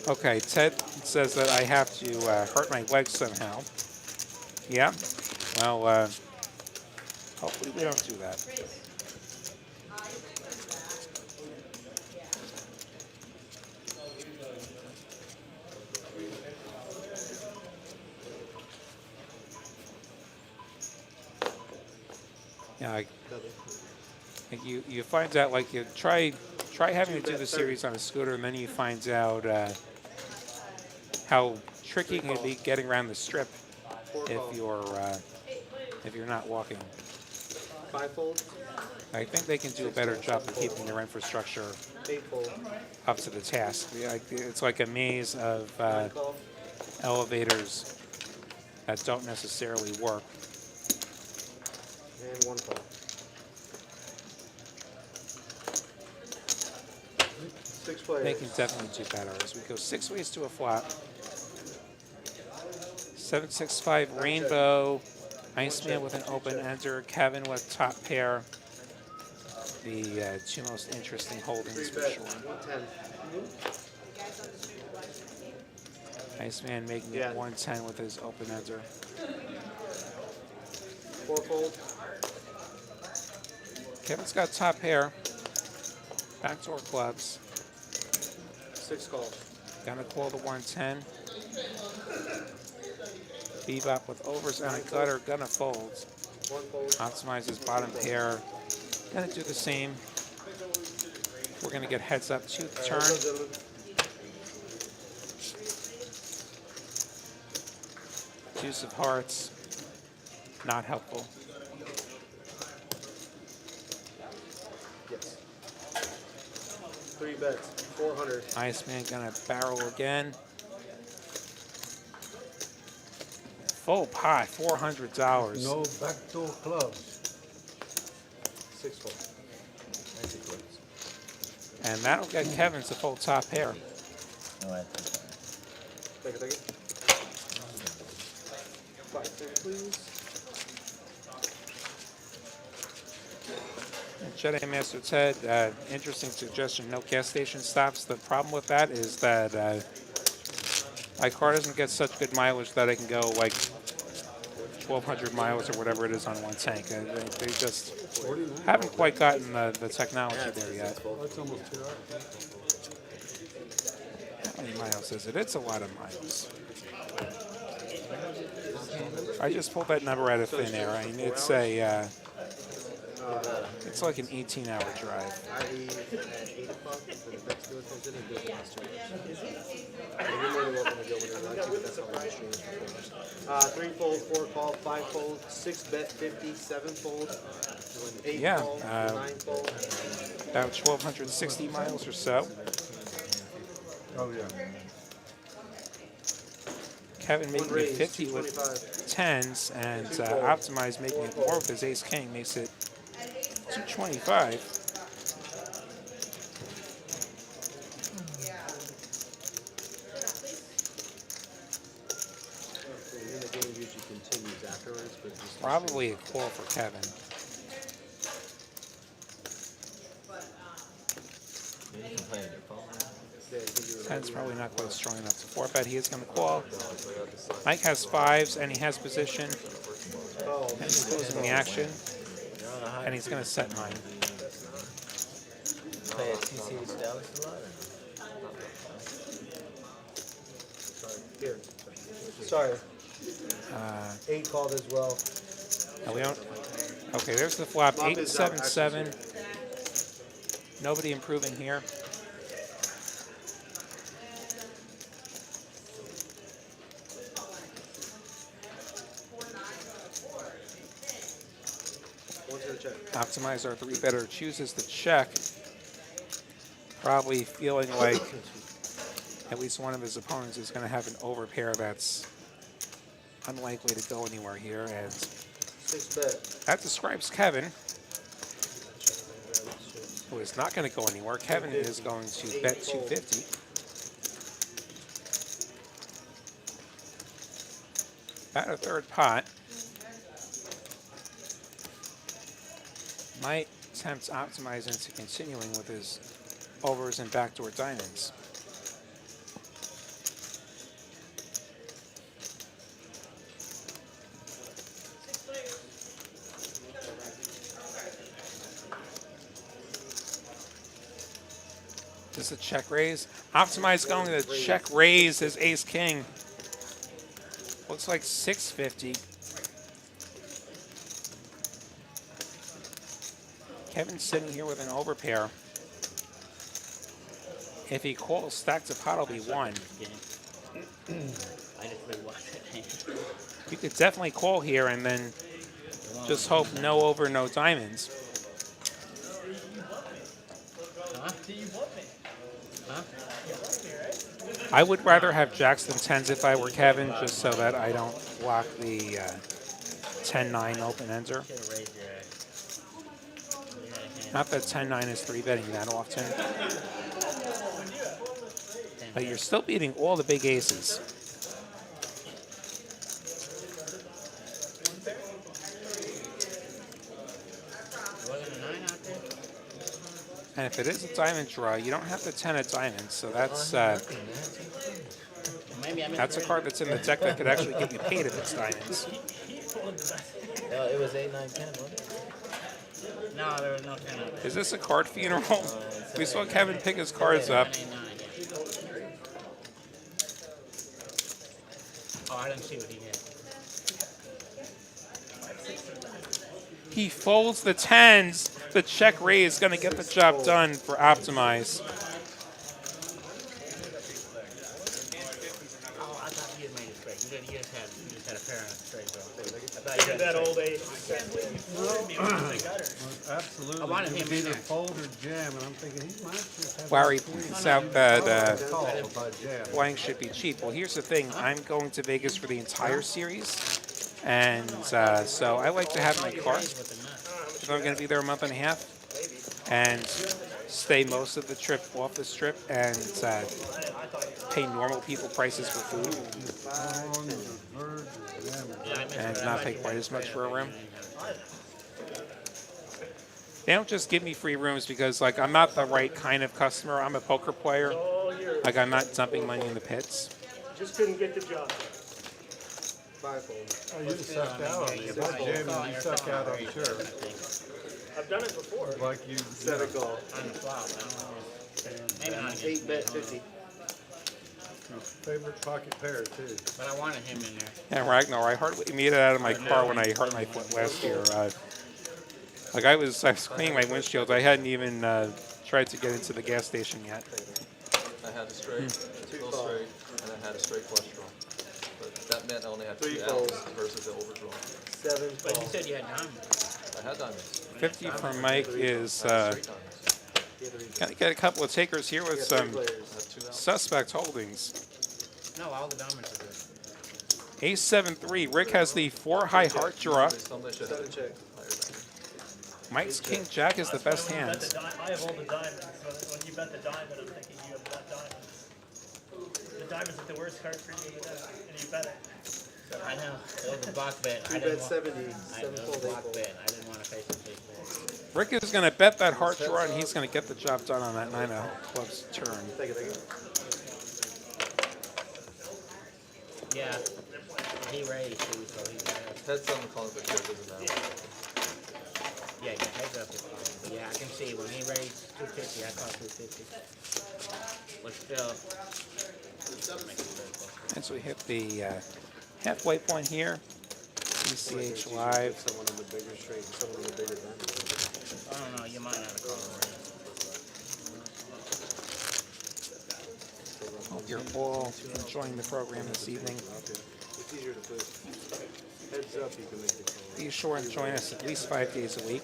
Speaker 4: Okay, Ted says that I have to hurt my leg somehow. Yeah? Well, hopefully we don't do that. Yeah, like you find out, like, you try having to do the series on a scooter, and then you find out how tricky it can be getting around the strip if you're not walking.
Speaker 1: 5 fold.
Speaker 4: I think they can do a better job of keeping their infrastructure
Speaker 1: 8 fold.
Speaker 4: up to the task. It's like a maze of elevators that don't necessarily work.
Speaker 1: And 1 call. players.
Speaker 4: They can definitely do better as we go 6 ways to a flop. 765 Rainbow. Iceman with an open ender. Kevin with top pair. The two most interesting holdings for sure.
Speaker 1: 110.
Speaker 4: Iceman making it 110 with his open ender.
Speaker 1: 4-fold.
Speaker 4: Kevin's got top pair. Backdoor clubs.
Speaker 1: 6 calls.
Speaker 4: Gonna call the 110. Bebop with overs and a gutter. Gonna fold.
Speaker 1: 1 fold.
Speaker 4: Optimizes bottom pair. Gonna do the same. We're gonna get heads up to the turn. Deuce of hearts. Not helpful.
Speaker 1: Yes. 3 bets. 400.
Speaker 4: Iceman gonna barrel again. Full pot, $400.
Speaker 6: No backdoor clubs.
Speaker 1: 6 fold.
Speaker 4: And that'll get Kevin's a full top pair.
Speaker 1: Take it. 5 cents, please.
Speaker 4: Jedi Master Ted, interesting suggestion. No gas station stops. The problem with that is that my car doesn't get such good mileage that I can go like 1,200 miles or whatever it is on one tank. They just haven't quite gotten the technology there yet.
Speaker 6: That's almost 2 hours.
Speaker 4: How many miles is it? It's a lot of miles. I just pulled that number out of thin air. I mean, it's a it's like an 18-hour drive.
Speaker 1: I leave at 8 o'clock, and the next dealer comes in and does the last 2 hours. And you're more than welcome to go when you're like to, but that's how long the stream is for. 3 fold, 4 call, 5 fold, 6 bet 50, 7 fold, 8 fold, 9 fold.
Speaker 4: About 1,260 miles or so.
Speaker 6: Oh, yeah.
Speaker 4: Kevin making it 50 with 10s, and Optimize making it more with his ace-king makes it 225.
Speaker 1: The game usually continues afterwards, but just
Speaker 4: Probably a call for Kevin. Ten's probably not quite strong enough to 4-bet. He is going to call. Mike has 5s, and he has position. And he's closing the action. And he's going to set 9.
Speaker 5: Play at TCH Dallas a lot?
Speaker 1: here. Sorry. 8 called as well.
Speaker 4: No, we don't. Okay, there's the flop. 8-7-7. Nobody improving here. Optimize our 3-better chooses to check. Probably feeling like at least one of his opponents is going to have an overpair that's unlikely to go anywhere here. And
Speaker 1: 6 bet.
Speaker 4: that describes Kevin, who is not going to go anywhere. Kevin is going to bet 250. At a 3rd pot. Might tempt Optimize into continuing with his overs and backdoor diamonds. This is a check raise. Optimize going to check raise his ace-king. Looks like 650. Kevin's sitting here with an overpair. If he calls, stack to pot will be 1. You could definitely call here and then just hope no over, no diamonds. I would rather have jacks than 10s if I were Kevin, just so that I don't block the 10-9 open ender. Not that 10-9 is 3-betting that often. But you're still beating all the big aces. And if it is a diamond draw, you don't have the 10 of diamonds, so that's a card that's in the deck that could actually get you paid if it's diamonds.
Speaker 5: It was 8, 9, 10, wasn't it?
Speaker 9: No, there was no 10 of it.
Speaker 4: Is this a card funeral? We saw Kevin pick his cards up.
Speaker 9: Oh, I didn't see what he had.
Speaker 4: He folds the 10s. The check raise is going to get the job done for Optimize.
Speaker 9: Oh, I thought you had made it straight. You just had a pair on it straight, bro. I thought you had
Speaker 2: That
Speaker 9: it
Speaker 2: old ace.
Speaker 6: Absolutely.
Speaker 9: I wanted
Speaker 6: It
Speaker 9: him
Speaker 6: was
Speaker 9: in
Speaker 6: either
Speaker 9: there.
Speaker 6: fold or jam, and I'm thinking he might just have
Speaker 4: Larry
Speaker 6: a queen.
Speaker 4: points out that
Speaker 6: Call by jam.
Speaker 4: blank should be cheap. Well, here's the thing. I'm going to Vegas for the entire series. And so I like to have my card. If I'm going to be there a month and a half. And stay most of the trip off the strip and pay normal people prices for food. And not pay quite as much for a room. They don't just give me free rooms because, like, I'm not the right kind of customer. I'm a poker player. Like, I'm not dumping money in the pits.
Speaker 2: Just couldn't get the job.
Speaker 1: Fivefold.
Speaker 6: Oh, you sucked out on me. If I jam and you suck out, I'm sure.
Speaker 2: I've done it before.
Speaker 6: Like you
Speaker 1: Set a goal.
Speaker 9: On the flop. Maybe not against
Speaker 1: 8 bet 50.
Speaker 6: favorite pocket pair, too.
Speaker 9: But I wanted him in there.
Speaker 4: Yeah, Ragnar, I hardly made it out of my car when I hurt my foot last year. Like, I was cleaning my windshield. I hadn't even tried to get into the gas station yet.
Speaker 7: I had a straight, full straight, and I had a straight flush draw. But that meant I only had 2 outs versus the overdraw.
Speaker 1: 7
Speaker 9: But you
Speaker 1: calls.
Speaker 9: said you had diamonds.
Speaker 7: I had diamonds.
Speaker 4: 50 from Mike is
Speaker 7: Straight diamonds.
Speaker 4: gonna get a couple of takers here with some
Speaker 7: I had 2 outs.
Speaker 4: suspect holdings.
Speaker 9: No, all the diamonds are good.
Speaker 4: Ace 7-3. Rick has the 4 high heart draw.
Speaker 7: Somebody should have
Speaker 1: 7 check.
Speaker 7: higher diamonds.
Speaker 4: Mike's King Jack is the best
Speaker 2: I
Speaker 4: hand.
Speaker 2: have all the diamonds, so when you bet the diamond, I'm thinking you have bet diamonds. The diamond's like the worst card for you, and you bet it.
Speaker 9: I know. It was a block bet.
Speaker 1: 2 bet 70. 7 fold 8
Speaker 9: block
Speaker 1: fold.
Speaker 9: bet. I didn't want to face a big bet.
Speaker 4: Rick is going to bet that heart draw, and he's going to get the job done on that 9 of clubs turn.
Speaker 1: Take it, take it.
Speaker 9: Yeah. He raised too, so he's
Speaker 7: Heads on the column, but it doesn't matter.
Speaker 9: yeah, heads up is fine. Yeah, I can see when he raised 250, I caught 250. But still,
Speaker 4: And so we hit the halfway point here. TCH live.
Speaker 1: Someone on the bigger straight, someone on the bigger diamond.
Speaker 9: I don't know, you might not have called him.
Speaker 4: Hope you're all enjoying the program this evening.
Speaker 1: It's easier to put heads up, you can make the call.
Speaker 4: Be sure and join us at least 5 days a week.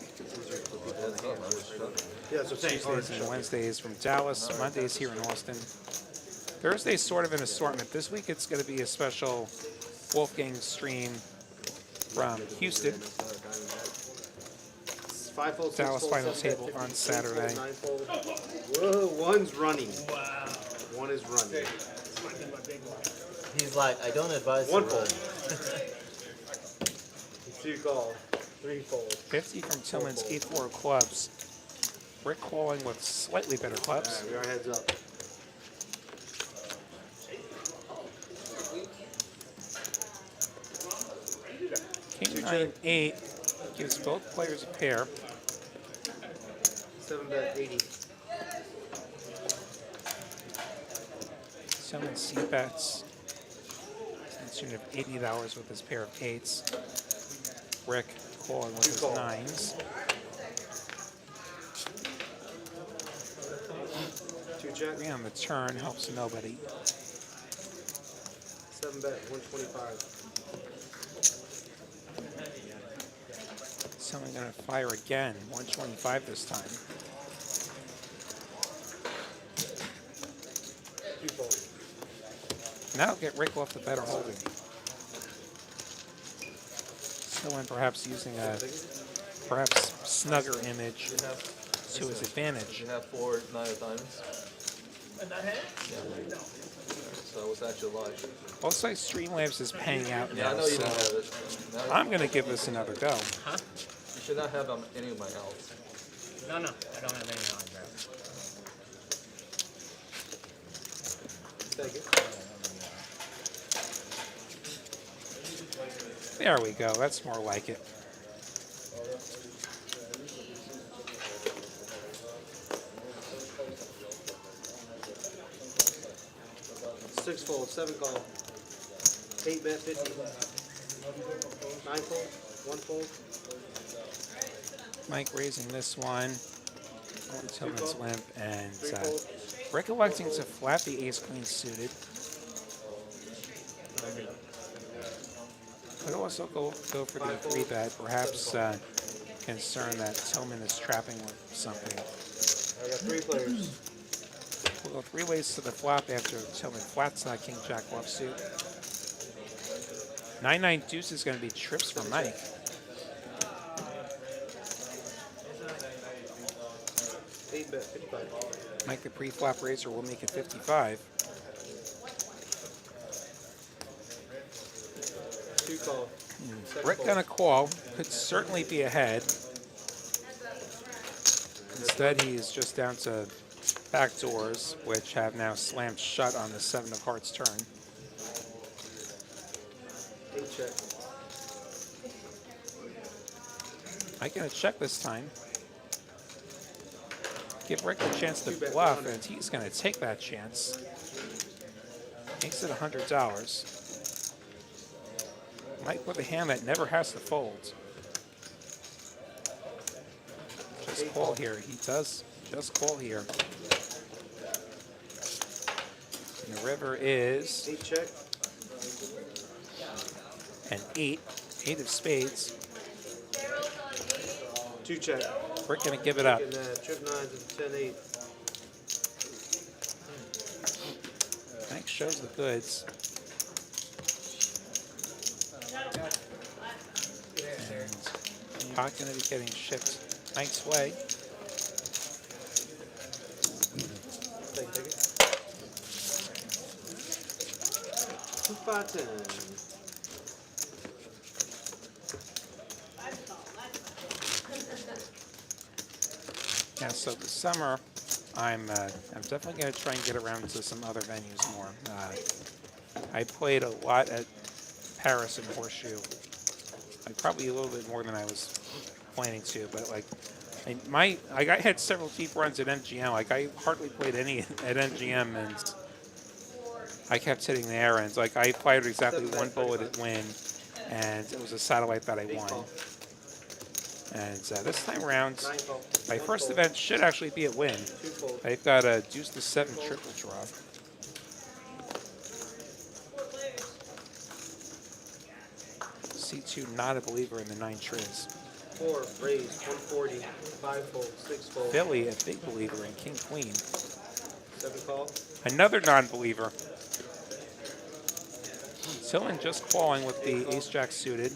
Speaker 1: Yeah, so thanks.
Speaker 4: Tuesdays and Wednesdays from Dallas, Mondays here in Austin. Thursday's sort of an assortment. This week it's going to be a special Wolfgang stream from Houston.
Speaker 1: 5 fold, 6
Speaker 4: Dallas
Speaker 1: fold,
Speaker 4: final
Speaker 1: 7 bet,
Speaker 4: table
Speaker 1: 50,
Speaker 4: on
Speaker 1: 8
Speaker 4: Saturday.
Speaker 1: fold, 9 fold. Whoa, one's running.
Speaker 2: Wow.
Speaker 1: One is running.
Speaker 2: Might be my big one.
Speaker 5: He's like, I don't advise
Speaker 1: One
Speaker 5: to
Speaker 1: fold.
Speaker 5: run.
Speaker 1: 2 call. 3 fold.
Speaker 4: 50 from Tillman's 8-4 of clubs. Rick calling with slightly better clubs.
Speaker 1: Alright, we are heads up.
Speaker 4: King 9-8 gives both players a pair.
Speaker 1: 7 bet 80.
Speaker 4: Tillman C-bets. To the tune of $80 with his pair of 8s. Rick calling with his 9s.
Speaker 1: 2 check.
Speaker 4: 3 on the turn helps nobody.
Speaker 1: 7 bet 125.
Speaker 4: Someone going to fire again. 125 this time.
Speaker 1: 2 fold.
Speaker 4: That'll get Rick off the better holding. Someone perhaps using a snugger image to his advantage.
Speaker 7: You have 4 9 of diamonds. So it's at your life.
Speaker 4: Looks like Streamlabs is paying out
Speaker 7: Yeah, I
Speaker 4: now,
Speaker 7: know you don't
Speaker 4: so
Speaker 7: have it. Now,
Speaker 4: I'm going to give this another go.
Speaker 7: you should not have any of my outs.
Speaker 9: No, I don't have any on, bro.
Speaker 1: Take it.
Speaker 4: There we go. That's more like it.
Speaker 1: Six fold, 7 call. 8 bet 50. 9 fold, 1 fold.
Speaker 4: Mike raising this one. Tillman's limp and
Speaker 1: 3 fold.
Speaker 4: recollecting to flat the ace queen suited. Could also go for the 3 bet, perhaps concerned that Tillman is trapping with something.
Speaker 1: I got 3 players.
Speaker 4: We'll go 3 ways to the flop after Tillman flats that king jack offsuit. 9-9 deuce is going to be trips for Mike.
Speaker 1: 8 bet 55.
Speaker 4: Mike the pre-flop raiser will make it 55.
Speaker 1: 2 call.
Speaker 4: Rick gonna call, could certainly be ahead. Instead, he is just down to back doors, which have now slammed shut on the 7 of hearts turn.
Speaker 1: 8 check.
Speaker 4: Mike gonna check this time. Give Rick a chance to bluff, and he's gonna take that chance. Makes it $100. Mike with a hand that never has to fold. Just call here. He does just call here. And the river is
Speaker 1: 8 check.
Speaker 4: an 8. 8 of spades.
Speaker 1: 2 check.
Speaker 4: Rick gonna give it up.
Speaker 1: And, trip 9s and 10-8.
Speaker 4: Mike shows the goods. And pot gonna be getting shipped Mike's way.
Speaker 1: Take it. 2, 5, 10.
Speaker 4: Yeah, so this summer, I'm definitely going to try and get around to some other venues more. I played a lot at Paris and Horseshoe, like probably a little bit more than I was planning to. But like, I had several deep runs at MGM. Like I hardly played any at MGM, and I kept hitting there. And like I fired exactly 1 bullet at win, and it was a satellite that I won. And this time around, my first event should actually be a win. I've got a deuce to 7 triple draw. C2 not a believer in the 9 triz.
Speaker 1: 4 raise 140. 5 fold, 6 fold.
Speaker 4: Philly a big believer in king queen.
Speaker 1: 7 call.
Speaker 4: Another non-believer. Tillman just calling with the ace jack suited.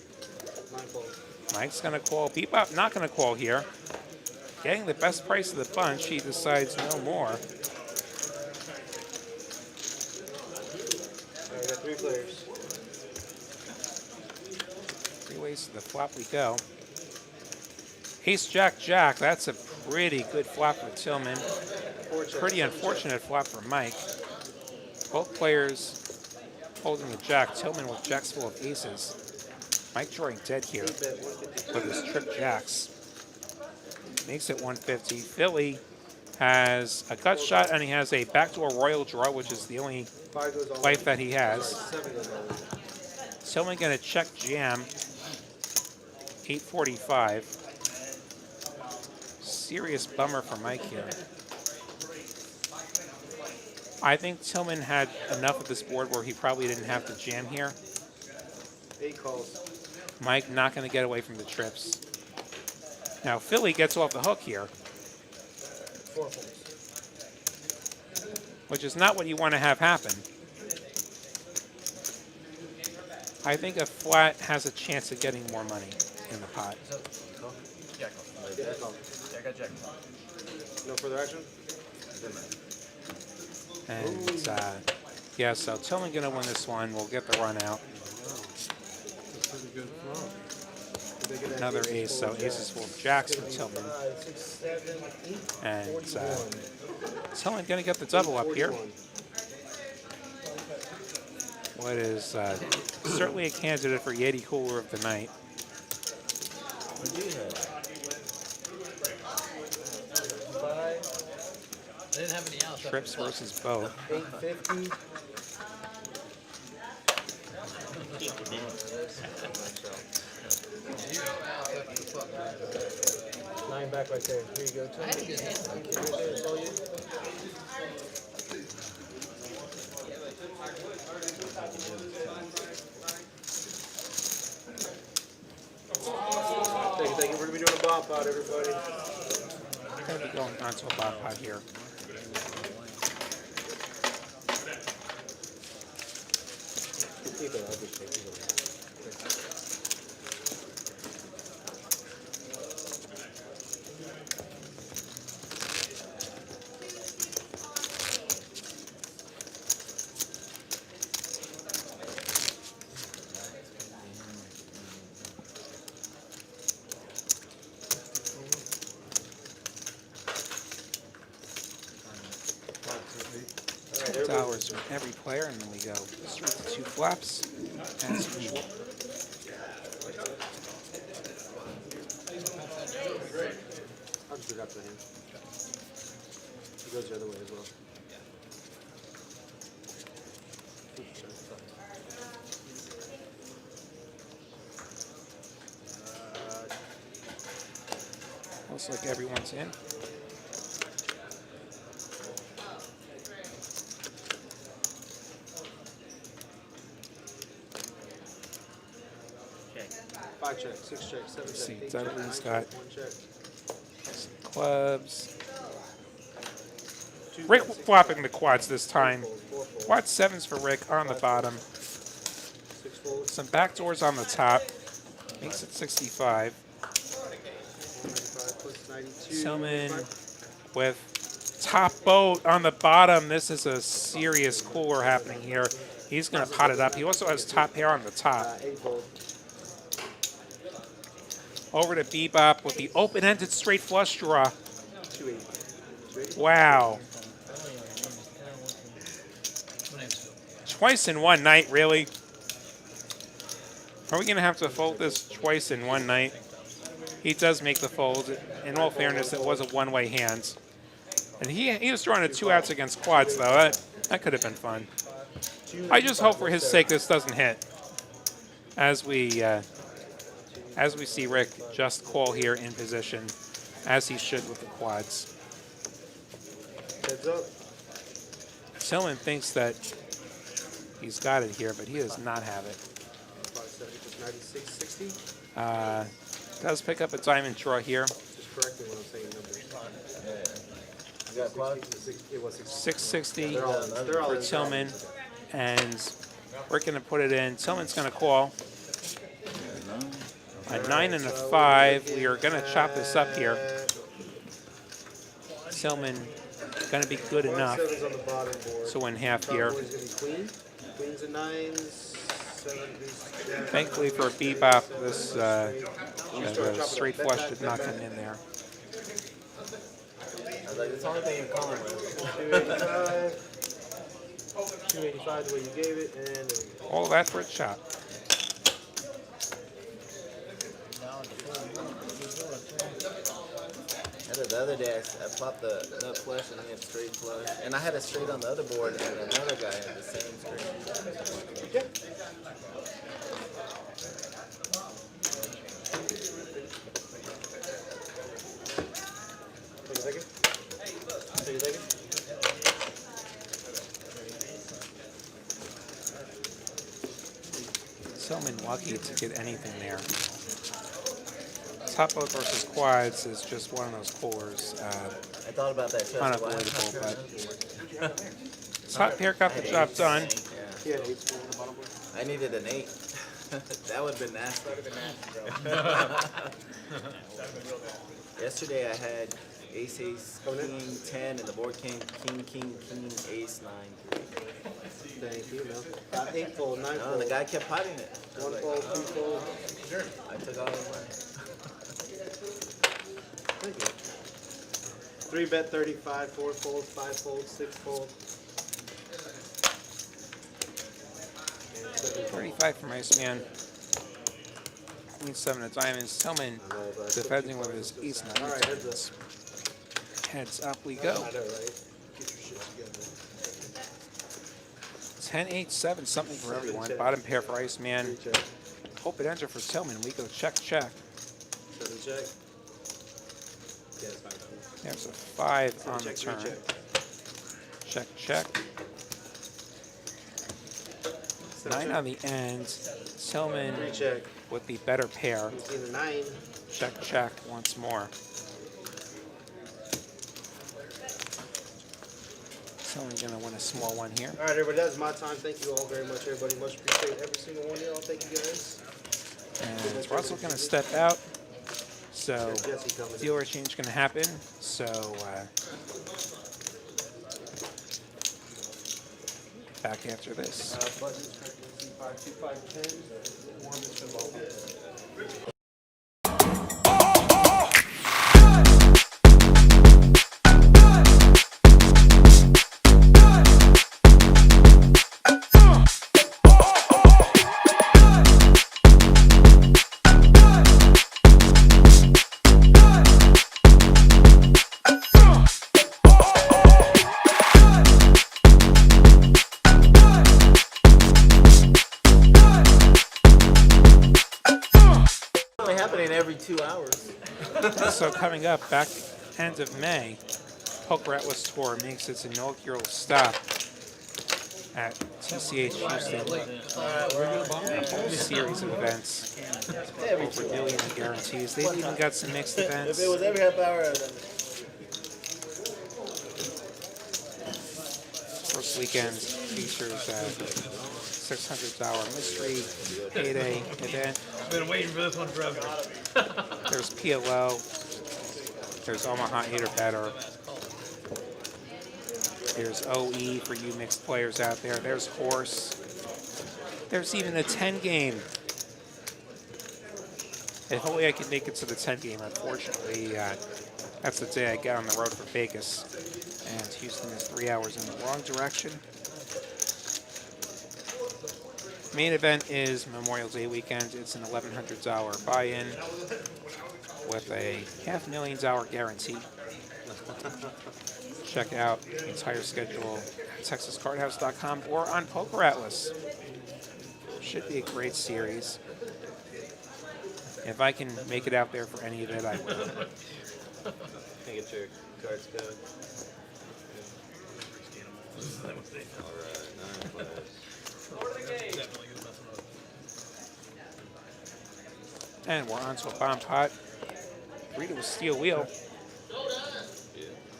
Speaker 1: 9 fold.
Speaker 4: Mike's gonna call. Bebop not gonna call here. Getting the best price of the bunch, he decides no more.
Speaker 1: Alright, I got 3 players.
Speaker 4: 3 ways to the flop we go. Ace jack jack, that's a pretty good flop for Tillman. Pretty unfortunate flop for Mike. Both players holding the jack. Tillman with jacks full of aces. Mike drawing dead here with his trip jacks. Makes it 150. Philly has a gut shot and he has a backdoor royal draw, which is the only life that he has. Tillman gonna check jam. 845. Serious bummer for Mike here. I think Tillman had enough of this board where he probably didn't have to jam here.
Speaker 1: 8 calls.
Speaker 4: Mike not going to get away from the trips. Now Philly gets off the hook here,
Speaker 1: 4 folds.
Speaker 4: which is not what you want to have happen. I think a flat has a chance of getting more money in the pot.
Speaker 1: Yeah, call. No further action?
Speaker 4: And yeah, so Tillman gonna win this one. We'll get the run out.
Speaker 6: Pretty good flop.
Speaker 4: Another ace, so aces full of jacks for Tillman. And Tillman gonna get the double up here. What is certainly a candidate for Yeti Cooler of the night.
Speaker 8: I didn't have any else.
Speaker 4: Trips versus both.
Speaker 1: 850. Nine back right there. Here you go, Tony.
Speaker 8: I had a good hand.
Speaker 1: Right there, it's all you. Thank you. We're gonna be doing a bomb pot, everybody.
Speaker 4: I'm gonna be going onto a bomb pot here.
Speaker 1: Keep it, I'll just take it.
Speaker 4: $10 from every player, and then we go straight to 2 flaps as usual.
Speaker 1: I'll just grab the hand. It goes the other way as well.
Speaker 4: Looks like everyone's in.
Speaker 1: Five check, 6 check, 7 check,
Speaker 4: See,
Speaker 1: 8 check,
Speaker 4: Dudley's
Speaker 1: 9
Speaker 4: got
Speaker 1: check, 1 check.
Speaker 4: Clubs.
Speaker 1: Two
Speaker 4: Rick
Speaker 1: check, 6
Speaker 4: flopping
Speaker 1: check,
Speaker 4: the quads this time.
Speaker 1: 4 fold,
Speaker 4: Quad 7s for Rick on the bottom.
Speaker 1: 6 fold,
Speaker 4: Some backdoors on the top. Makes it 65.
Speaker 1: 195 plus 92.
Speaker 4: Tillman with top boat on the bottom. This is a serious cooler happening here. He's going to pot it up. He also has top pair on the top.
Speaker 1: 8 fold.
Speaker 4: Over to Bebop with the open-ended straight flush draw.
Speaker 1: 280.
Speaker 4: Wow. Twice in one night, really? Are we going to have to fold this twice in one night? He does make the fold. In all fairness, it was a one-way hand. And he was drawing a 2 outs against quads, though. That could have been fun. I just hope for his sake this doesn't hit. As we see Rick just call here in position, as he should with the quads.
Speaker 1: Heads up.
Speaker 4: Tillman thinks that he's got it here, but he does not have it.
Speaker 1: 570 plus 96, 60.
Speaker 4: Does pick up a diamond draw here.
Speaker 1: Just correct me when I'm saying numbers.
Speaker 5: You got quads?
Speaker 1: It was
Speaker 4: 660
Speaker 1: They're all
Speaker 4: for
Speaker 1: in.
Speaker 4: Tillman, and we're going to put it in. Tillman's going to call. A 9 and a 5. We are going to chop this up here. Tillman going to be good enough
Speaker 1: On the bottom board.
Speaker 4: to win half here.
Speaker 1: Top board is gonna be queen. Queens and 9s. 7s. Jacks.
Speaker 4: Thankfully for Bebop, this the straight flush did not come in there.
Speaker 5: I was like, it's the only thing you're calling with.
Speaker 1: 285. 285 the way you gave it, and there we go.
Speaker 4: All that for a chop.
Speaker 5: And the other day, I popped the nut flush and he had straight flush. And I had a straight on the other board, and another guy had the same straight.
Speaker 1: Yeah. Take a second. Take a second.
Speaker 4: Tillman lucky to get anything there. Top boat versus quads is just one of those coolers.
Speaker 5: I thought about that too.
Speaker 4: Unavoidable, but top pair got the job done.
Speaker 1: He had 8 on the bottom board.
Speaker 5: I needed an 8. That would have been nasty. Yesterday I had Ace, ace, king, 10, and the board king, king, ace, 9, 3.
Speaker 1: Thank you. No. 8 fold, 9
Speaker 5: No,
Speaker 1: fold.
Speaker 5: the guy kept potting it.
Speaker 1: 1 fold, 2 fold.
Speaker 5: I took all the money.
Speaker 1: Thank you. 3 bet 35, 4 fold, 5 fold, 6 fold.
Speaker 4: 35 from Iceman. Queen 7 of diamonds. Tillman defending with his ace 9 of diamonds. Heads up we go. 10, 8, 7, something for everyone. Bottom pair for Iceman. Open enter for Tillman. We go check, check.
Speaker 1: 7 check.
Speaker 4: There's a 5 on the turn. Check, check. 9 on the end. Tillman with the better pair.
Speaker 1: 9.
Speaker 4: Check, check once more. Tillman gonna win a small one here.
Speaker 1: All right, everybody, that's my time. Thank you all very much, everybody. Much appreciate every single one of y'all. Thank you guys.
Speaker 4: And Russell's gonna step out. So dealer change gonna happen. So back after this.
Speaker 5: Only happening every 2 hours.
Speaker 4: So coming up, back end of May, Poker Atlas Tour makes its inaugural stop at TCH Austin. A whole series of events over $1 million in guarantees. They've even got some mixed events.
Speaker 5: If it was every half hour, then
Speaker 4: First weekend features $600 mystery payday event.
Speaker 8: I've been waiting for this one forever.
Speaker 4: There's PLO. There's Omaha 8 or better. There's OE for you mixed players out there. There's Horse. There's even a 10 game. If only I could make it to the 10 game. Unfortunately, that's the day I get on the road for Vegas. And Houston is 3 hours in the wrong direction. Main event is Memorial Day weekend. It's an $1,100 buy-in with a $500,000 guarantee. Check out the entire schedule at TexasCardHouse.com or on Poker Atlas. Should be a great series. If I can make it out there for any of it, I will.
Speaker 5: can get your cards going. Alright, 9 players.
Speaker 4: And we're onto a bomb pot. 3 to a steel wheel.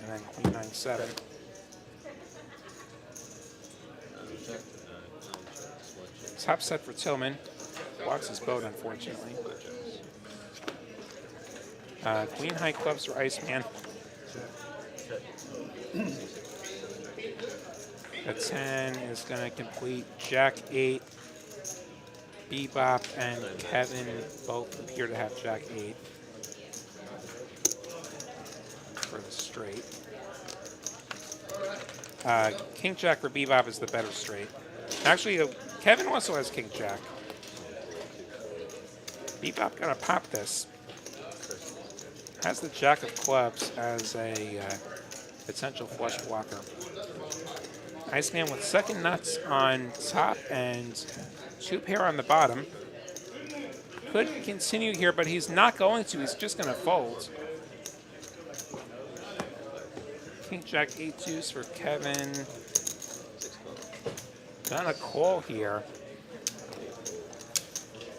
Speaker 4: And then Queen 9-7. Top set for Tillman. Blocks his boat, unfortunately. Queen high clubs for Iceman. The 10 is going to complete Jack 8. Bebop and Kevin both appear to have Jack 8 for the straight. King Jack for Bebop is the better straight. Actually, Kevin also has King Jack. Bebop gonna pop this. Has the Jack of Clubs as a potential flush blocker. Iceman with second nuts on top and 2 pair on the bottom. Could continue here, but he's not going to. He's just going to fold. King Jack 8 deuce for Kevin. Gonna call here.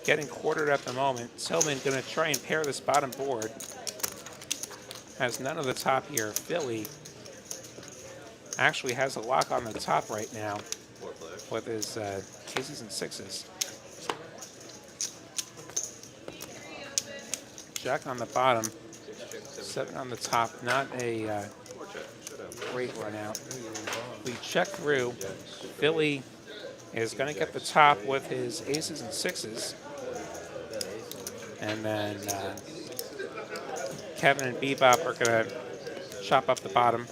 Speaker 4: Getting quartered at the moment. Tillman gonna try and pair this bottom board. Has none of the top here. Philly actually has a lock on the top right now with his aces and sixes. Jack on the bottom. 7 on the top, not a great run out. We check through. Philly is going to get the top with his aces and sixes. And then Kevin and Bebop are going to chop up the bottom.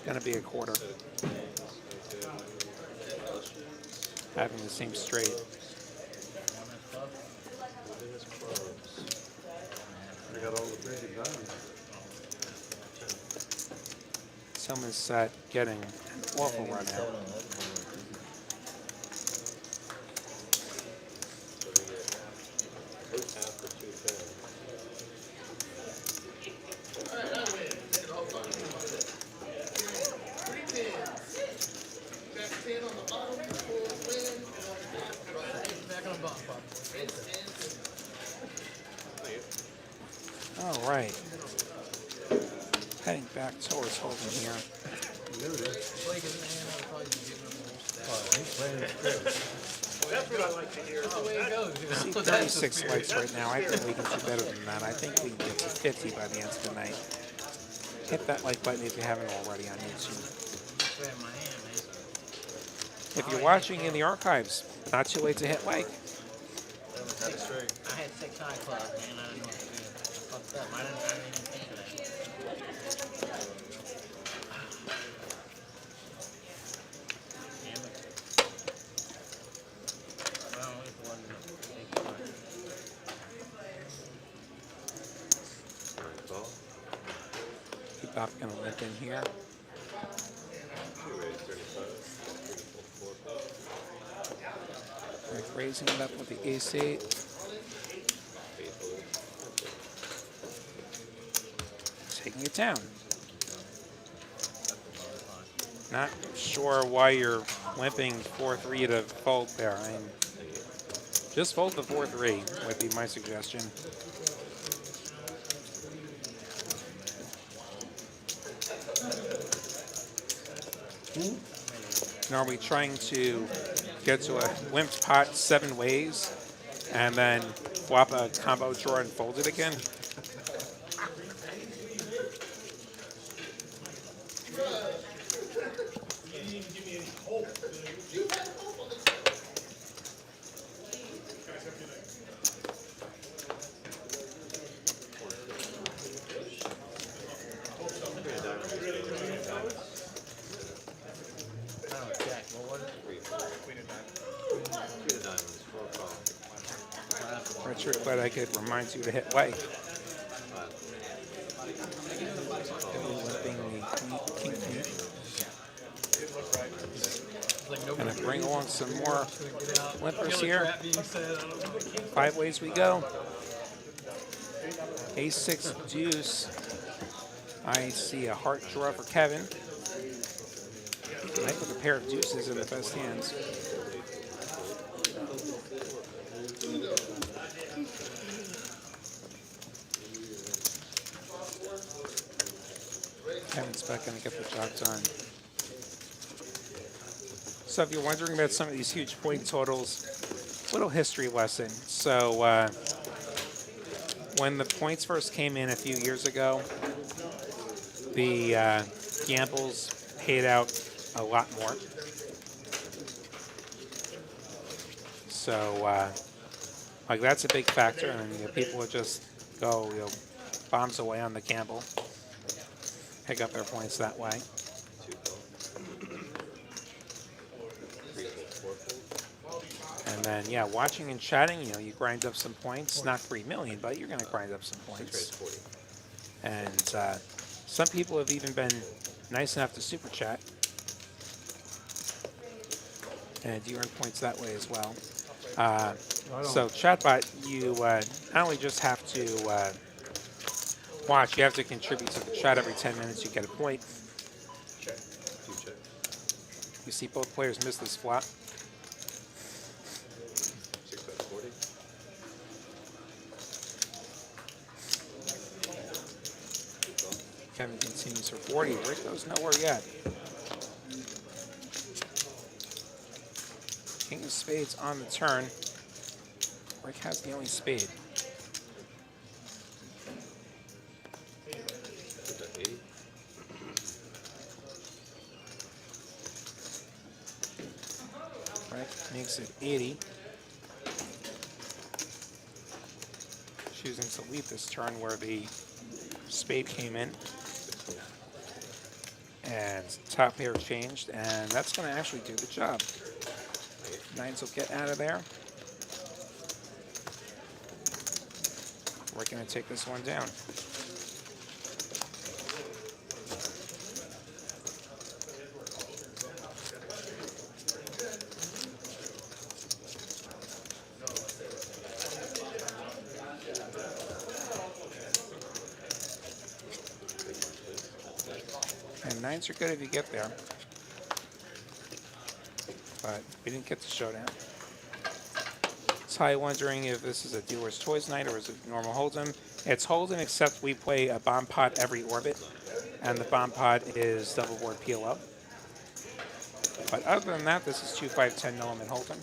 Speaker 4: Going to be a quarter. Having the same straight.
Speaker 6: I got all the pretty diamonds.
Speaker 4: Someone's getting an awful run out. All right. Heading back towards Holden here.
Speaker 2: That's what I like to hear.
Speaker 4: See 36 likes right now. I think we can do better than that. I think we can get to 50 by the end of the night. Hit that like button if you haven't already on YouTube. If you're watching in the archives, not too late to hit like.
Speaker 5: I had 6 high clubs, man. I don't know what to do. I fucked up. I didn't even think of that. Damn it. Well, at least it wasn't a big
Speaker 4: Bebop gonna limp in here. Rick raising it up with the ace-8. Taking it down. Not sure why you're limping 4-3 to fold there. I mean, just fold the 4-3 would be my suggestion. And are we trying to get to a limped pot 7 ways and then flop a combo draw and fold it again? Richard, but I could remind you to hit like. Gonna bring along some more limpers here. 5 ways we go. Ace-6 deuce. I see a heart draw for Kevin. Knight with a pair of deuces in the best hands. Kevin's back going to get the job done. So if you're wondering about some of these huge point totals, little history lesson. So when the points first came in a few years ago, the gambles paid out a lot more. So like that's a big factor, and people would just go bombs away on the gamble, pick up their points that way. And then, yeah, watching and chatting, you grind up some points. Not 3 million, but you're going to grind up some points. And some people have even been nice enough to super chat. And you earn points that way as well. So chatbot, you not only just have to watch, you have to contribute to the chat. Every 10 minutes you get a point. You see both players miss this flop. Kevin continues for 40. Rick goes nowhere yet. King of spades on the turn. Rick has the only spade. makes it 80. Choosing to leave this turn where the spade came in. And top pair changed, and that's going to actually do the job. Nines will get out of there. We're going to take this one down. And nines are good if you get there. But we didn't get the showdown. Ty wondering if this is a dealer's toys night or is it normal hold'em. It's hold'em, except we play a bomb pot every orbit, and the bomb pot is double board PLO. But other than that, this is 2, 5, 10 element hold'em.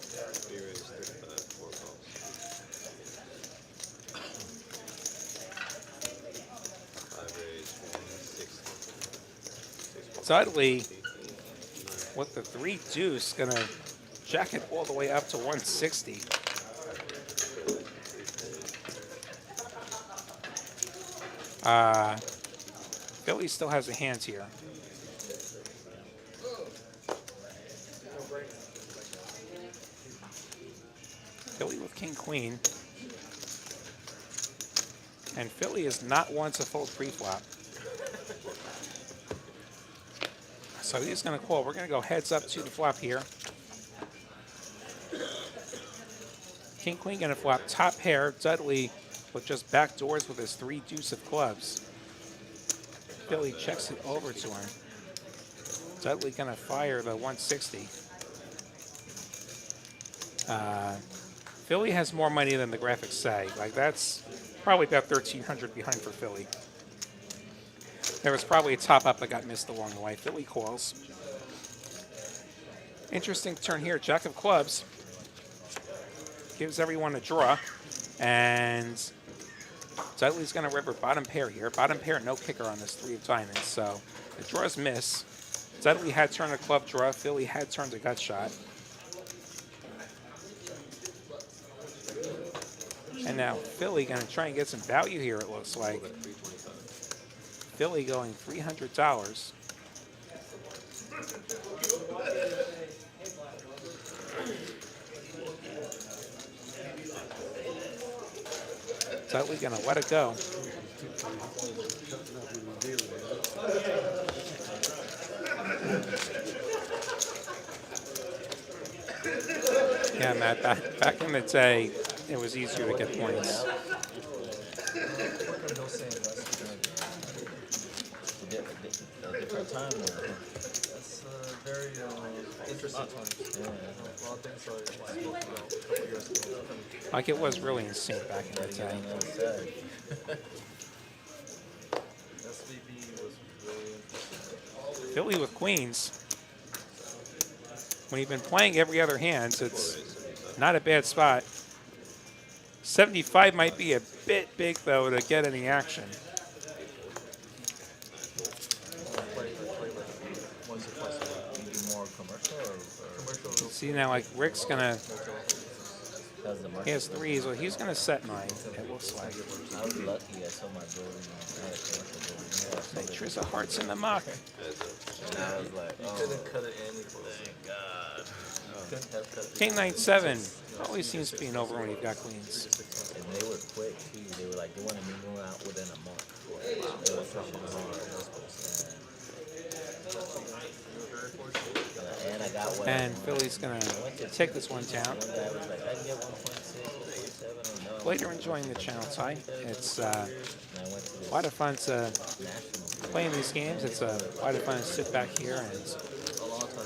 Speaker 4: Dudley with the 3 deuce gonna jack it all the way up to 160. Philly still has a hand here. Philly with king queen. And Philly is not one to fold pre-flop. So he's going to call. We're going to go heads up to the flop here. King queen going to flop top pair. Dudley with just back doors with his 3 deuce of clubs. Philly checks it over to him. Dudley going to fire the 160. Philly has more money than the graphics say. Like, that's probably about 1,300 behind for Philly. There was probably a top up that got missed along the way. Philly calls. Interesting turn here. Jack of clubs gives everyone a draw, and Dudley's going to river bottom pair here. Bottom pair, no kicker on this 3 of diamonds, so the draws miss. Dudley had turned a club draw. Philly had turned a gut shot. And now Philly going to try and get some value here, it looks like. Philly going $300. Dudley going to let it go. Yeah, Matt, back in the day, it was easier to get points.
Speaker 5: Different time now.
Speaker 7: That's very interesting times. Yeah. A lot of things I spoke about a couple years ago.
Speaker 4: Like, it was really insane back in the day.
Speaker 7: SVB was really interesting.
Speaker 4: Philly with queens. When you've been playing every other hand, it's not a bad spot. 75 might be a bit big, though, to get any action. See, now, like, Rick's gonna, he has 3s, well, he's gonna set mine, it looks like.
Speaker 5: I was lucky, I saw my building. I had a commercial building.
Speaker 4: Trace of hearts in the muck.
Speaker 5: And I was like, oh,
Speaker 7: Couldn't cut it any closer.
Speaker 5: thank God.
Speaker 7: Couldn't have cut it.
Speaker 4: King 9-7 always seems to be an over when you've got queens.
Speaker 5: And they were quick, too. They were like, they wanted me to move out within a month. It was fucking hard. And I got what
Speaker 4: And Philly's gonna take this one down.
Speaker 5: one guy was like, I can get 1.6, 1.7 or no.
Speaker 4: Glad you're enjoying the channel, Ty. It's
Speaker 5: And I went to this
Speaker 4: a lot of fun to
Speaker 5: national.
Speaker 4: play in these games. It's a lot of fun to sit back here and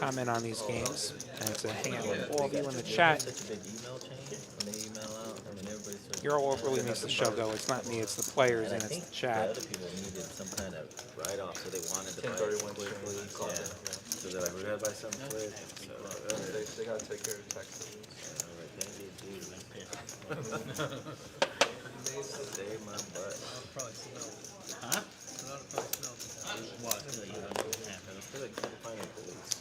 Speaker 4: comment on these games, and to hang out with all of you in the chat.
Speaker 5: Such a big email chain when they email out. I mean, everybody's so
Speaker 4: You're all what really makes the show go. It's not me, it's the players and
Speaker 5: I
Speaker 4: it's
Speaker 5: think
Speaker 4: the
Speaker 5: the
Speaker 4: chat.
Speaker 5: other people needed some kind of write-off, so they wanted to buy
Speaker 7: 1031
Speaker 5: quickly.
Speaker 7: call
Speaker 5: Yeah.
Speaker 7: it,
Speaker 5: So they're like, we gotta buy something quick. So,
Speaker 7: They gotta take care of taxes.
Speaker 5: I'm like, thank you, dude. Save my butt.
Speaker 6: Huh?
Speaker 5: What? I feel like people find it police.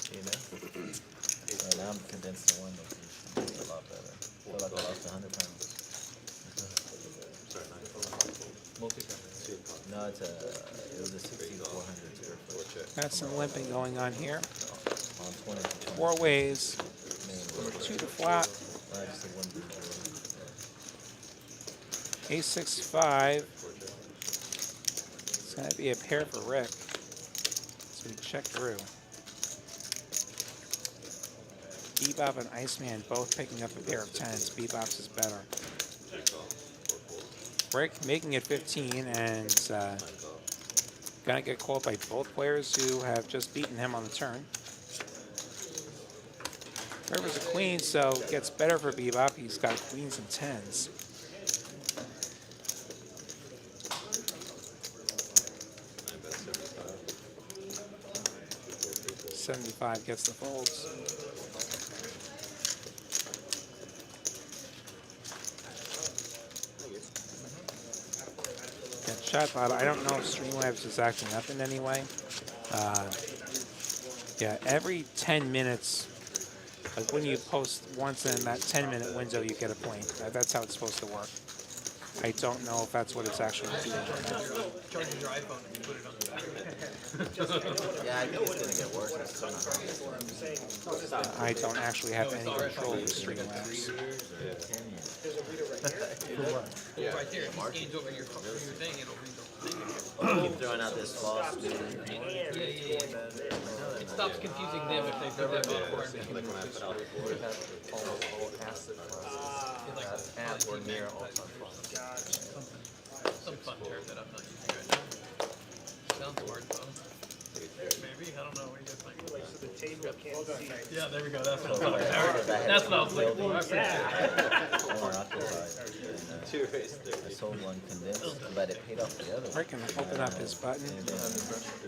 Speaker 5: You know? And I'm convinced the one that he's a lot better. I feel like I lost 100 pounds. No, it was a 6,400 square foot.
Speaker 4: Got some limping going on here.
Speaker 5: On 20 to 20.
Speaker 4: 4 ways. 2 to flop.
Speaker 5: I just said one big
Speaker 4: Ace 6-5. It's gonna be a pair for Rick. So we check through. Bebop and Iceman both picking up a pair of 10s. Bebop's is better. Rick making it 15 and gonna get called by both players who have just beaten him on the turn. River's a queen, so it gets better for Bebop. He's got queens and 10s. $75 gets the folds. Chatbot, I don't know if Streamlabs is acting up in any way. Yeah, every 10 minutes, like when you post once in that 10-minute window, you get a point. That's how it's supposed to work. I don't know if that's what it's actually doing.
Speaker 8: Charging your iPhone and you put it on the battery.
Speaker 5: Yeah, I think it's going to get worse.
Speaker 4: I don't actually have any control of Streamlabs.
Speaker 8: Right there, if he scans over your thing, it'll read the thing.
Speaker 5: Keep throwing out this false.
Speaker 8: It stops confusing them if they put that backward.
Speaker 7: Like when I put out before, it has almost all acid and or near all-time fun.
Speaker 8: Some fun term that I'm not using right now. Sounds smart though. Maybe, I don't know. What do you guys think?
Speaker 2: So the table can't see.
Speaker 8: Yeah, there we go. That's what I'm talking about. That's what I was looking for.
Speaker 5: I sold one condensed, but it paid off the other one.
Speaker 4: Rick can open up his button.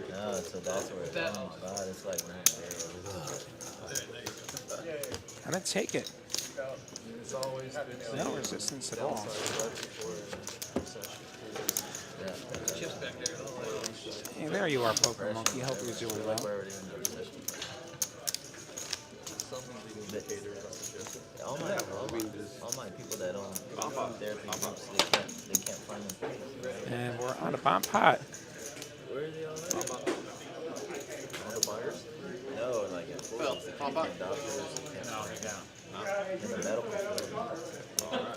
Speaker 5: No, so that's where it comes. God, it's like not fair.
Speaker 4: I'm gonna take it.
Speaker 7: It's always
Speaker 4: No resistance at all.
Speaker 8: Chips back there.
Speaker 4: Hey, there you are, Poker Monkey. Hope you're doing well.
Speaker 5: All my people that own therapy groups, they can't find them.
Speaker 4: And we're on a bomb pot.
Speaker 5: Where are they all at? All the buyers? No, like doctors in the medical field.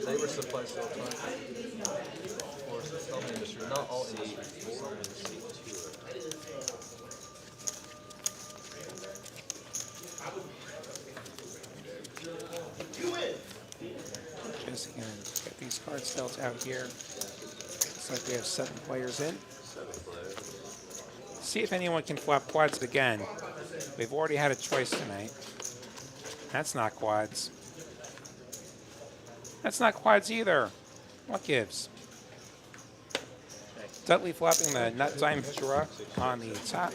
Speaker 7: labor supply still time. Of course, the film industry, not all industries, but some industries too.
Speaker 4: Just gonna get these cards dealt out here. Looks like we have 7 players in. See if anyone can flop quads again. We've already had a choice tonight. That's not quads. That's not quads either. What gives? Dudley flopping the nut diamond draw on the top.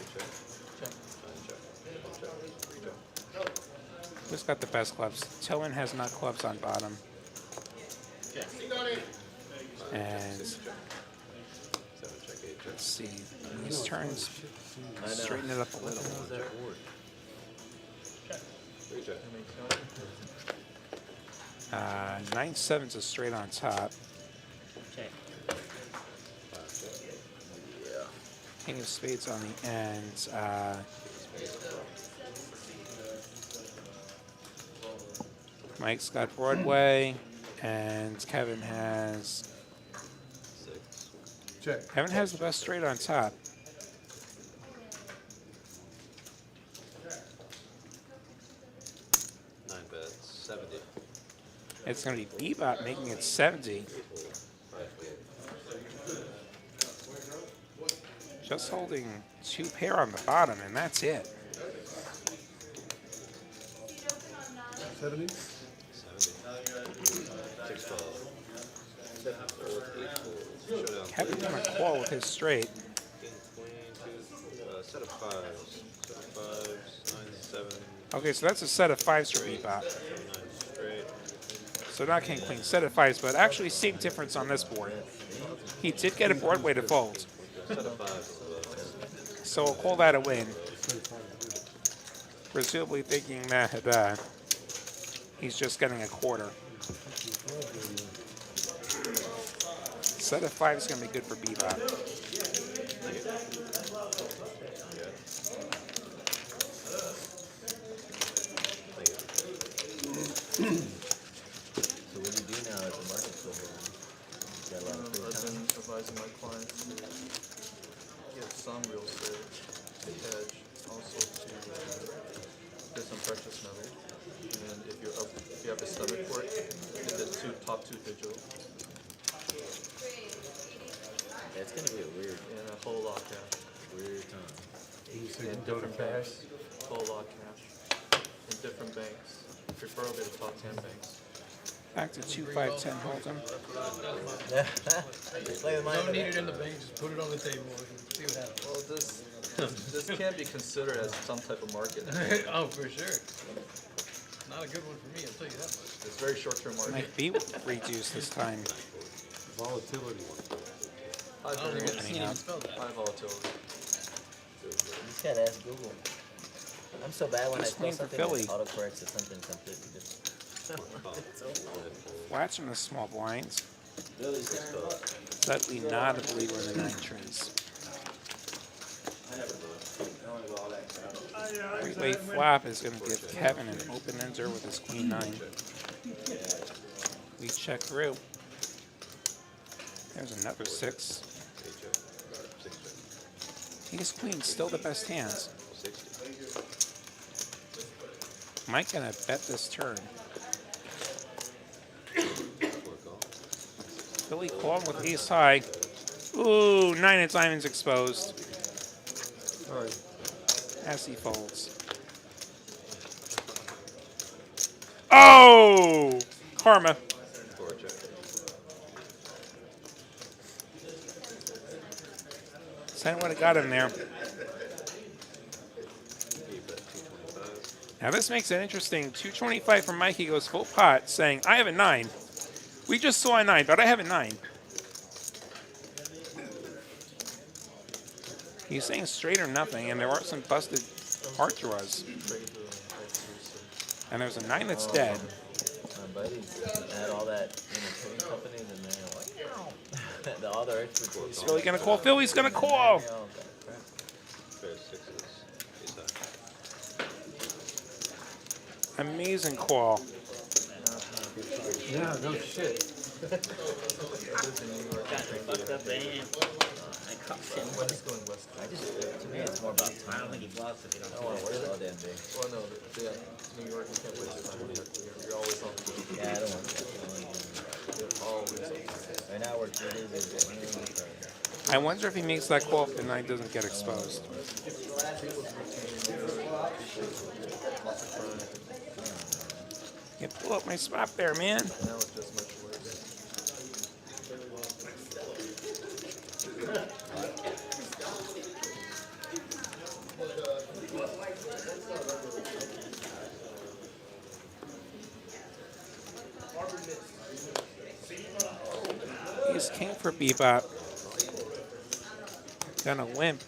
Speaker 4: Who's got the best clubs? Tillman has nut clubs on bottom. And let's see, these turns straighten it up a little. 9-7's a straight on top. King of spades on the ends. Mike's got Broadway, and Kevin has.
Speaker 6: Check.
Speaker 4: Kevin has the best straight on top. It's going to be Bebop making it 70. Just holding 2 pair on the bottom, and that's it.
Speaker 6: 70?
Speaker 4: Kevin going to call with his straight.
Speaker 7: Set of fives. Set of fives, 9, 7.
Speaker 4: Okay, so that's a set of 5s for Bebop. So not king queen, set of 5s, but actually same difference on this board. He did get a Broadway to fold. So we'll call that a win. presumably thinking that he's just getting a quarter. Set of 5 is going to be good for Bebop.
Speaker 5: So what do you do now as the market's so big? You got a lot of free
Speaker 7: I've
Speaker 5: time?
Speaker 7: been advising my clients to get some real estate, to hedge, also to get some precious metal. And if you have the stomach for it, get the top two digital
Speaker 5: Yeah, it's gonna be a weird,
Speaker 7: and a whole lot cash.
Speaker 5: weird time.
Speaker 6: You said
Speaker 7: And
Speaker 6: go to
Speaker 7: different
Speaker 6: cash.
Speaker 7: banks, whole lot cash. In different banks, preferably the top 10 banks.
Speaker 4: Back to 2, 5, 10 Hold'em.
Speaker 5: Yeah. Play with mine.
Speaker 8: Don't need it in the bank, just put it on the table and see what happens.
Speaker 7: Well, this can't be considered as some type of market.
Speaker 8: Oh, for sure. Not a good one for me, I'll tell you that much.
Speaker 7: It's very short-term market.
Speaker 4: Might be reduced this time.
Speaker 6: Volatility.
Speaker 7: High
Speaker 8: I don't even
Speaker 7: variance,
Speaker 8: see it even spell that.
Speaker 7: high volatility.
Speaker 5: You just gotta ask Google. I'm so bad when I
Speaker 4: This
Speaker 5: spell
Speaker 4: queen for
Speaker 5: something
Speaker 4: Philly.
Speaker 5: and autocorrects to something completely different. It's so hard.
Speaker 4: Flats from the small blinds.
Speaker 5: Billy's just spelled.
Speaker 4: Certainly not a believer in the 9 trees. Three-way flop is going to give Kevin an open ender with his queen 9. We check through. There's another 6. Ace queen still the best hands. Mike gonna bet this turn. Billy calling with ace high. Ooh, 9 of diamonds exposed. As he folds. Oh! Karma. Sen would have got him there. Now this makes it interesting. 225 from Mikey goes full pot, saying, I have a 9. We just saw a 9, but I have a 9. He's saying straight or nothing, and there are some busted heart draws. And there's a 9 that's dead.
Speaker 5: My buddies had all that in the trading companies, and they're like, all their experts.
Speaker 4: He's really gonna call. Philly's gonna call. Amazing call.
Speaker 6: Yeah, no shit.
Speaker 9: Fucked up the hand. I cost him.
Speaker 5: I just, to me, it's more about
Speaker 9: I
Speaker 5: time.
Speaker 9: don't think he blocks if you
Speaker 5: I
Speaker 9: don't
Speaker 5: don't want to work all damn day.
Speaker 7: Well, no, yeah, New York, you can't waste your time. You're always on.
Speaker 5: Yeah, I don't want to.
Speaker 7: You're always on.
Speaker 5: Right now, we're 3 days.
Speaker 4: I wonder if he makes that call if the 9 doesn't get exposed. You pull up my spot there, man.
Speaker 7: Now it's just much worse.
Speaker 4: He's king for Bebop. Gonna limp.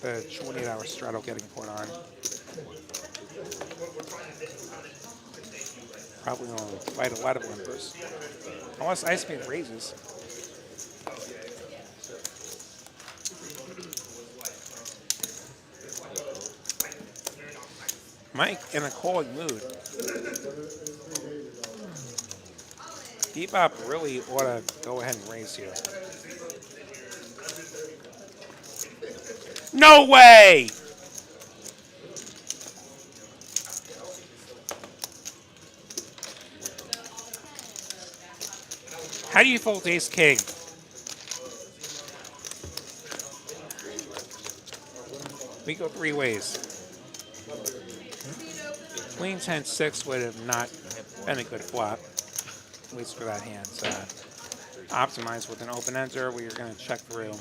Speaker 4: The 28-hour straddle getting put on. Probably gonna fight a lot of limpers. Unless Iceman raises. Mike in a calling mood. Bebop really ought to go ahead and raise here. No way! How do you fold ace king? We go 3 ways. Queen 10-6 would have not been a good flop, at least for that hand. So, optimize with an open ender where you're going to check through.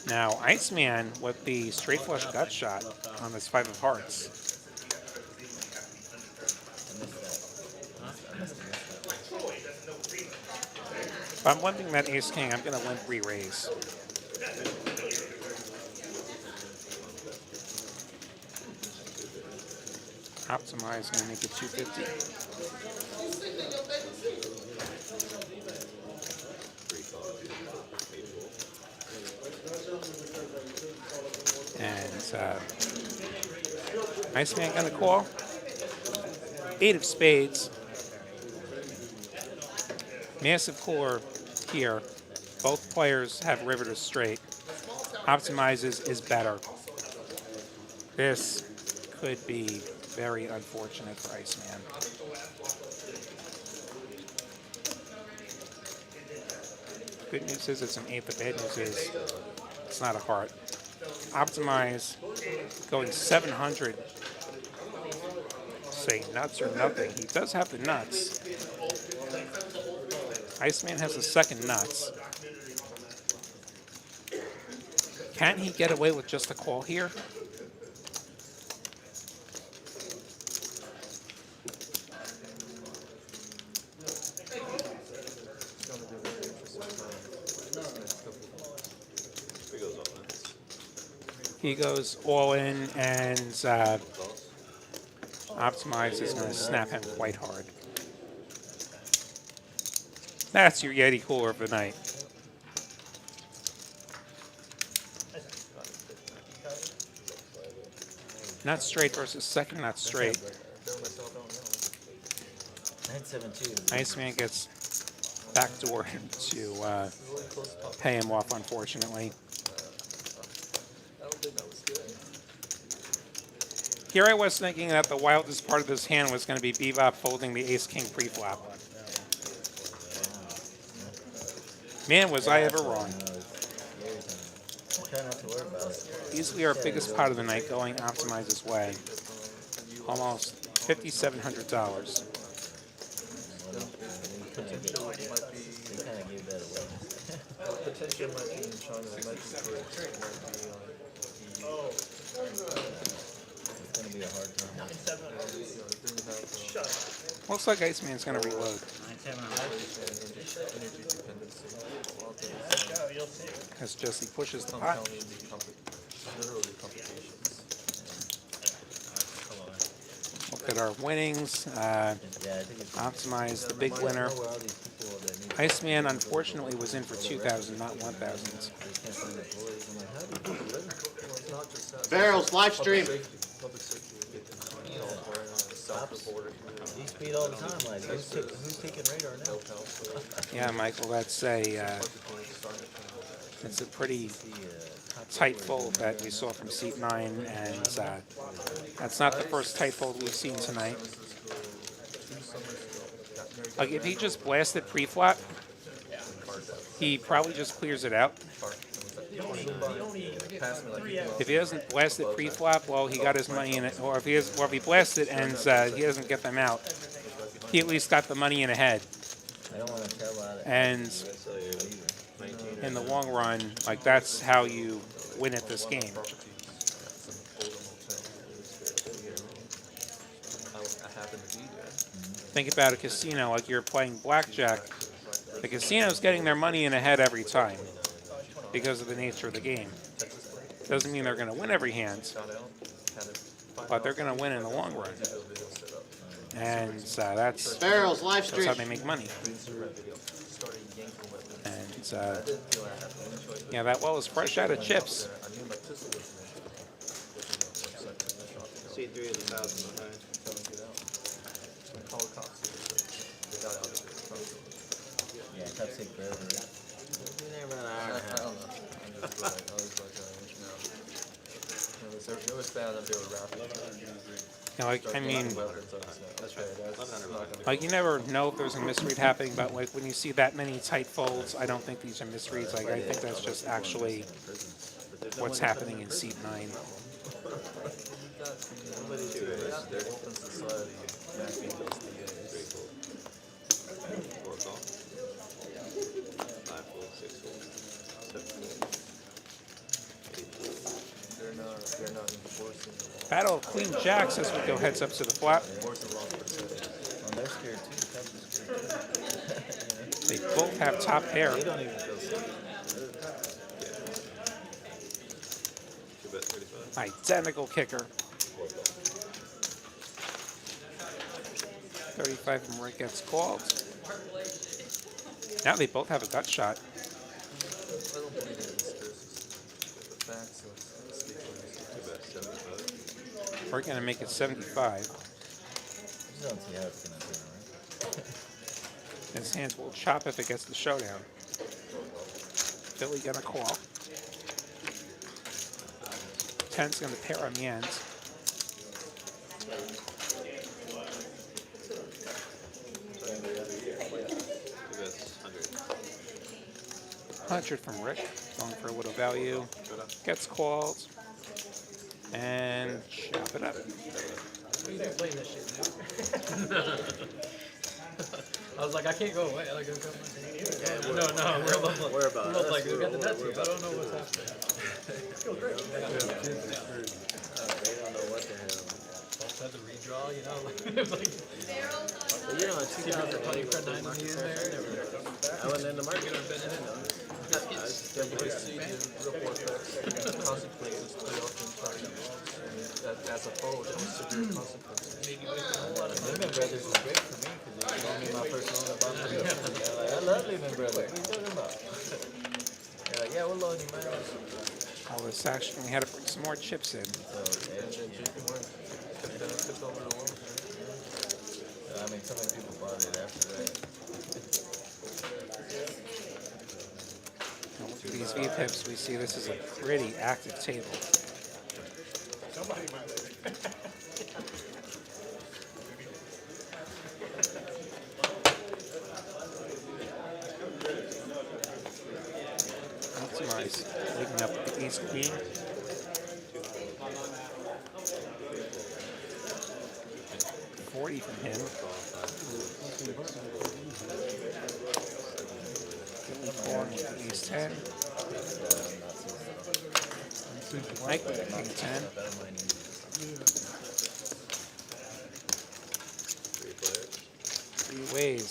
Speaker 4: Now, Iceman with the straight flush gut shot on this 5 of hearts. If I'm limping that ace king, I'm going to limp re-raise. Optimize and make it 250. And Iceman gonna call. 8 of spades. Massive cooler here. Both players have river to straight. Optimizes is better. This could be very unfortunate for Iceman. Good news is it's an 8. The bad news is it's not a heart. Optimize going 700. Say nuts or nothing. He does have the nuts. Iceman has the second nuts. Can he get away with just a call here? He goes all in, and Optimize is going to snap him quite hard. That's your Yeti cooler of the night. Not straight versus second not straight.
Speaker 5: 972.
Speaker 4: Iceman gets backdoor to pay him off, unfortunately. Here I was thinking that the wildest part of this hand was going to be Bebop folding the ace-king pre-flop. Man, was I ever wrong.
Speaker 5: Try not to worry about it.
Speaker 4: Easily our biggest pot of the night going Optimize's way. Almost $5,700.
Speaker 5: They kind of gave that away.
Speaker 7: Potential might be in China, might be correct.
Speaker 5: It's going to be a hard time.
Speaker 4: Looks like Iceman's going to reload.
Speaker 9: 9,700.
Speaker 4: As Jesse pushes the pot. Look at our winnings. Optimize the big winner. Iceman, unfortunately, was in for 2,000, not 1,000.
Speaker 1: Barrels, live stream.
Speaker 5: He speed all the time. Like, who's taking radar now?
Speaker 4: Yeah, Michael, that's a pretty tight fold that we saw from seat 9, and that's not the first tight fold we've seen tonight. Like, if he just blasted pre-flop, he probably just clears it out. If he doesn't blast it pre-flop, well, he got his money in it. Or if he blasts it and he doesn't get them out, he at least got the money in ahead. And in the long run, like, that's how you win at this game. Think about a casino like you're playing blackjack. The casino's getting their money in ahead every time because of the nature of the game. Doesn't mean they're going to win every hand, but they're going to win in the long run. And that's
Speaker 1: Barrels, live stream.
Speaker 4: how they make money. And yeah, that well is fresh out of chips.
Speaker 1: C3 is 1,000 behind.
Speaker 5: Yeah, tough take forever.
Speaker 4: You know, like, I mean, like, you never know if there's a misread happening, but like when you see that many tight folds, I don't think these are misreads. Like, I think that's just actually what's happening in seat 9. Battle of Queen Jacks as we go heads up to the flop.
Speaker 5: They're scared too.
Speaker 4: They both have top pair. Identical kicker. 35 from Rick gets called. Now they both have a gut shot.
Speaker 7: I don't believe it. It's the facts of Steve Williams.
Speaker 4: We're going to make it 75.
Speaker 5: I just don't see how it's going to turn around.
Speaker 4: His hands will chop if it gets the showdown. Philly going to call. 10's going to pair on the ends. $100 from Rick, going for a little value. Gets called. And chop it up.
Speaker 8: I was like, I can't go away. Like, no,
Speaker 5: We're about us.
Speaker 8: like, we got the nuts here. I don't know what's happening.
Speaker 5: They don't know what the hell.
Speaker 8: Also had to redraw, you know, like,
Speaker 5: But you know, in 2020, I went in the market.
Speaker 7: I see the ripple effects, consequences play off in targets, and as a whole, there was severe consequences.
Speaker 5: Lehman Brothers was great for me because they gave me my first loan about my like, I love Lehman Brothers. What are you talking about? They're like, yeah, we'll loan you, man.
Speaker 4: All this action, we had to bring some more chips in.
Speaker 7: And then JP Morgan took over the loan.
Speaker 5: I mean, so many people bought it after that.
Speaker 4: And look at these V-pips, we see this is a pretty active table. Optimize, leading up with the ace queen. $40 from him. Calling with the ace 10. Mike with the king 10. 3 ways.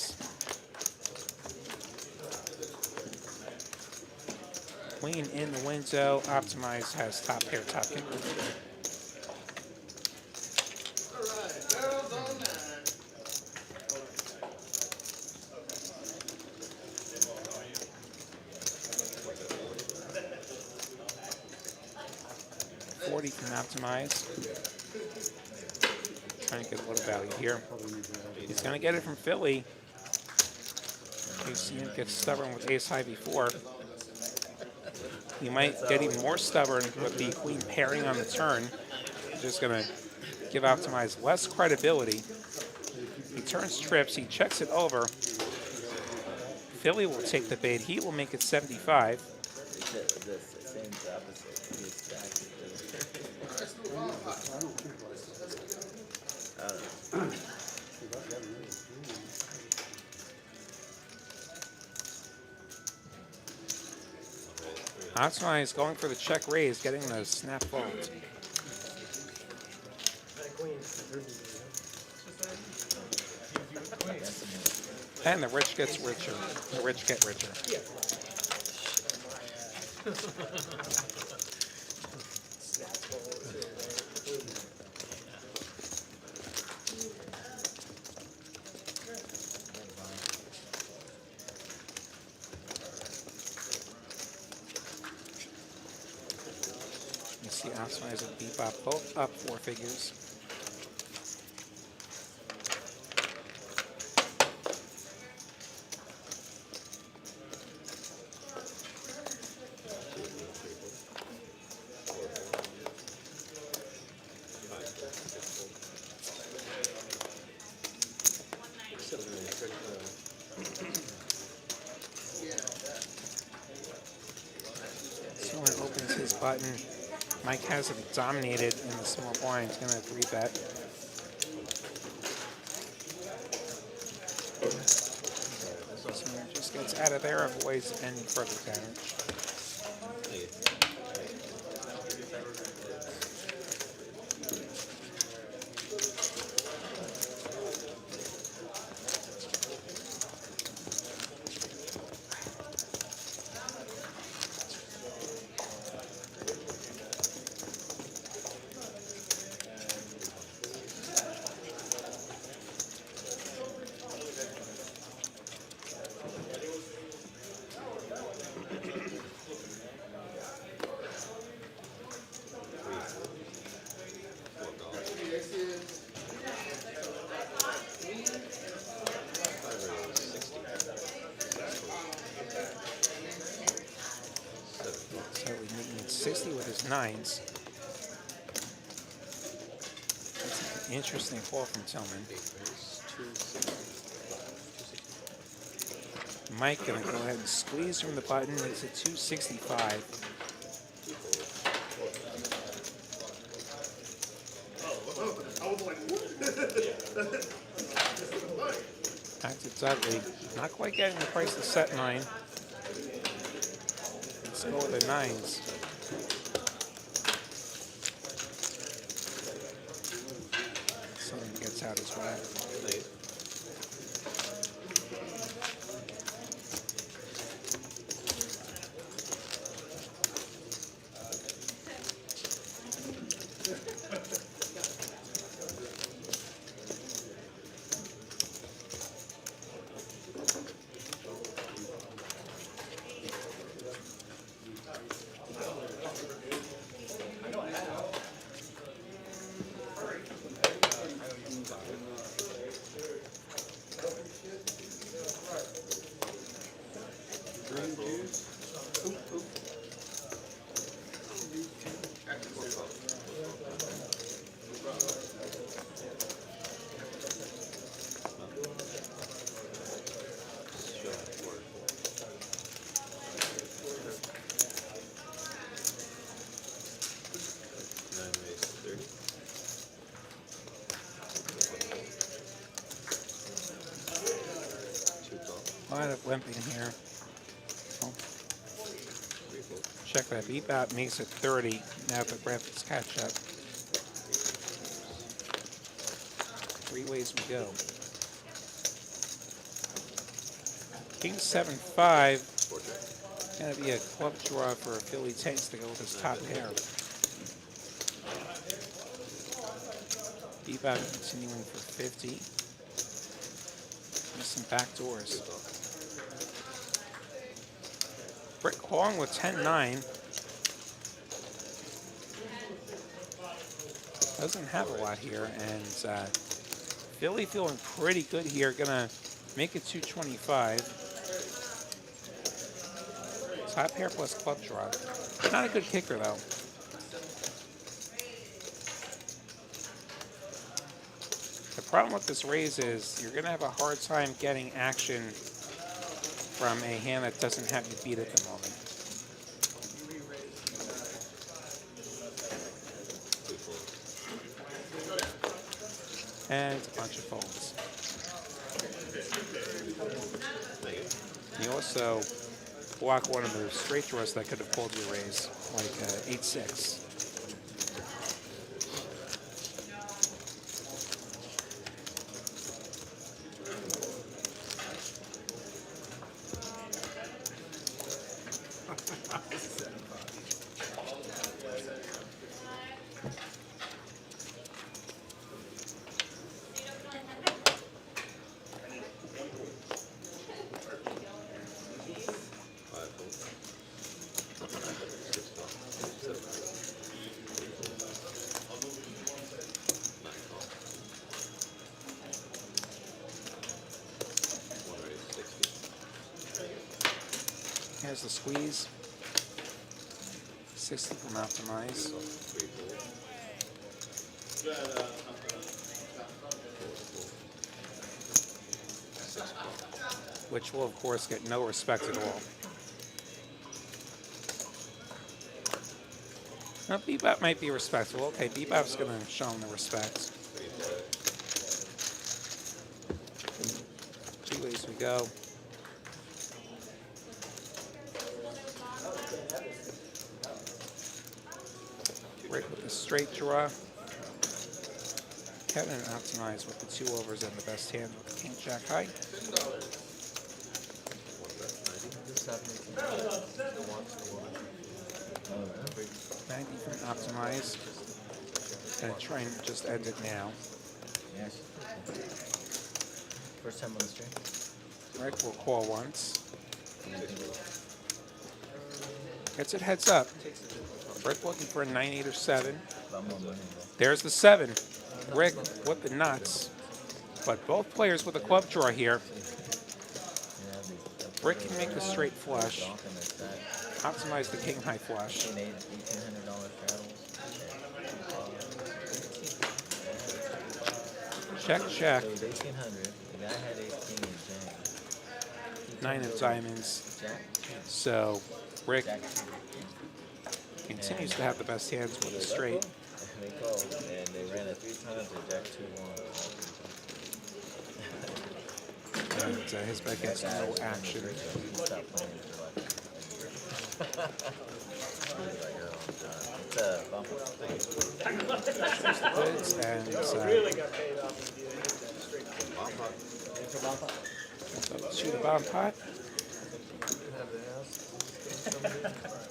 Speaker 4: Queen in the window. Optimized has top pair, top king. $40 from Optimize. Trying to get a little value here. He's going to get it from Philly. We've seen him get stubborn with ace high before. He might get even more stubborn with the queen pairing on the turn. Just going to give Optimize less credibility. He turns trips. He checks it over. Philly will take the bait. He will make it 75. Optimize going for the check raise, getting the snap fold. And the rich gets richer. The rich get richer. You see Optimize and Bebop both up 4 figures. Someone opens his button. Mike has him dominated in the small blind. He's going to 3-bet. Someone just gets out of there, avoids any further damage. 260 with his nines. That's an interesting call from Tillman. Mike gonna go ahead and squeeze from the button. It's a 265. Back to Dudley. Not quite getting the price of set 9. Let's go with the 9s. Someone gets out as well. A lot of limping here. Oh. Check that. Bebop makes it 30. Now the graphics catch up. 3 ways we go. King 7-5. Gonna be a club draw for Philly Tanks to go with his top pair. Bebop continuing for 50. There's some back doors. Brick Hong with 10-9. Doesn't have a lot here, and Philly feeling pretty good here. Gonna make it 225. Top pair plus club draw. Not a good kicker though. The problem with this raise is you're gonna have a hard time getting action from a hand that doesn't have you beat at the moment. And a bunch of folds. You also block one of the straight draws that could have pulled your raise, like 8-6. Here's the squeeze. 60 from optimize. Which will, of course, get no respect at all. Now, Bebop might be respectful. Okay, Bebop's going to show him the respect. 2 ways we go. Rick with the straight draw. Kevin optimized with the 2 overs and the best hand with the King Jack high. From optimize. Gonna try and just end it now.
Speaker 5: Yes. First time on the stream.
Speaker 4: Rick will call once. Gets it heads up. Rick looking for a 9, 8, or 7. There's the 7. Rick with the nuts. But both players with a club draw here. Rick can make the straight flush,
Speaker 5: Donk in their stack.
Speaker 4: optimize the king high flush.
Speaker 5: $1,800 straddles.
Speaker 4: Check, check.
Speaker 5: So it was 1,800. The guy had ace king and jack. He
Speaker 4: 9 of
Speaker 5: turned
Speaker 4: diamonds.
Speaker 5: Jack
Speaker 4: So Rick
Speaker 5: Jack
Speaker 4: continues to have the best hands with a straight.
Speaker 5: They called and they ran it 3 times to Jack 2-1.
Speaker 4: And his back gets no action.
Speaker 5: He stopped playing for like a year. He was like, oh god. It's a bumper.
Speaker 4: Goods and
Speaker 2: Really got paid off when you did that straight.
Speaker 4: so shoot a bomb pot.
Speaker 7: Have the ass.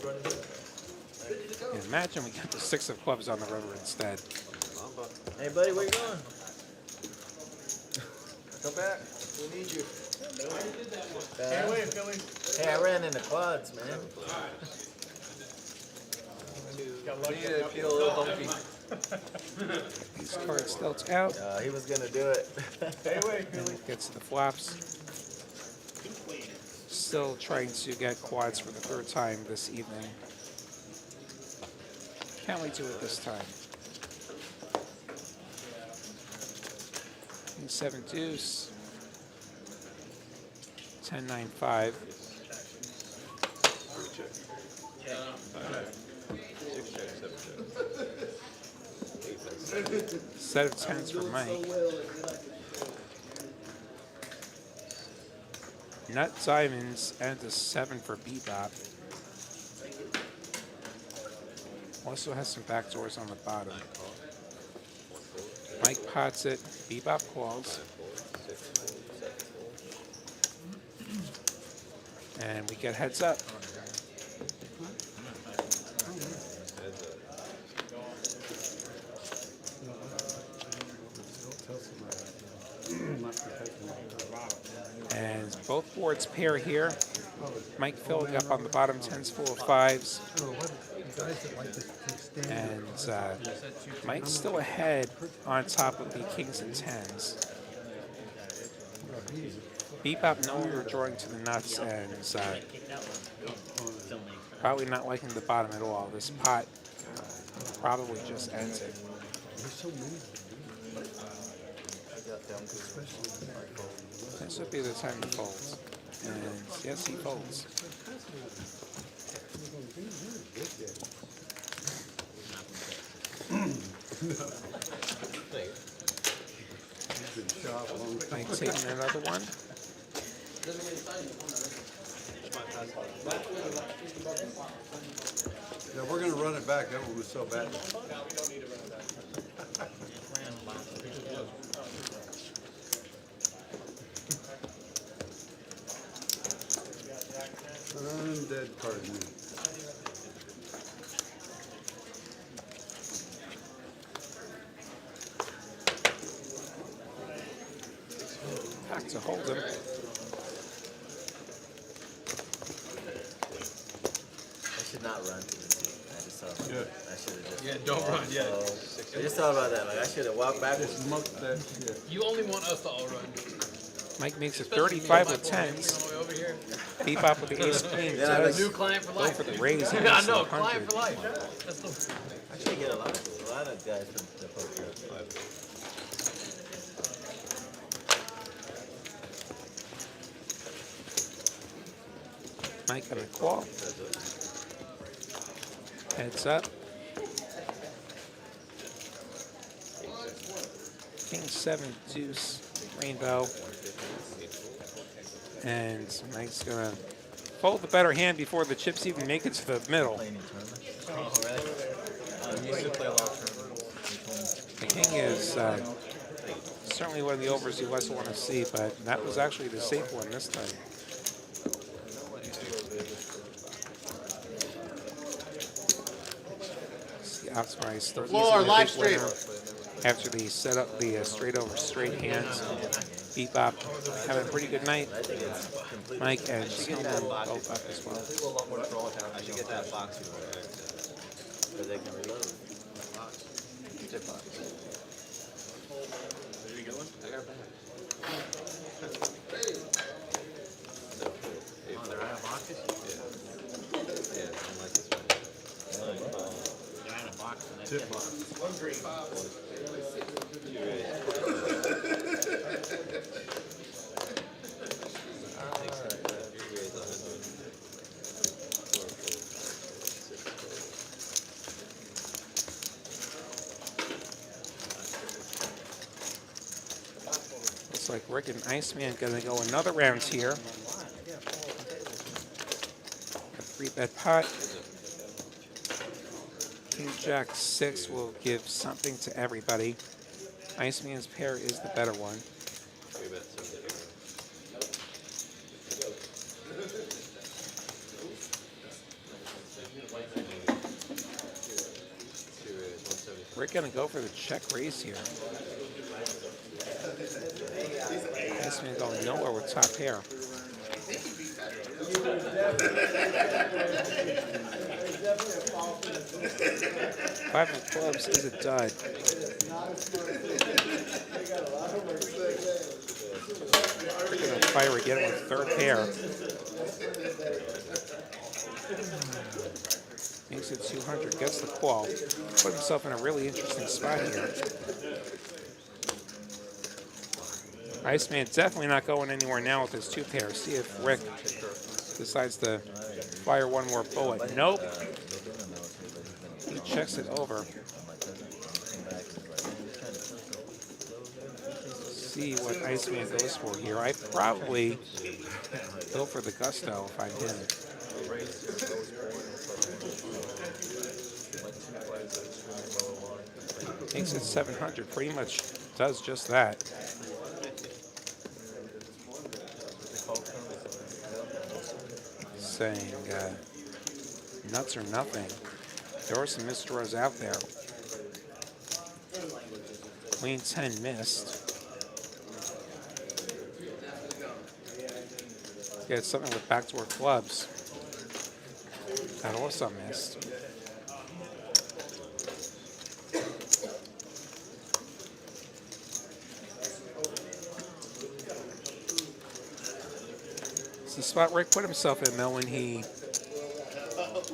Speaker 7: Running it.
Speaker 4: And imagine we got the 6 of clubs on the river instead.
Speaker 5: Hey buddy, where you going?
Speaker 1: Come back. We need you.
Speaker 5: Hey, I ran into quads, man.
Speaker 7: Need to feel a little funky.
Speaker 4: These cards dealt out.
Speaker 5: He was gonna do it.
Speaker 4: And it gets to the flops. Still trying to get quads for the 3rd time this evening. Can we do it this time? King 7 deuce. 10 9 5. Set of 10s for Mike. Nut diamonds and a 7 for Bebop. Also has some backdoors on the bottom. Mike pots it. Bebop calls. And we get heads up. And both boards pair here. Mike filling up on the bottom, 10s full of 5s. And Mike's still ahead on top of the kings and 10s. Bebop no longer drawing to the nuts and probably not liking the bottom at all. This pot probably just ends it. This would be the time to fold. And yes, he folds. Mike taking another one.
Speaker 6: Yeah, we're gonna run it back. That one was so bad. Undead card me.
Speaker 4: Back to hold him.
Speaker 5: I should not run to the seat. I just thought about that. I should have just.
Speaker 8: Yeah, don't run yet.
Speaker 5: I just thought about that. Like I should have walked backwards.
Speaker 6: Smoke that shit.
Speaker 8: You only want us to all run.
Speaker 4: Mike makes it 35 with 10s.
Speaker 8: Over here.
Speaker 4: Bebop with the ace queen.
Speaker 5: Yeah,
Speaker 4: Does
Speaker 8: New client for
Speaker 4: go
Speaker 8: life.
Speaker 4: for the raise. He
Speaker 8: I
Speaker 4: makes
Speaker 8: know,
Speaker 4: it
Speaker 8: client
Speaker 4: 100.
Speaker 8: for life. That's the.
Speaker 5: I should get a lot of guys from the poker.
Speaker 4: Mike on the call. Heads up. King 7 deuce rainbow. And Mike's gonna fold the better hand before the chips even make it to the middle.
Speaker 5: Playing in tournaments. Oh, really?
Speaker 7: You used to play a lot of tournaments.
Speaker 4: The king is certainly one of the overs you less want to see, but that was actually the safe one this time. See, optimize still
Speaker 1: Floor,
Speaker 4: easily a
Speaker 1: live
Speaker 4: big
Speaker 1: stream.
Speaker 4: winner after the set up the straight over straight hands. Bebop having a pretty good night. Mike and Tillman both up as well.
Speaker 7: A lot more draw down.
Speaker 1: I should get that box.
Speaker 5: Because they can reload.
Speaker 1: I got a bag.
Speaker 6: tip box.
Speaker 4: Looks like Rick and Iceman gonna go another round here. A 3-bet pot. King Jack 6 will give something to everybody. Iceman's pair is the better one. We're gonna go for the check raise here. Iceman going nowhere with top pair. Five of clubs is a dud. We're gonna fire again with third pair. Makes it 200, gets the call. Put himself in a really interesting spot here. Iceman definitely not going anywhere now with his 2 pair. See if Rick decides to fire one more bullet. Nope. He checks it over. See what Iceman goes for here. I'd probably go for the gusto if I'm him. Makes it 700. Pretty much does just that. Saying nuts or nothing. There were some missed draws out there. Queen 10 missed. Get something with backdoor clubs. That also missed. It's the spot Rick put himself in though when he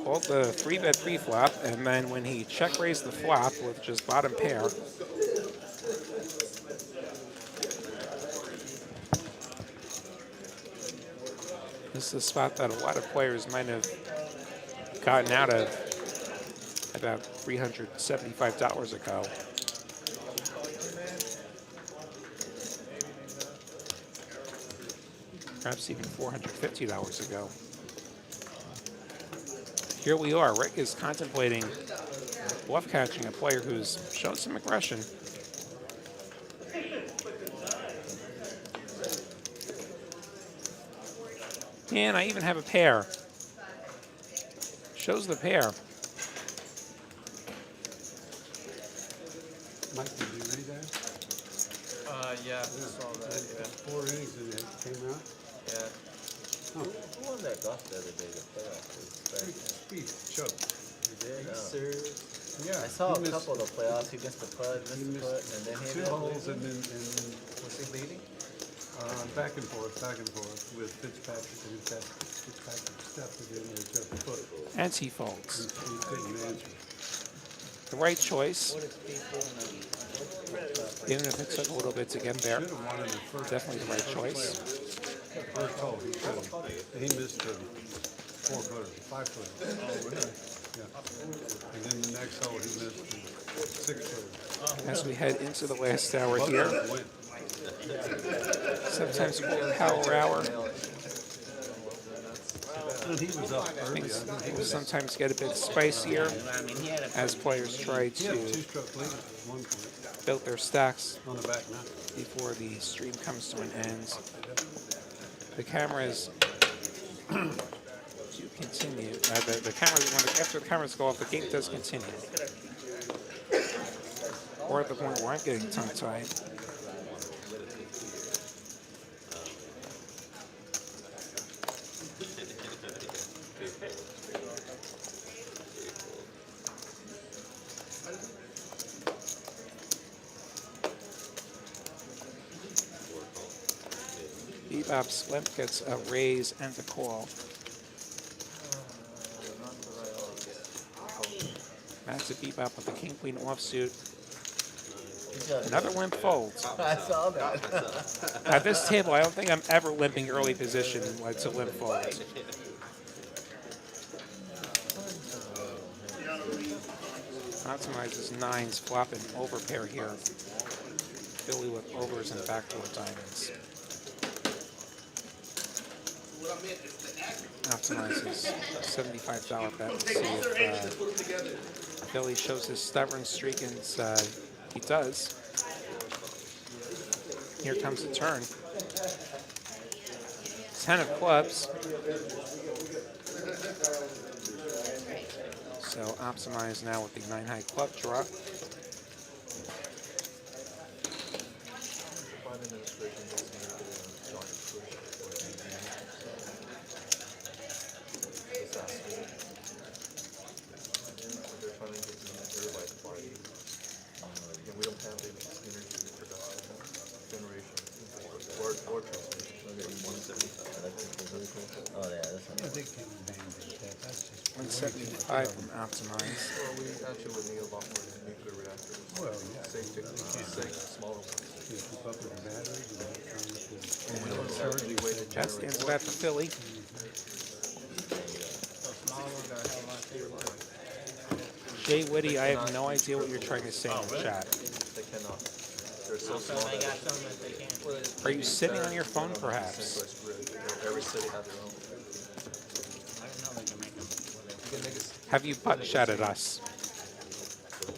Speaker 4: called the 3-bet pre-flop, and then when he check raised the flop with just bottom pair. This is a spot that a lot of players might have gotten out of about $375 ago. Perhaps even $450 ago. Here we are. Rick is contemplating bluff catching a player who's shown some aggression. And I even have a pair. Shows the pair.
Speaker 6: Mike, did you read that?
Speaker 7: Yeah, I saw that, yeah.
Speaker 6: 4 innings and it came out?
Speaker 7: Yeah.
Speaker 5: Who won that golf the other day, the playoff?
Speaker 6: Speed, choke.
Speaker 5: You did?
Speaker 6: Yeah.
Speaker 5: I saw a
Speaker 6: he missed-
Speaker 5: couple of the playoffs. He missed the putt,
Speaker 6: He
Speaker 5: missed the putt, and then he
Speaker 6: 2
Speaker 5: ended up
Speaker 6: holes
Speaker 5: losing.
Speaker 6: and then
Speaker 5: Was he leading?
Speaker 6: back and forth with Fitzpatrick, and Fitzpatrick stepped it in with just a foot.
Speaker 4: And he folds.
Speaker 6: He couldn't answer.
Speaker 4: The right choice. Even if it took a little bit to get there.
Speaker 6: Should have wanted the first.
Speaker 4: Definitely the right choice.
Speaker 6: First hole, he should have. He missed the 4-footer, 5-footer. Oh, really? Yeah. And then the next hole, he missed the 6-footer.
Speaker 4: As we head into the last hour here.
Speaker 6: Went.
Speaker 4: Sometimes called power hour.
Speaker 6: And he was up early.
Speaker 4: Things sometimes get a bit spicier as players try
Speaker 6: He had a
Speaker 4: to
Speaker 6: 2-stroke lead at one point
Speaker 4: build their stacks
Speaker 6: on the back nine.
Speaker 4: before the stream comes to an end. The cameras do continue. The cameras, after the cameras go off, the game does continue. Or at the point where I'm getting tongue-tied. Bebop Slimp gets a raise and a call. Matt It's a bebop with the king queen offsuit. Another limp folds.
Speaker 5: I saw that.
Speaker 4: At this table, I don't think I'm ever limping early position when it's a limp fold. Optimizes nines, flopping over pair here. Philly with overs and backdoor diamonds. Optimizes $75 bet. Let's see if Philly shows his stubborn streak, and he does. Here comes the turn. 10 of clubs. So optimize now with the 9 high club draw.
Speaker 5: Oh yeah, that's
Speaker 6: I think they can bandage that. That's just
Speaker 4: 175 from optimize.
Speaker 7: Well, we actually would need a lot more nuclear reactors.
Speaker 6: well, yeah.
Speaker 7: Safe, smaller ones.
Speaker 6: You keep up with the batteries and that kind of thing.
Speaker 7: We don't have any way to
Speaker 4: That stands about for Philly. Jay Whitty, I have no idea what you're trying to say in the chat.
Speaker 7: They cannot. They're so small.
Speaker 9: They got some that they can't.
Speaker 4: Are you sitting on your phone, perhaps?
Speaker 7: Every city has their own.
Speaker 9: I didn't know they can make them.
Speaker 7: You can make it.
Speaker 4: Have you butt shot at us?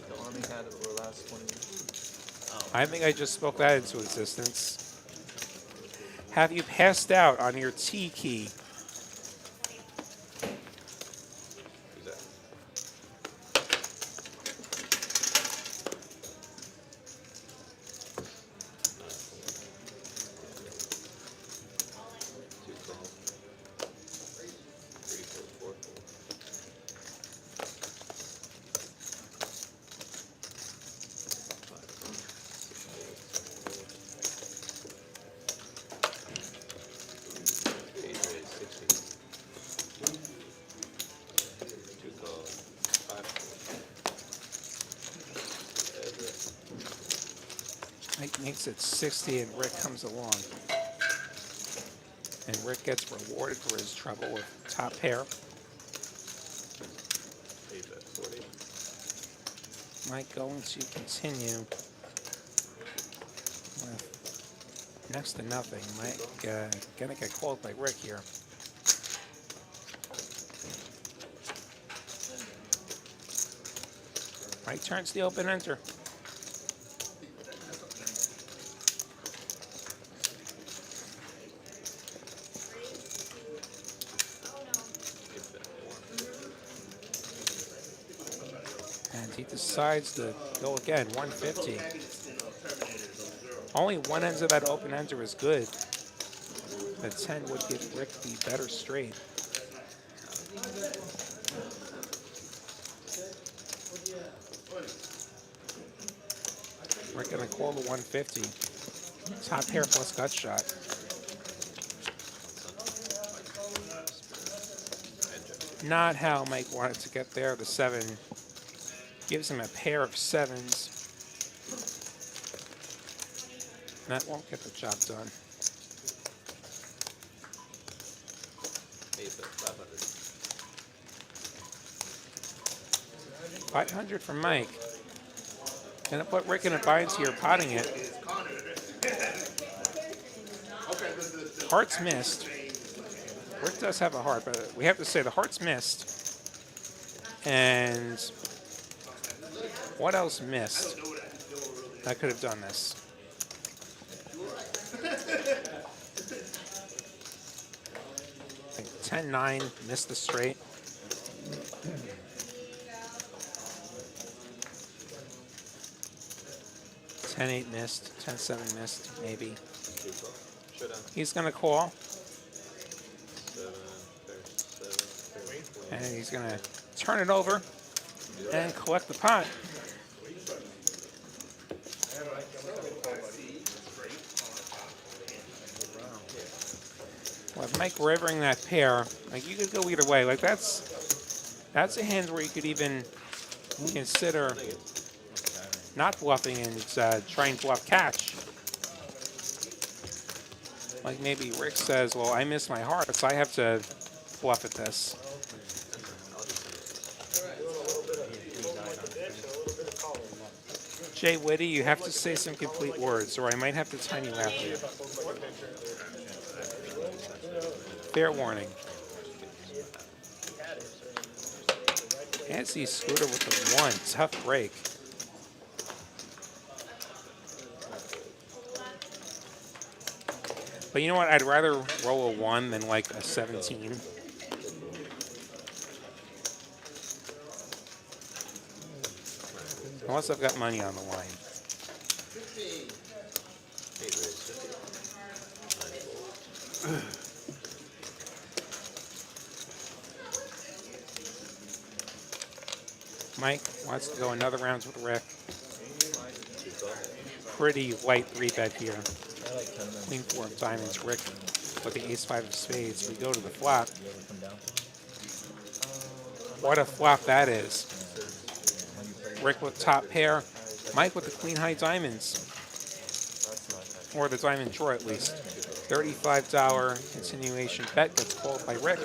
Speaker 7: The Army had it for the last 20 years.
Speaker 4: I think I just spoke that into existence. Have you passed out on your T key? Mike makes it 60 and Rick comes along. And Rick gets rewarded for his trouble with top pair. Mike going to continue with next to nothing. Mike gonna get called by Rick here. Mike turns the open enter. He decides to go again, 150. Only one end of that open ender is good. The 10 would give Rick the better straight. Rick gonna call the 150. Top pair plus gut shot. Not how Mike wanted to get there. The 7 gives him a pair of 7s. That won't get the job done. 500 from Mike. Gonna put Rick in a bind here, potting it. Heart's missed. Rick does have a heart, but we have to say the heart's missed. And what else missed? I could have done this. I think 10-9 missed the straight. $10-8 missed. 10-7 missed, maybe. He's gonna call. And he's gonna turn it over and collect the pot. With Mike rivering that pair, like you could go either way. Like that's a hand where you could even consider not bluffing and trying to bluff catch. Like maybe Rick says, well, I miss my hearts, I have to bluff at this. Jay Whitty, you have to say some complete words, or I might have to time you out here. Fair warning. Fancy Scooter with the 1. Tough break. But you know what? I'd rather roll a 1 than like a 17. Unless I've got money on the line. Mike wants to go another round with Rick. Pretty light 3-bet here. Queen 4 of diamonds, Rick with the ace 5 of spades. We go to the flop. What a flop that is. Rick with top pair, Mike with the queen high diamonds. Or the diamond draw at least. $35 continuation bet gets called by Rick.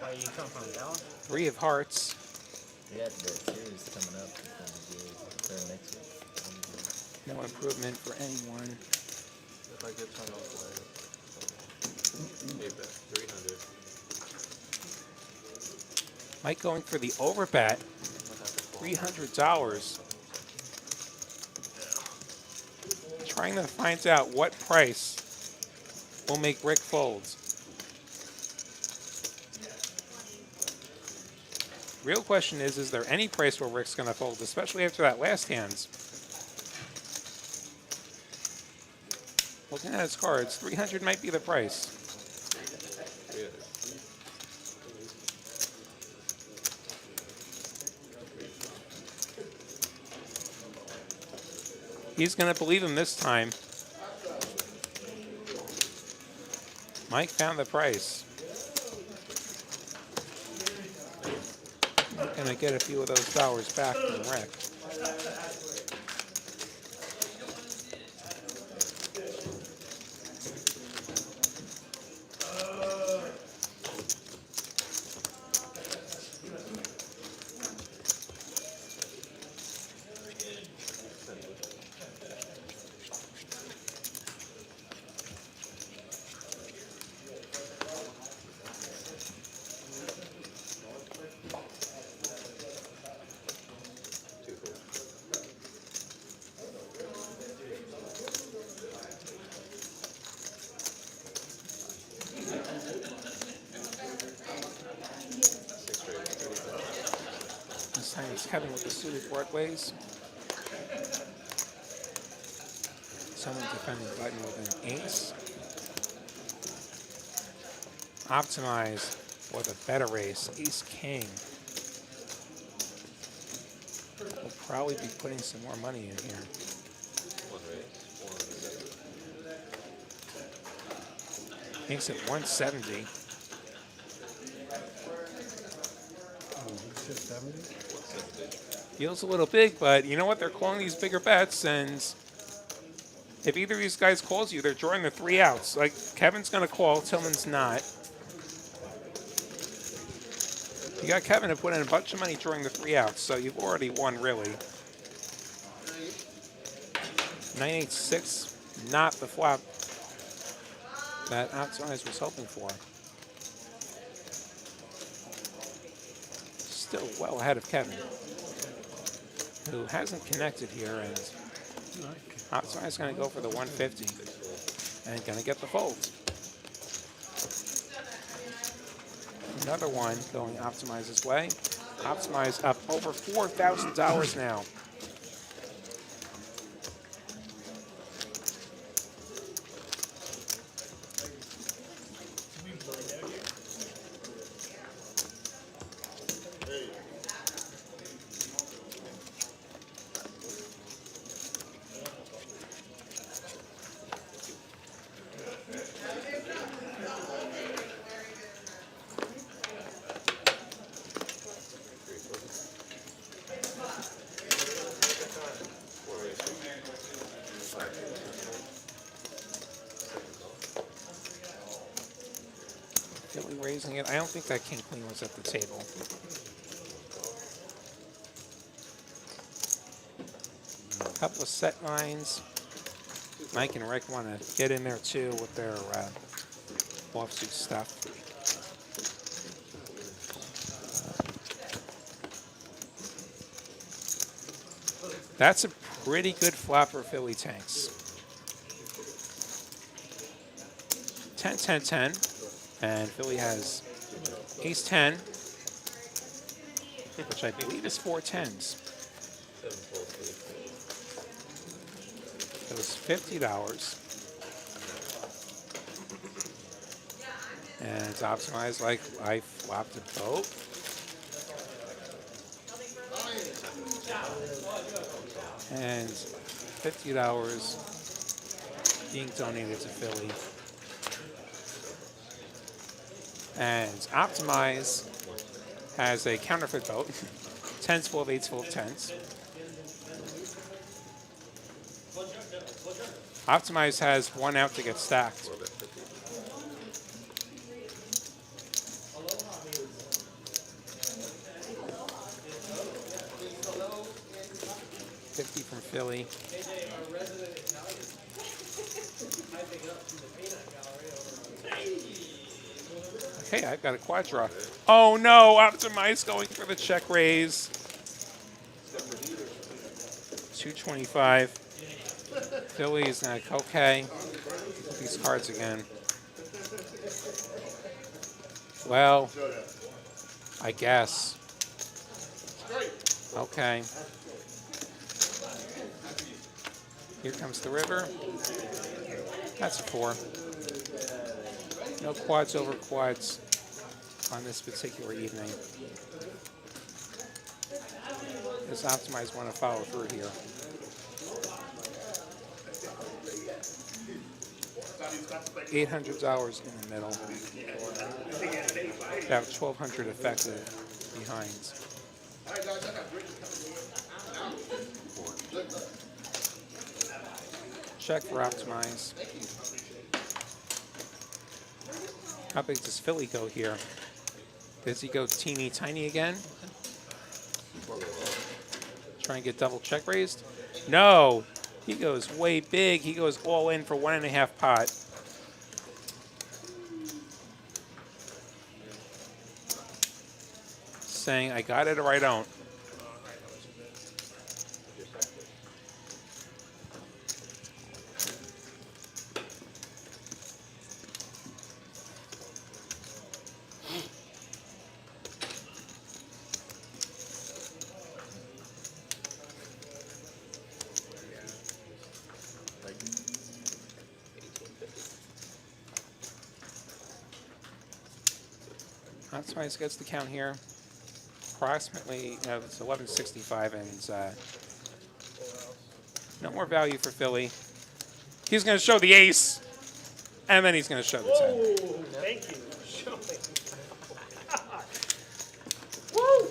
Speaker 9: Where you come from, Dallas?
Speaker 4: 3 of hearts.
Speaker 5: Yeah, the series coming up. Next week.
Speaker 4: No improvement for anyone.
Speaker 7: If I get time off later. 8-bet, 300.
Speaker 4: Mike going for the overbet. $300. Trying to find out what price will make Rick fold. Real question is there any price where Rick's going to fold, especially after that last hand? Looking at his cards, 300 might be the price. He's going to believe him this time. Mike found the price. Going to get a few of those dollars back from Rick. Kevin with the suited broadways. Someone defending button with an ace. Optimize for the better ace, ace king. We'll probably be putting some more money in here. Makes it 170. Feels a little big, but you know what? They're calling these bigger bets, and if either of these guys calls you, they're drawing the 3 outs. Like, Kevin's going to call, Tillman's not. You got Kevin to put in a bunch of money drawing the 3 outs, so you've already won, really. 986, not the flop that Outsize was hoping for. Still well ahead of Kevin, who hasn't connected here, and Outside's going to go for the 150 and going to get the fold. Another one going Optimize's way. Optimize up over $4,000 now. losing it. I don't think that king queen was at the table. A couple of set lines. Mike and Rick want to get in there too with their offsuit stuff. That's a pretty good flop for Philly Tanks. 10, 10, 10. And Philly has ace 10, which I believe is 4 10s. It was $50. And it's optimized like I flopped a boat. And $50 being donated to Philly. And Optimize has a counterfeit boat. 10s full of 8s full of 10s. Optimize has one out to get stacked. $50 from Philly. Okay, I've got a quad draw. Oh no, Optimize going for the check raise. 225. Philly is like, okay, these cards again. Well, I guess. Okay. Here comes the river. That's a 4. No quads over quads on this particular evening. Does Optimize want to follow through here? $800 in the middle. About $1,200 effective behind. Check for Optimize. How big does Philly go here? Does he go teeny tiny again? Try and get double check raised? No! He goes way big. He goes all in for 1.5 pot. Saying, I got it or I don't. Optimize gets the count here. Approximately, it's 1165, and no more value for Philly. He's going to show the ace, and then he's going to show the 10.
Speaker 2: Whoa, thank you for showing. Woo!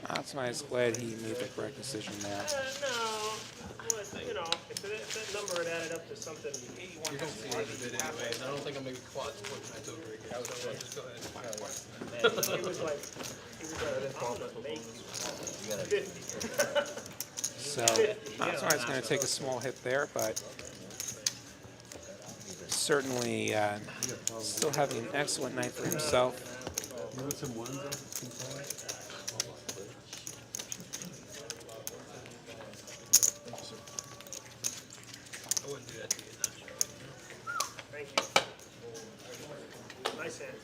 Speaker 4: Optimize, glad he made the correct decision there.
Speaker 2: No, well, you know, if that number had added up to something.
Speaker 8: You're going to see it a bit anyways. I don't think I'm going to be quads for tonight's over again. So I'll just go ahead and find quads.
Speaker 2: He was like, I'm going to make you 50.
Speaker 4: So Optimize going to take a small hit there, but certainly still having an excellent night for himself.
Speaker 6: You want some ones inside?
Speaker 8: I wouldn't do that to you.
Speaker 2: Thank you. Nice hand.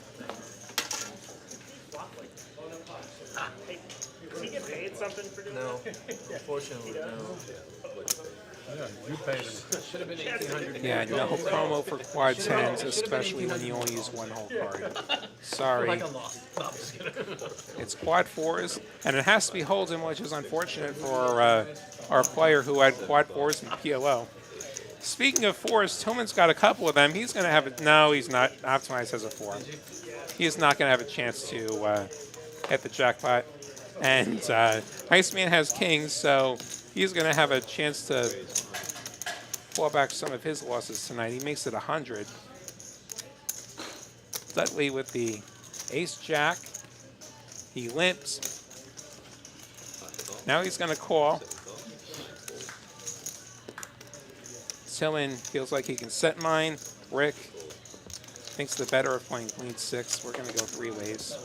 Speaker 2: Flop like that. Hey, does he get paid something for doing
Speaker 7: No,
Speaker 2: that?
Speaker 7: unfortunately, no.
Speaker 6: Yeah, you paid him.
Speaker 8: Should have been 1,800.
Speaker 4: Yeah, no promo for quad 10s, especially when you only use one whole card. Sorry.
Speaker 8: Like I'm lost. No, I'm just kidding.
Speaker 4: It's quad 4s, and it has to be Holden, which is unfortunate for our player who had quad 4s in PLO. Speaking of 4s, Tillman's got a couple of them. He's going to have a... No, he's not. Optimize has a 4. He is not going to have a chance to hit the jackpot. And Iceman has kings, so he's going to have a chance to claw back some of his losses tonight. He makes it 100. Dudley with the ace-jack. He limps. Now he's going to call. Tillman feels like he can set mine. Rick thinks the better of playing queen 6. We're going to go 3 ways.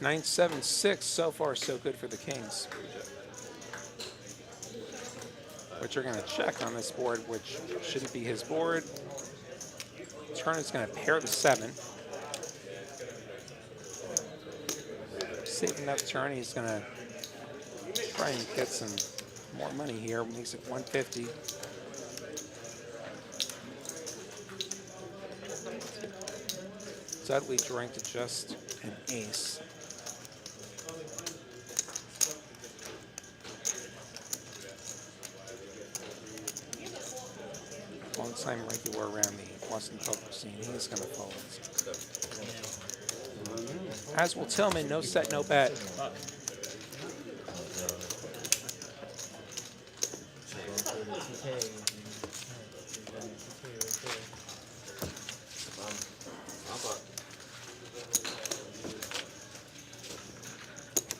Speaker 4: Nine, 7, 6. So far, so good for the kings. Which are going to check on this board, which shouldn't be his board. Turn is going to pair the 7. Saving that turn, he's going to try and get some more money here. Makes it 150. Dudley drawing to just an ace. Long-time regular around the Austin poker scene. He's going to fold. As will Tillman, no set, no bet.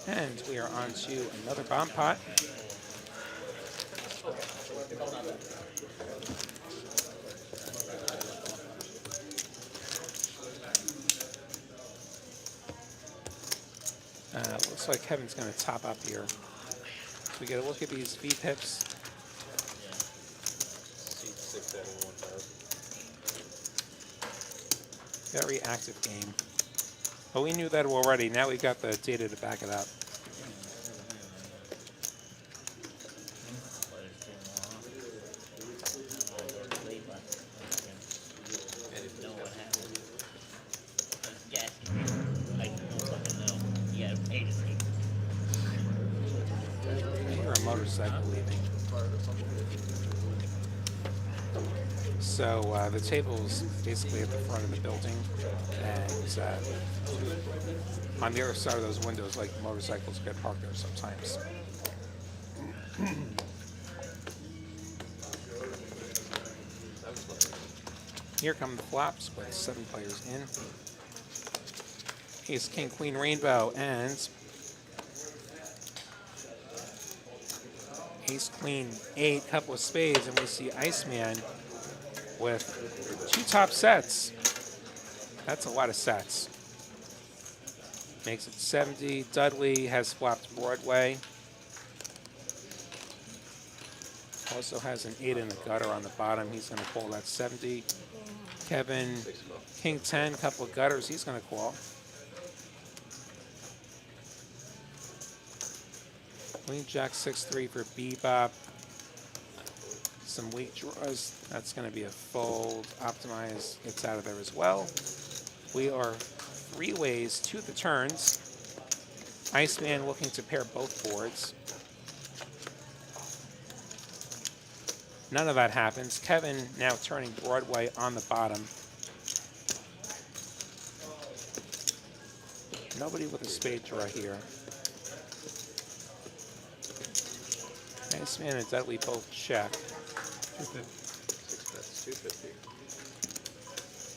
Speaker 4: And we are on to another bomb pot. Looks like Kevin's going to top up here. We get a look at these V pips. Very active game. But we knew that already. Now we got the data to back it up. So the table's basically at the front of the building, and on the other side of those windows, like motorcycles get parked there sometimes. Here come the flops with 7 players in. Ace, King, Queen, Rainbow, and Ace, Queen, 8, couple of spades, and we see Iceman with 2 top sets. That's a lot of sets. Makes it 70. Dudley has flopped Broadway. Also has an 8 in the gutter on the bottom. He's going to call that 70. Kevin, King 10, couple of gutters. He's going to call. Queen Jack 6-3 for Bebop. Some weak draws. That's going to be a fold. Optimize gets out of there as well. We are 3 ways to the turns. Iceman looking to pair both boards. None of that happens. Kevin now turning Broadway on the bottom. Nobody with a spade draw here. Iceman and Dudley both check.
Speaker 7: 250.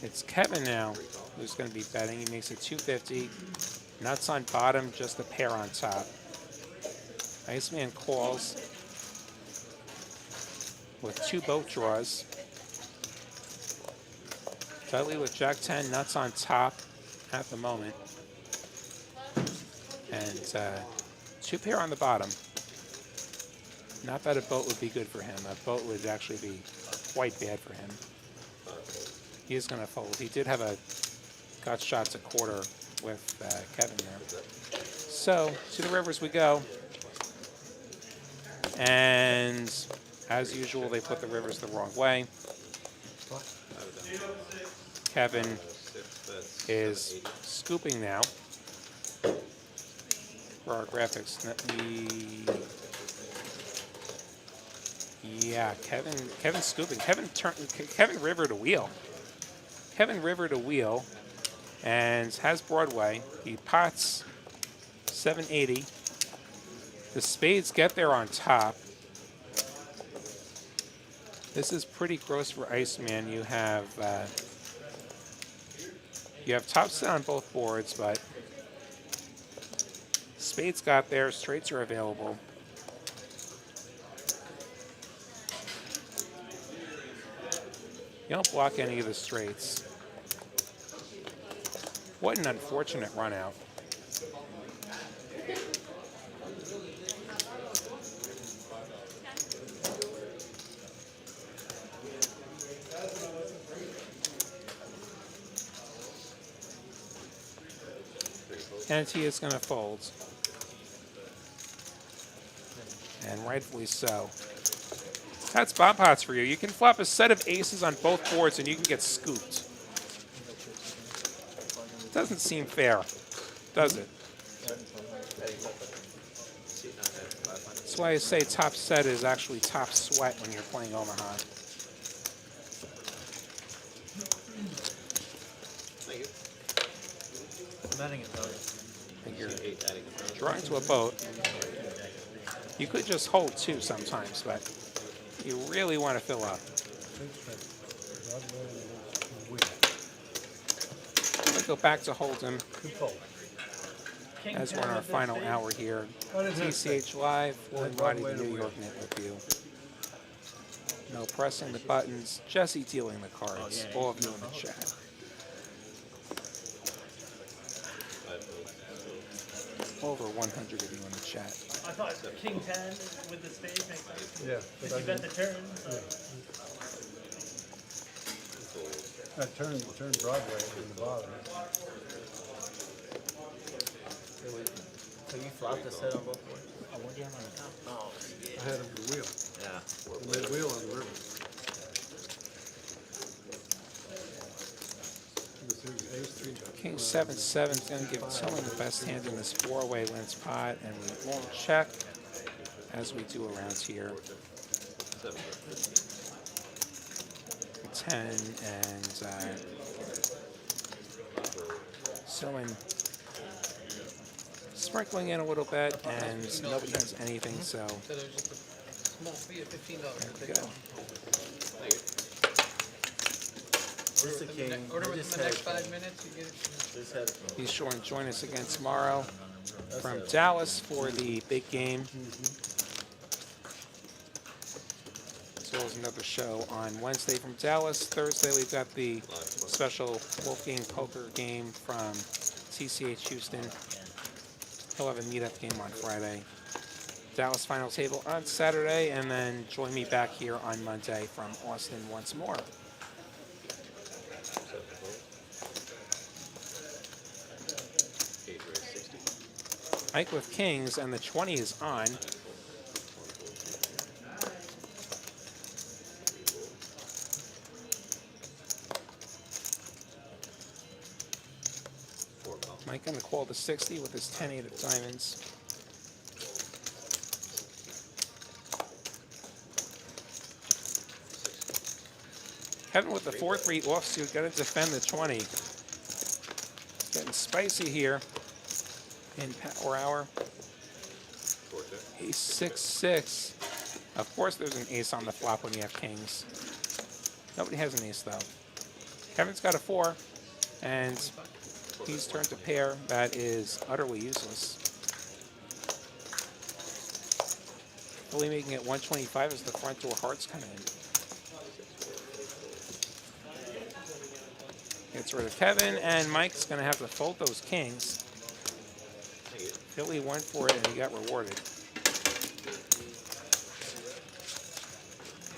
Speaker 4: It's Kevin now who's going to be betting. He makes it 250. Nuts on bottom, just a pair on top. Iceman calls with 2 boat draws. Dudley with Jack 10, nuts on top at the moment. And 2 pair on the bottom. Not that a boat would be good for him. A boat would actually be quite bad for him. He is going to fold. He did have a gut shots a quarter with Kevin there. So to the rivers we go. And as usual, they put the rivers the wrong way. Kevin is scooping now. For our graphics, yeah, Kevin's scooping. Kevin river to wheel. Kevin river to wheel, and has Broadway. He pots 780. The spades get there on top. This is pretty gross for Iceman. You have top set on both boards, but spades got there, straights are available. You don't block any of the straights. What an unfortunate run out. And he is going to fold. And rightfully so. That's bomb pots for you. You can flop a set of aces on both boards and you can get scooped. Doesn't seem fair, does it? That's why I say top set is actually top sweat when you're playing Omaha. You're drawing to a boat. You could just hold too sometimes, but you really want to fill up. I'm going to go back to Hold'em as we're in our final hour here. TCH Live, William Roddy, the New York Knit with you. No pressing the buttons, Jesse dealing the cards, all of you in the chat. Over 100 of you in the chat.
Speaker 2: I thought King 10 with the spade makes sense.
Speaker 6: Yeah.
Speaker 2: Did you bet the turn?
Speaker 6: That turn Broadway in the bottom.
Speaker 5: So you flopped the set on both boards?
Speaker 9: Oh, what do you have on the top?
Speaker 5: Oh,
Speaker 6: I had a wheel.
Speaker 5: yeah.
Speaker 6: The mid wheel on the river.
Speaker 4: King 7-7 is going to give Tillman the best hand in this four-way wins pot, and we won't check as we do around here. 10 and Tillman sprinkling in a little bit, and nobody has anything, so
Speaker 8: There's just a small fee of $15.
Speaker 4: there we go.
Speaker 5: This is a king.
Speaker 8: Order
Speaker 5: I
Speaker 8: within
Speaker 5: just
Speaker 8: the next
Speaker 5: had-
Speaker 8: 5 minutes. You get it.
Speaker 5: Just had
Speaker 4: Be sure and join us again tomorrow from Dallas for the big game. As well as another show on Wednesday from Dallas. Thursday we've got the special Wolfgang poker game from TCH Houston. He'll have a meetup game on Friday. Dallas final table on Saturday, and then join me back here on Monday from Austin once more. Mike with kings, and the 20 is on. Mike going to call the 60 with his 10-8 of diamonds. Kevin with the 4-3 offsuit, going to defend the 20. It's getting spicy here in power hour. Ace 6-6. Of course there's an ace on the flop when you have kings. Nobody has an ace though. Kevin's got a 4, and he's turned to pair. That is utterly useless. Only making it 125 as the front door hearts come in. Gets rid of Kevin, and Mike's going to have to fold those kings. Philly went for it, and he got rewarded.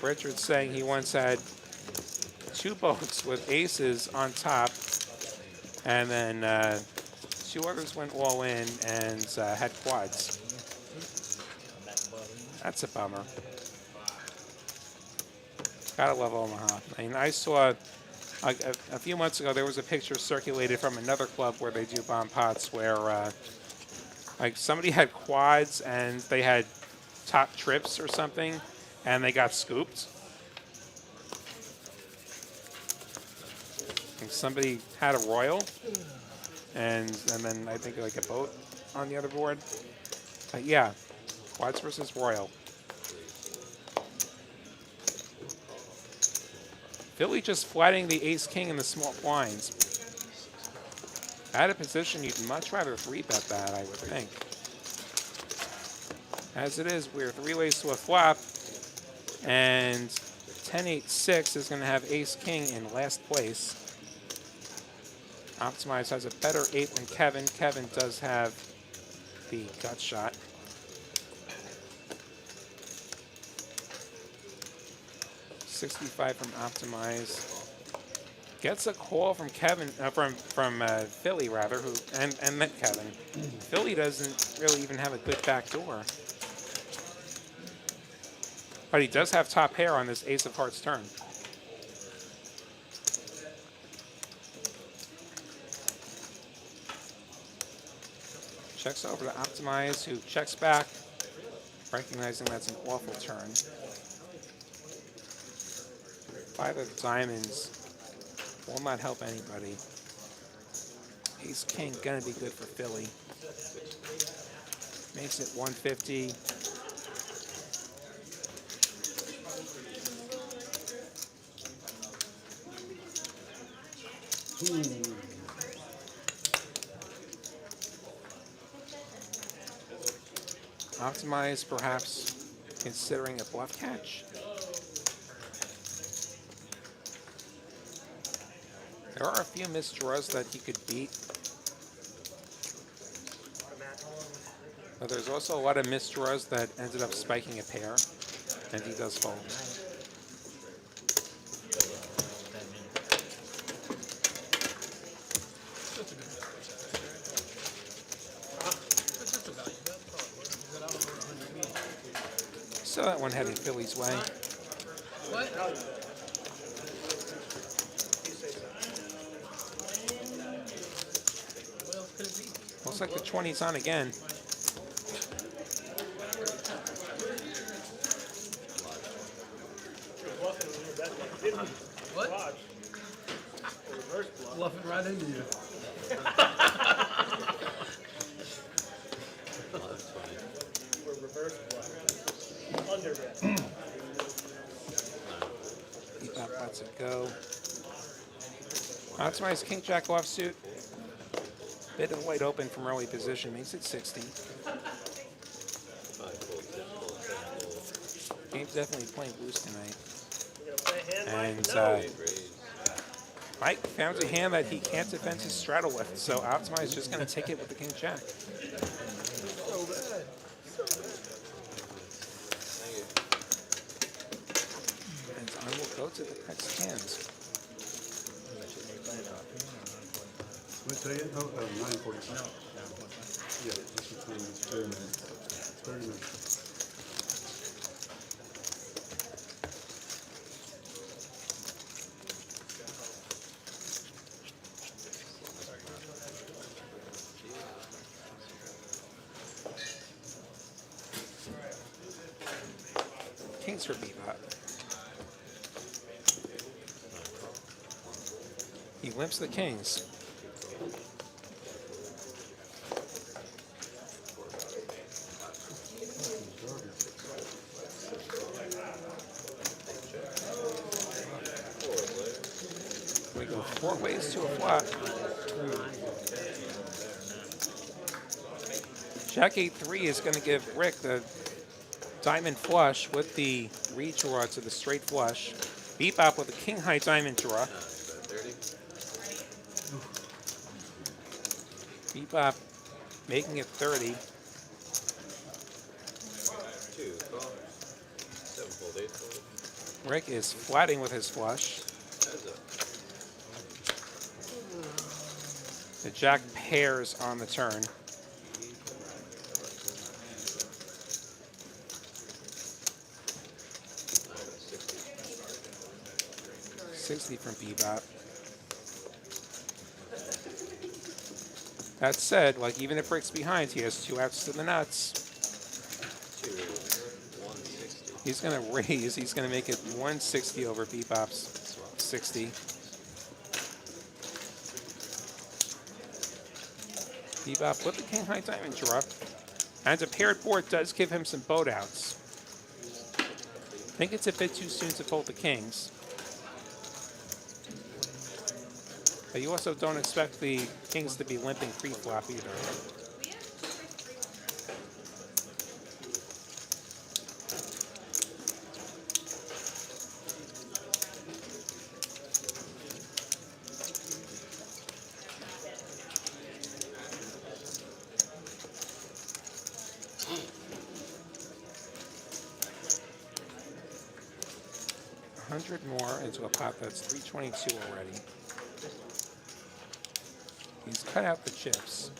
Speaker 4: Richard's saying he once had 2 boats with aces on top, and then 2 others went all in and had quads. That's a bummer. Gotta love Omaha. I mean, I saw a few months ago there was a picture circulated from another club where they do bomb pots where like somebody had quads and they had top trips or something, and they got scooped. And somebody had a royal, and then I think like a boat on the other board. But yeah, quads versus royal. Philly just flatting the ace-king in the small blinds. At a position you'd much rather 3-bet that, I would think. As it is, we're 3 ways to a flop, and 10-8-6 is going to have ace-king in last place. Optimize has a better 8 than Kevin. Kevin does have the gut shot. $65 from Optimize. Gets a call from Kevin, from Philly rather, who and met Kevin. Philly doesn't really even have a good back door, but he does have top pair on this ace of hearts turn. Checks over to Optimize, who checks back, recognizing that's an awful turn. 5 of diamonds will not help anybody. Ace-king gonna be good for Philly. Makes it 150. Optimize, perhaps considering a bluff catch. There are a few missed draws that he could beat, but there's also a lot of missed draws that ended up spiking a pair, and he does fold. So that one heading Philly's way.
Speaker 8: What?
Speaker 4: Looks like the 20's on again.
Speaker 8: What? Bluffing right into you.
Speaker 2: We're reverse bluff. Under bet.
Speaker 4: That lets it go. Optimize king jack offsuit. Bit of wide open from early position, makes it 60. Game's definitely playing loose tonight. And Mike found a hand that he can't defend his straddle with, so Optimize is just going to take it with the king jack. And I will go to the next hands.
Speaker 6: What say it? Oh, 9:45. Yeah, this is 30 minutes. 30 minutes.
Speaker 4: Kings for bebop. He limps the kings. We go 4 ways to a flop. Jack 8-3 is going to give Rick the diamond flush with the redraw to the straight flush. Bebop with a king high diamond draw. Bebop making it 30. Rick is flatting with his flush. The jack pairs on the turn. $60 from Bebop. That said, like even if Rick's behind, he has 2 outs to the nuts. He's going to raise. He's going to make it 160 over Bebop's 60. Bebop with the king high diamond draw. And a paired board does give him some boat outs. I think it's a bit too soon to fold the kings. But you also don't expect the kings to be limping pre-flop either. $100 more into a pot that's 322 already. He's cut out the chips.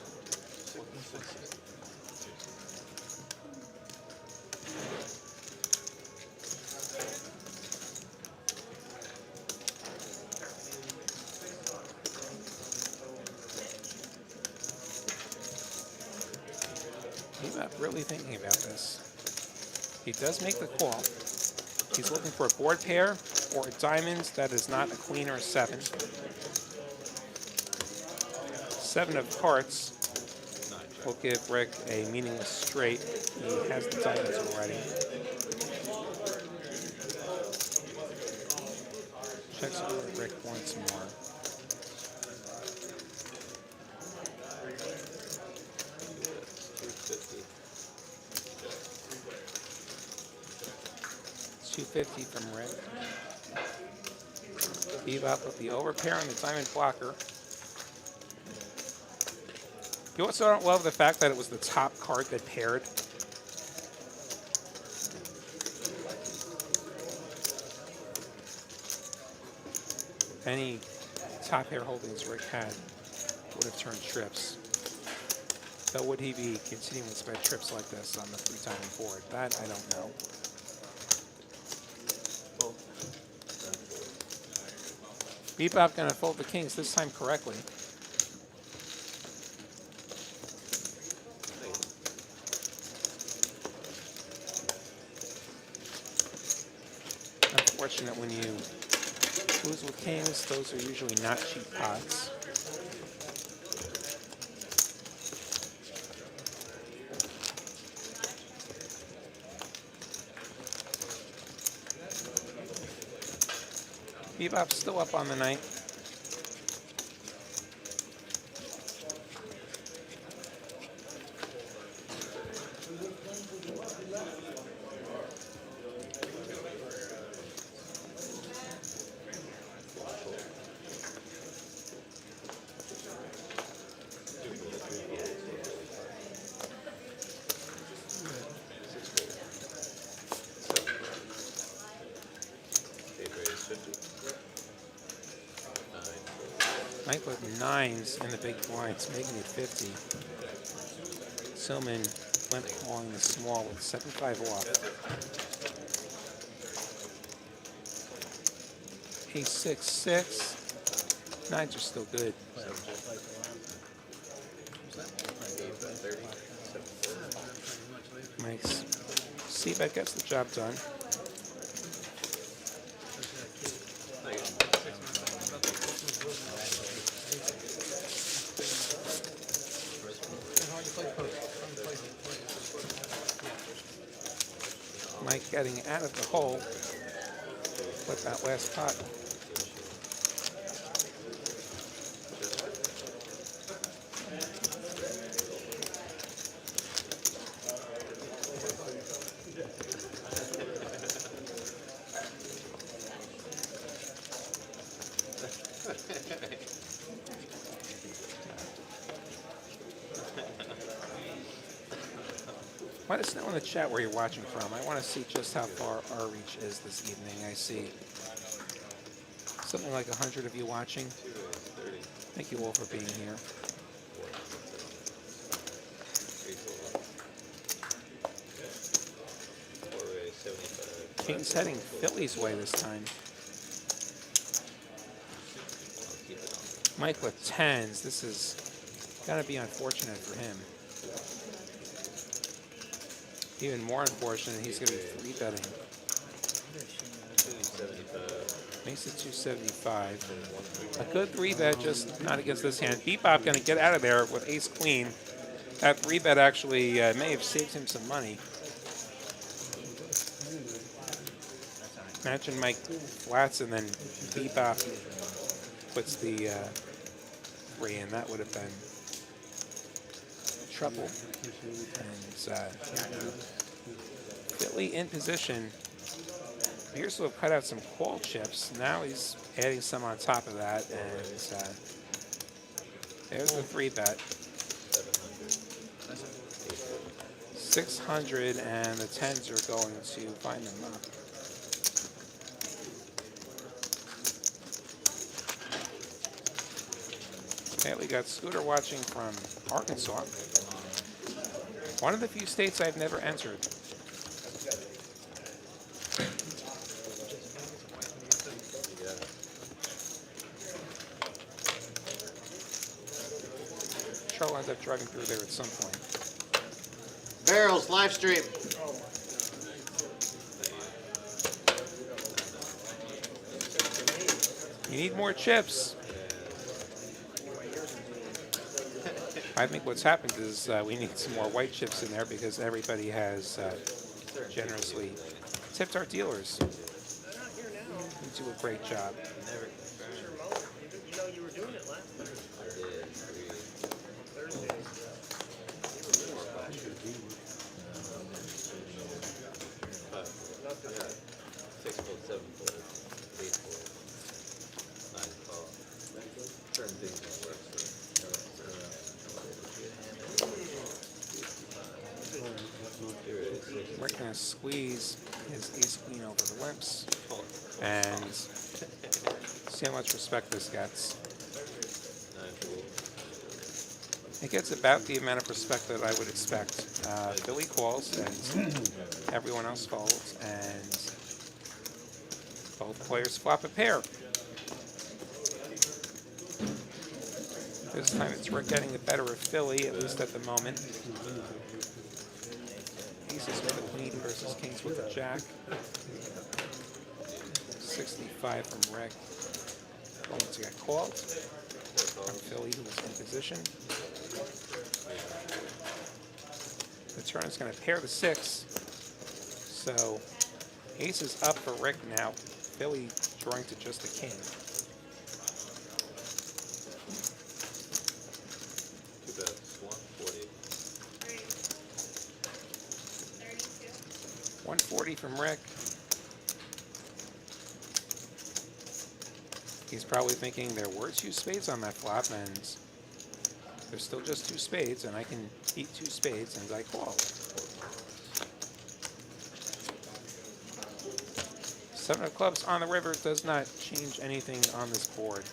Speaker 4: He's not really thinking about this. He does make the call. He's looking for a board pair or a diamond that is not a queen or a 7. 7 of hearts will give Rick a meaningless straight. He has the diamonds already. Checks over Rick once more. $250 from Rick. Bebop with the overpair on the diamond blocker. You also don't love the fact that it was the top card that paired. Any top pair holdings Rick had would have turned trips. So would he be continuing to spread trips like this on the 3-diamond board? That I don't know. Bebop gonna fold the kings this time correctly. Unfortunate when you lose with kings, those are usually not cheap pots. Bebop's still up on the night. Mike with 9s in the big blinds, making it 50. Silman went calling the small with 7-5 off. Ace 6-6. 9s are still good. Mike's C-bet gets the job done. Mike getting out of the hole with that last pot. Let us know in the chat where you're watching from. I want to see just how far our reach is this evening. I see something like 100 of you watching. Thank you all for being here. King's heading Philly's way this time. Mike with 10s. This is going to be unfortunate for him. Even more unfortunate, he's going to be 3-betting. Makes it 275. A good 3-bet, just not against this hand. Bebop going to get out of there with ace-queen. That 3-bet actually may have saved him some money. Imagine Mike flats and then Bebop puts the 3, and that would have been trouble. And Philly in position. Appears to have cut out some call chips. Now he's adding some on top of that, and there's the 3-bet. 600, and the 10s are going to find them up. Okay, we got Scooter watching from Arkansas. One of the few states I've never entered. I'll end up driving through there at some point.
Speaker 1: Barrels live stream.
Speaker 4: You need more chips. I think what's happened is we need some more white chips in there because everybody has generously tipped our dealers. They do a great job.
Speaker 2: You know you were doing it last time. Thursday.
Speaker 4: We're going to squeeze his ace-queen over the limps and see how much respect this gets. It gets about the amount of respect that I would expect. Philly calls and everyone else folds, and both players flop a pair. This time it's Rick getting the better of Philly, at least at the moment. Aces with the queen versus kings with the jack. 65 from Rick. Going to get called from Philly, who was in position. The turn is going to pair the 6. So ace is up for Rick now. Philly drawing to just a king.
Speaker 5: Too bad. Swan 40.
Speaker 4: 140 from Rick. He's probably thinking there were 2 spades on that flop, and there's still just 2 spades, and I can beat 2 spades, and I call. 7 of clubs on the river does not change anything on this board.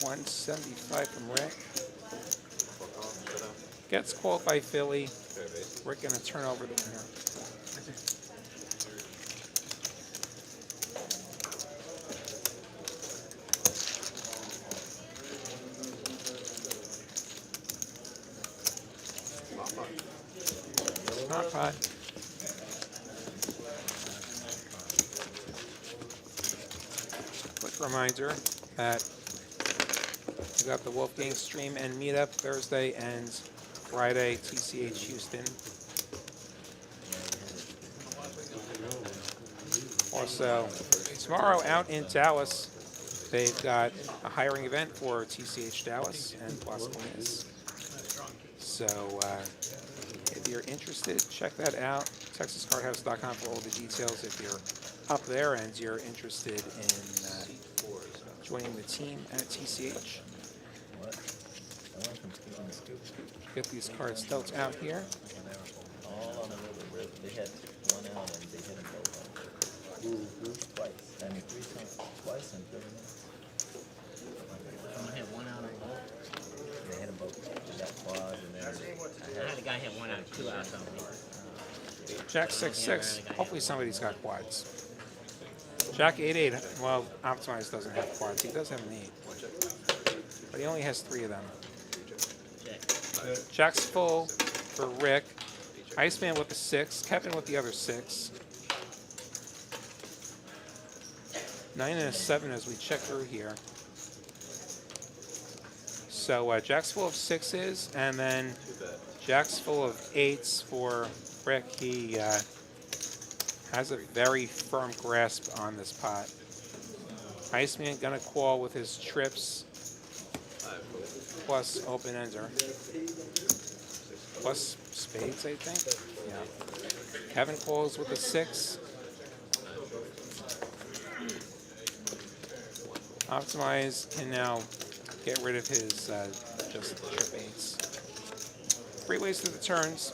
Speaker 4: $175 from Rick. Gets called by Philly. Rick gonna turn over the winner. Not pot. Quick reminder that we got the Wolfgang stream and meetup Thursday and Friday, TCH Houston. Also, tomorrow out in Dallas, they've got a hiring event for TCH Dallas and Las Colinas. So if you're interested, check that out. TexasCardHouse.com for all the details if you're up there and you're interested in joining the team at TCH. Get these cards dealt out here.
Speaker 5: All on the river. They had one out and they hit them both. Twice. I mean, 3 times. Twice in 30 minutes.
Speaker 9: Someone hit 1 out on both.
Speaker 5: They hit them both. They got quads and then
Speaker 9: I had a guy hit 1 out, 2 out on me.
Speaker 4: Jack 6-6. Hopefully somebody's got quads. Jack 8-8. Well, Optimize doesn't have quads. He does have an 8. But he only has 3 of them. Jack's full for Rick. Iceman with the 6. Kevin with the other 6. 9 and a 7 as we check through here. So jacks full of 6s, and then jacks full of 8s for Rick. He has a very firm grasp on this pot. Iceman gonna call with his trips plus open ender plus spades, I think. Yeah. Kevin calls with a 6. Optimize can now get rid of his just trip 8s. 3 ways through the turns.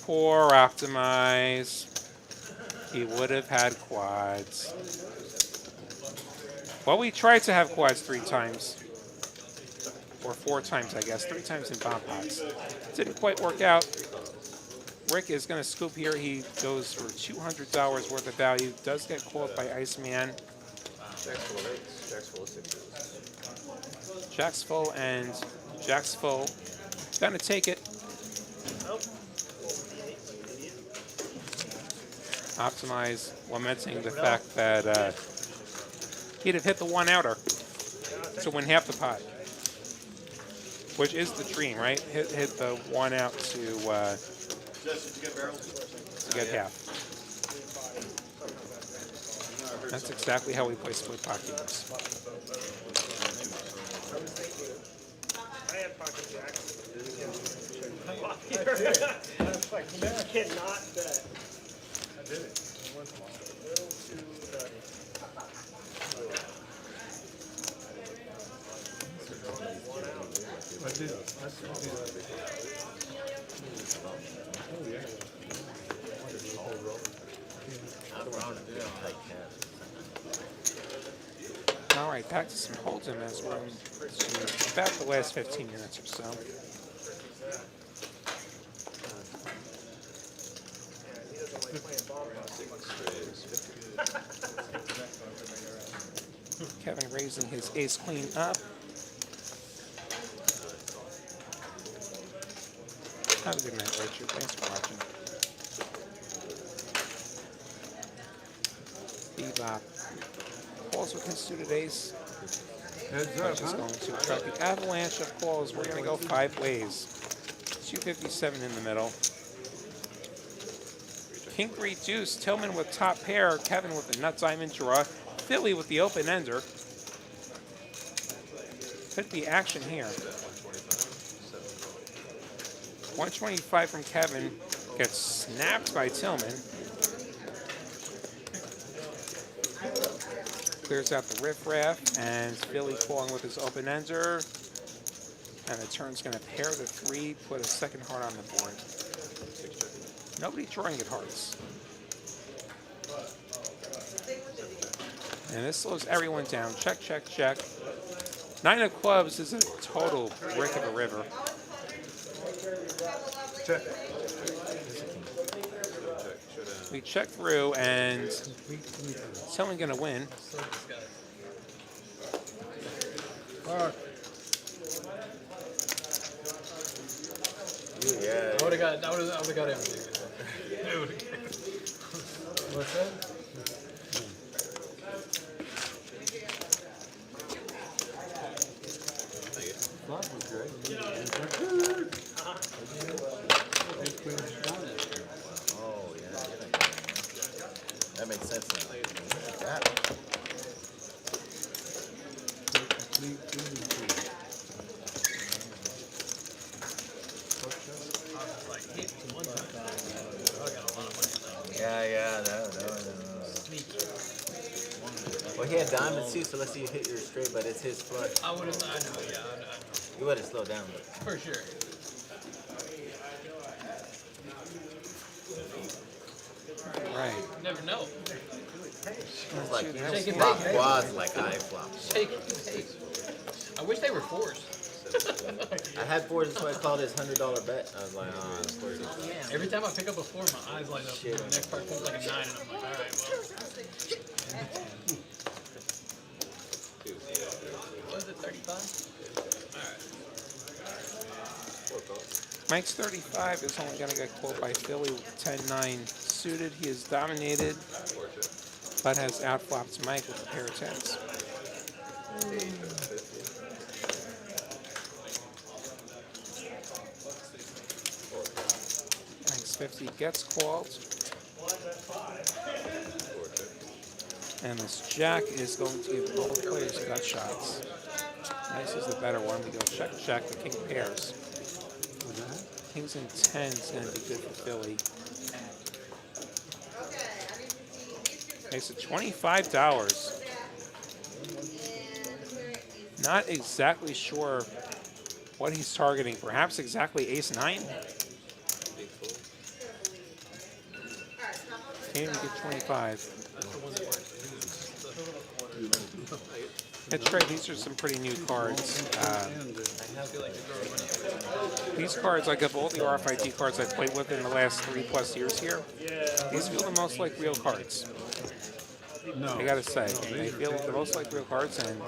Speaker 4: Poor Optimize. He would have had quads. Well, we tried to have quads 3 times. Or 4 times, I guess. 3 times in bomb pots. Didn't quite work out. Rick is going to scoop here. He goes for $200 worth of value. Does get called by Iceman.
Speaker 5: Jacks full of 8s, jacks full of 6s.
Speaker 4: Jacks full and jacks full. Gonna take it. Optimize, lamenting the fact that he'd have hit the 1-outer to win half the pot, which is the dream, right? Hit the 1 out to get half. That's exactly how we play split pot games.
Speaker 2: I had pocket jacks. I cannot bet. I did it. A little too nutty.
Speaker 6: I did. Oh, yeah.
Speaker 4: All right, back to some hold'em as we're in about the last 15 minutes or so. Kevin raising his ace queen up. Have a good night, Richard. Thanks for watching. Bebop calls with his suited ace.
Speaker 6: Heads up,
Speaker 4: Which is
Speaker 6: huh?
Speaker 4: going to attract the avalanche of calls. We're going to go 5 ways. 257 in the middle. King 3 deuce. Tillman with top pair. Kevin with the nut diamond draw. Philly with the open ender. Could be action here. 125 from Kevin. Gets snapped by Tillman. Clears out the riffraff, and Philly calling with his open ender. And the turn's going to pair the 3, put a second heart on the board. Nobody drawing at hearts. And this slows everyone down. Check, check, check. 9 of clubs is a total brick of a river.
Speaker 6: Check.
Speaker 4: We check through, and Tillman going to win.
Speaker 5: Yeah.
Speaker 8: I would have got everything. What's that?
Speaker 5: Oh, yeah. That makes sense now. That. Yeah, no. Well, he had diamonds too, so let's see you hit your straight, but it's his flush.
Speaker 8: I would have, I know.
Speaker 5: You better slow down, but.
Speaker 8: For sure.
Speaker 4: Right.
Speaker 8: Never know.
Speaker 5: It's like you
Speaker 8: Shake and
Speaker 5: flop
Speaker 8: bake.
Speaker 5: quads like I flop.
Speaker 8: Shake and bake. I wish they were 4s.
Speaker 5: I had 4s, that's why I called his $100 bet. I was like, oh, it's 4s.
Speaker 8: Every time I pick up a 4, my eyes light up. The next part comes like a 9, and I'm like, all right, well. Was it 35?
Speaker 4: Mike's 35 is only going to get called by Philly with 10-9 suited. He is dominated, but has outflopped Mike with a pair of 10s. Max 50 gets called. And this jack is going to give both players gut shots. Nice is the better one. We go check, check, the king pairs. Kings and 10 is going to be good for Philly. Makes it $25. Not exactly sure what he's targeting. Perhaps exactly ace-9? Can't even get 25. That's right, these are some pretty new cards. These cards, like of all the RFID cards I've played with in the last 3+ years here, these feel the most like real cards. I gotta say, they feel the most like real cards, and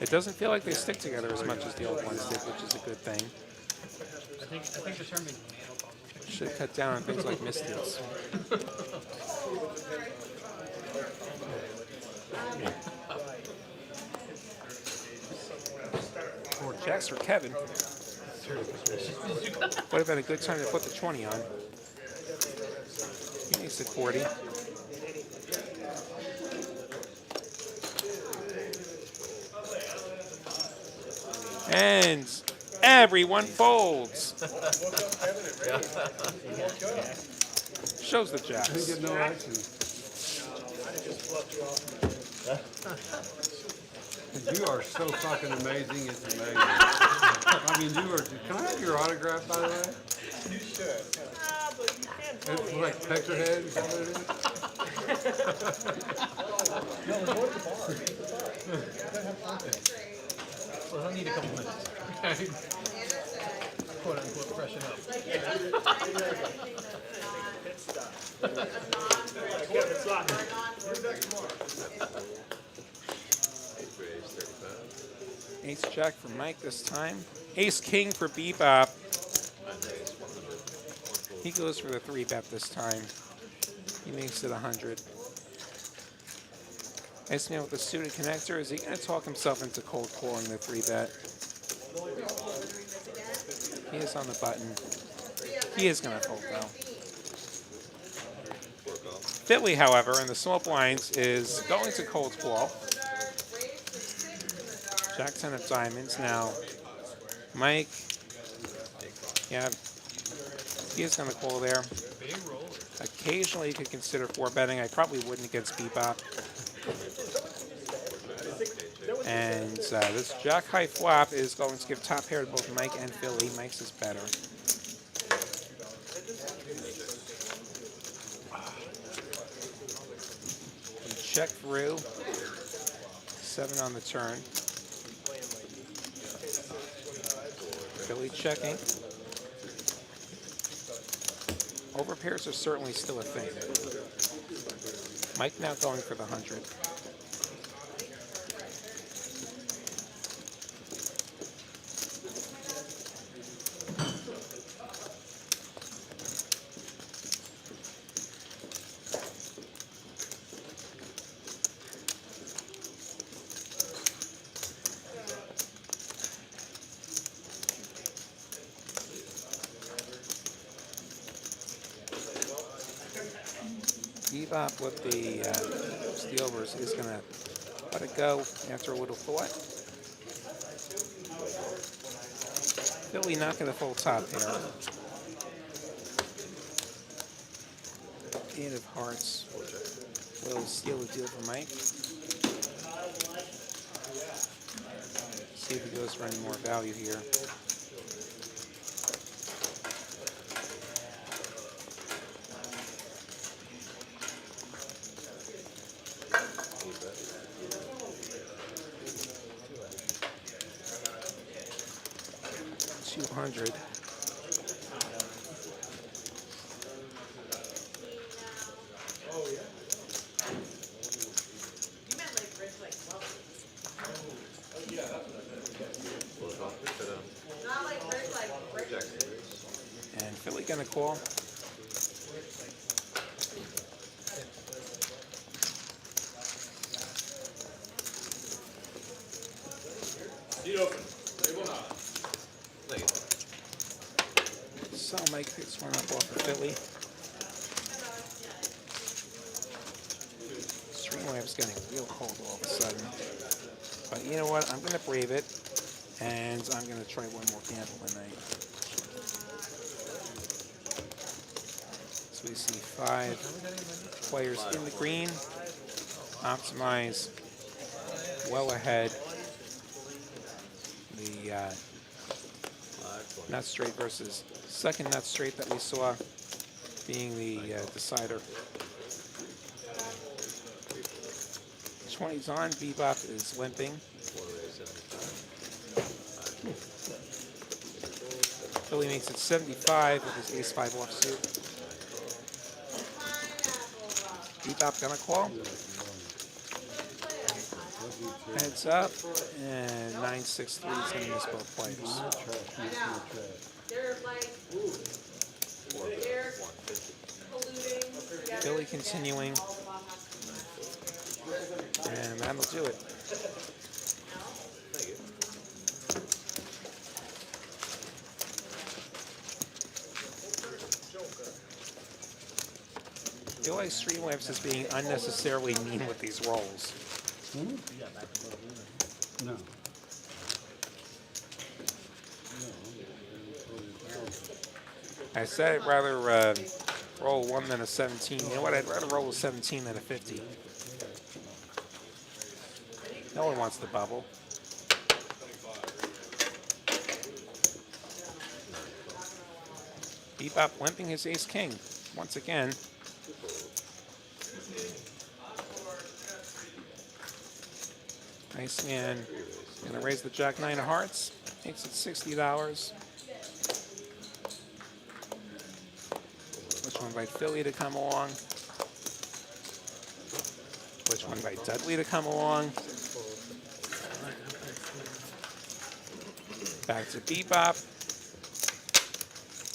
Speaker 4: it doesn't feel like they stick together as much as the old ones did, which is a good thing.
Speaker 8: I think the term
Speaker 4: Should cut down on things like misdeals. Four jacks for Kevin. Would have been a good time to put the 20 on. He makes it 40. And everyone folds. Shows the jacks.
Speaker 6: Didn't get no action. You are so fucking amazing, it's amazing. I mean, you are, can I have your autograph, by the way?
Speaker 2: You should. But you can't tell
Speaker 6: It's
Speaker 2: me.
Speaker 6: like Peckerhead, is that what it is?
Speaker 8: Well, he'll need a couple minutes. Quote unquote, freshen up.
Speaker 2: Pit stop. Kevin, it's locked.
Speaker 4: Ace jack for Mike this time. Ace king for Bebop. He goes for the 3-bet this time. He makes it 100. Ace man with the suited connector. Is he going to talk himself into cold calling the 3-bet? He is on the button. He is going to fold though. Philly, however, in the small blinds is going to cold call. Jack 10 of diamonds. Now, Mike, yeah, he is going to call there. Occasionally, you could consider 4-betting. I probably wouldn't against Bebop. And this Jack high flop is going to give top pair to both Mike and Philly. Mike's is better. We check through. 7 on the turn. Philly checking. Overpairs are certainly still a thing. Mike now going for the 100. Bebop with the steelovers is going to let it go after a little thought. Philly not going to fold top pair. 8 of hearts will steal the deal for Mike. See if he goes for any more value here. $200. And Philly gonna call. Philly. Streamlabs getting real cold all of a sudden. But you know what? I'm going to brave it, and I'm going to try one more gamble tonight. So we see 5 players in the green. Optimize well ahead. The nut straight versus second nut straight that we saw being the decider. 20's on. Bebop is limping. Philly makes it 75 with his ace-5 offsuit. Bebop gonna call. Heads up, and 9-6-3 is gonna miss both players. Philly continuing, and that'll do it. I feel like Streamlabs is being unnecessarily mean with these rolls.
Speaker 6: No.
Speaker 4: I said I'd rather roll 1 than a 17. You know what? I'd rather roll a 17 than a 50. No one wants the bubble. Bebop limping his ace-king once again. Iceman going to raise the Jack-9 of hearts. Makes it $60. Which one invite Philly to come along? Which one invite Dudley to come along? Back to Bebop.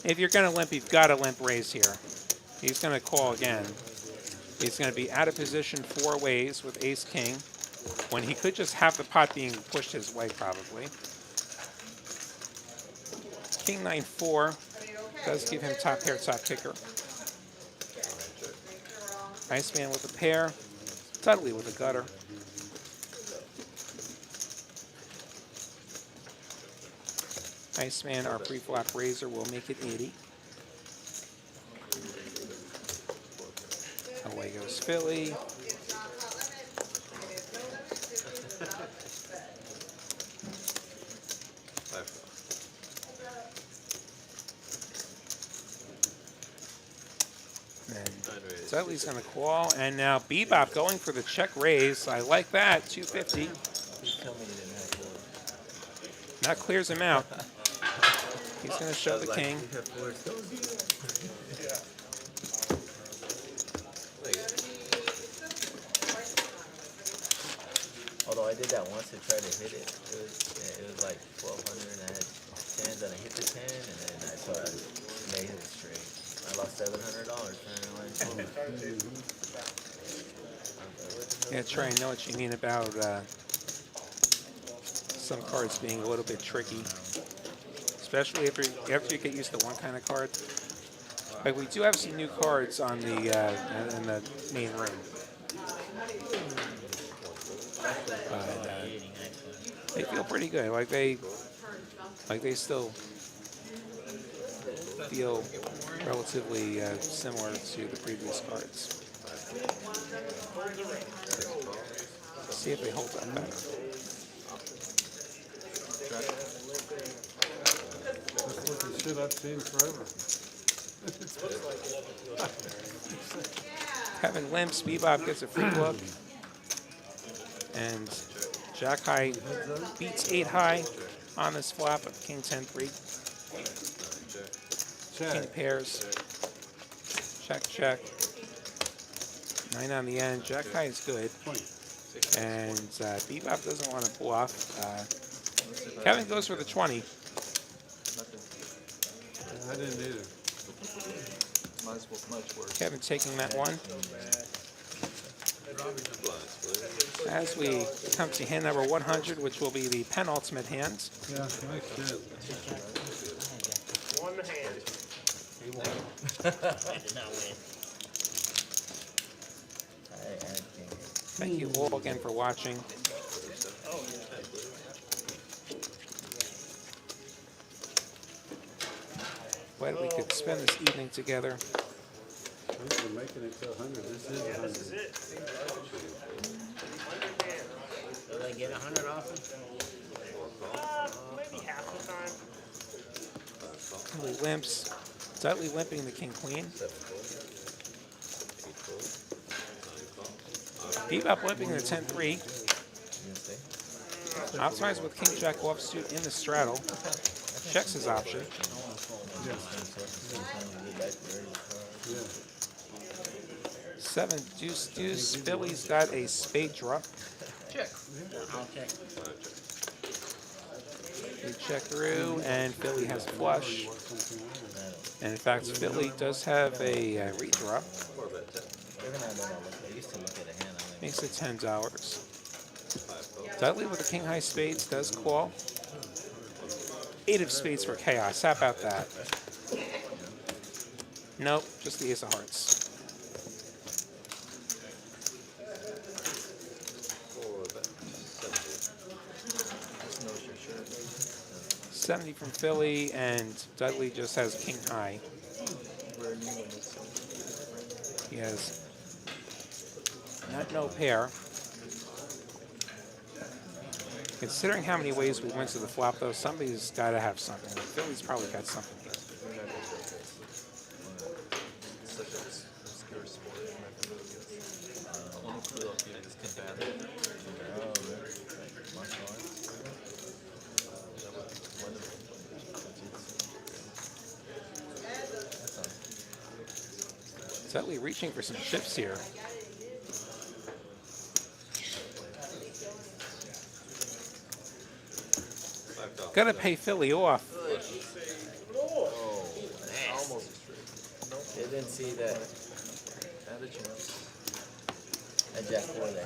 Speaker 4: If you're going to limp, you've got to limp raise here. He's going to call again. He's going to be out of position 4 ways with ace-king, when he could just have the pot being pushed his way, probably. King 9-4 does give him top pair, top kicker. Iceman with a pair, Dudley with a gutter. Iceman, our pre-flop raiser, will make it 80. Away goes Philly. Dudley's going to call, and now Bebop going for the check raise. I like that, 250. That clears him out. He's going to show the king.
Speaker 5: Although I did that once to try to hit it, it was like 1200 and I had 10s and I hit the 10 and then I thought I made it straight. I lost $700 trying to
Speaker 4: Yeah, Trey, I know what you mean about some cards being a little bit tricky, especially after you get used to one kind of card. Like, we do have some new cards on the in the main room. They feel pretty good. Like they still feel relatively similar to the previous cards. Let's see if they hold up better.
Speaker 6: That's like the shit I've seen forever.
Speaker 4: Kevin limps, Bebop gets a free look, and Jack High beats 8 high on this flop of King 10-3. King pairs. Check, check. 9 on the end. Jack High is good. And Bebop doesn't want to bluff. Kevin goes for the 20.
Speaker 6: I didn't either.
Speaker 7: Much worse.
Speaker 4: Kevin taking that one. As we come to hand number 100, which will be the penultimate hand.
Speaker 6: Yeah, makes sense.
Speaker 2: One hand.
Speaker 9: You won. I did not win.
Speaker 4: Thank you all again for watching. Glad we could spend this evening together.
Speaker 6: We're making it to 100. This is 100.
Speaker 2: This is it.
Speaker 9: So they get 100 off it?
Speaker 2: Maybe half the time.
Speaker 4: He limps. Dudley limping the king queen. Bebop limping the 10-3. Optimize with king jack offsuit in the straddle. Checks his option. Seven deuce deuce. Philly's got a spade drop.
Speaker 8: Check.
Speaker 9: I'll check.
Speaker 4: We check through, and Philly has a flush. And in fact, Philly does have a redrop. Makes it $10. Dudley with the king high spades does call. 8 of spades for chaos. How about that? Nope, just the ace of hearts. $70 from Philly, and Dudley just has king high. He has not no pair. Considering how many ways we went to the flop, though, somebody's got to have something. Philly's probably got something here.
Speaker 7: Such an obscure sport. Only clue up here is combative.
Speaker 4: Dudley reaching for some chips here. Gotta pay Philly off.
Speaker 7: Almost straight.
Speaker 5: They didn't see that.
Speaker 7: Had a chance.
Speaker 5: A jack four there.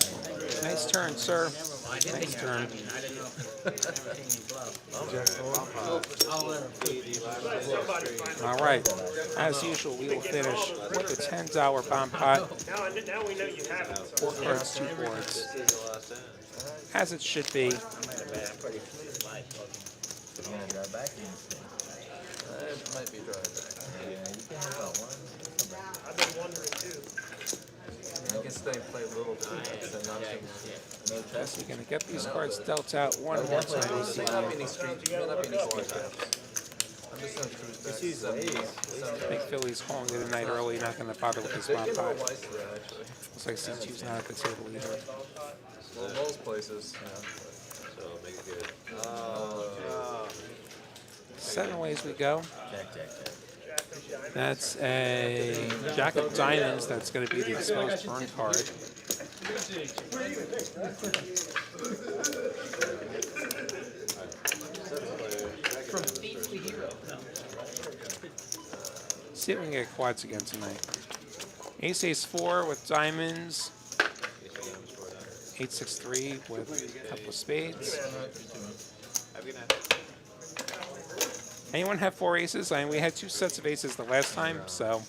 Speaker 4: Nice turn, sir. Nice turn.
Speaker 9: I didn't know if
Speaker 4: All right. As usual, we will finish with the $10 bomb pot.
Speaker 2: Now we know you have it.
Speaker 4: 4 cards, 2 boards. As it should be.
Speaker 5: I'm gonna drive back in.
Speaker 7: It might be dry back.
Speaker 5: Yeah, you can have about one.
Speaker 2: I've been wondering too.
Speaker 7: You can stay and play a little bit. And not too
Speaker 5: No test.
Speaker 4: We're going to get these cards dealt out one more time.
Speaker 7: There may not be any street taps. I'm just gonna cruise back.
Speaker 4: I think Philly's calling it a night early, not going to bother with his
Speaker 7: They
Speaker 4: bomb
Speaker 7: get
Speaker 4: pot.
Speaker 7: more wise to that, actually.
Speaker 4: Looks like C2's not at the table either.
Speaker 7: Well, most places, yeah.
Speaker 1: So make it good.
Speaker 4: 7 ways we go.
Speaker 5: Jack, jack, jack.
Speaker 4: That's a jack of diamonds. That's going to be the exposed burn card. See if we can get quads again tonight. Ace, ace 4 with diamonds. 8-6-3 with a couple of spades. Anyone have 4 aces? I mean, we had 2 sets of aces the last time, so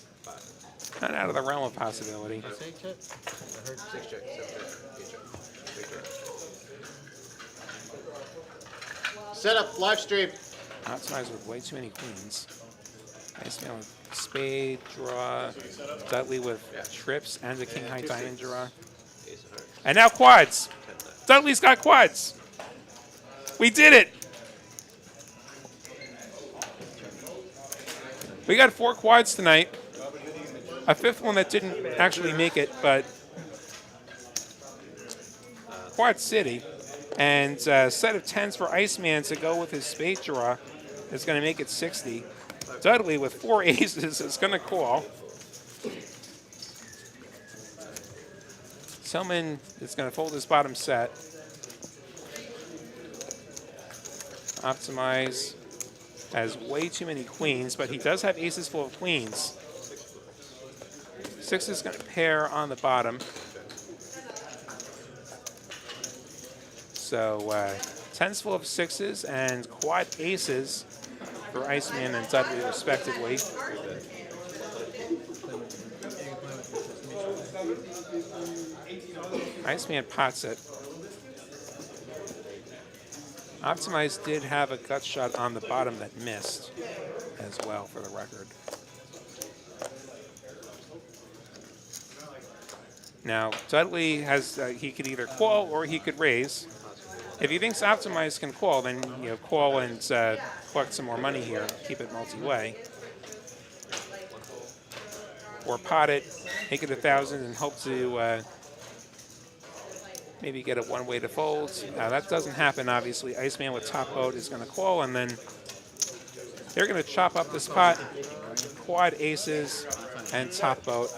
Speaker 4: not out of the realm of possibility.
Speaker 5: Say check. I heard
Speaker 1: 6 check, 7 check, 8 check, 3 check. Set up live stream.
Speaker 4: Optimized with way too many queens. Nice man with spade, draw. Dudley with trips and the king high diamond draw. And now quads. Dudley's got quads. We did it. We got 4 quads tonight. A 5th one that didn't actually make it, but Quad City. And a set of 10s for Iceman to go with his spade draw is going to make it 60. Dudley with 4 aces is going to call. Tillman is going to fold his bottom set. Optimize has way too many queens, but he does have aces full of queens. 6 is going to pair on the bottom. So 10's full of 6s and quad aces for Iceman and Dudley respectively. Iceman pots it. Optimize did have a gut shot on the bottom that missed as well, for the record. Now, Dudley has, he could either call or he could raise. If he thinks Optimize can call, then, you know, call and collect some more money here, keep it multi-way. Or pot it, make it 1,000 and hope to maybe get a one-way to fold. That doesn't happen, obviously. Iceman with top boat is going to call, and then they're going to chop up this pot, quad aces, and top boat.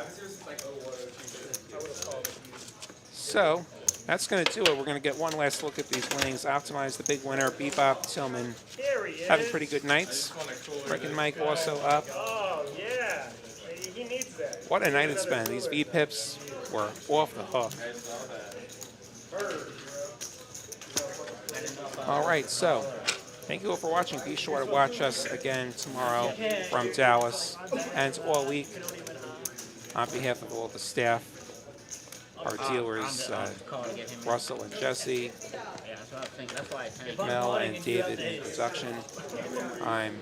Speaker 4: So that's going to do it. We're going to get one last look at these winnings. Optimize, the big winner. Bebop, Tillman having pretty good nights. Rick and Mike also up.
Speaker 2: Oh, yeah. He needs that.
Speaker 4: What a night it's been. These V-pips were off the hook. All right, so thank you all for watching. Be sure to watch us again tomorrow from Dallas and all week. On behalf of all the staff, our dealers, Russell and Jesse, Mel and David in production, I'm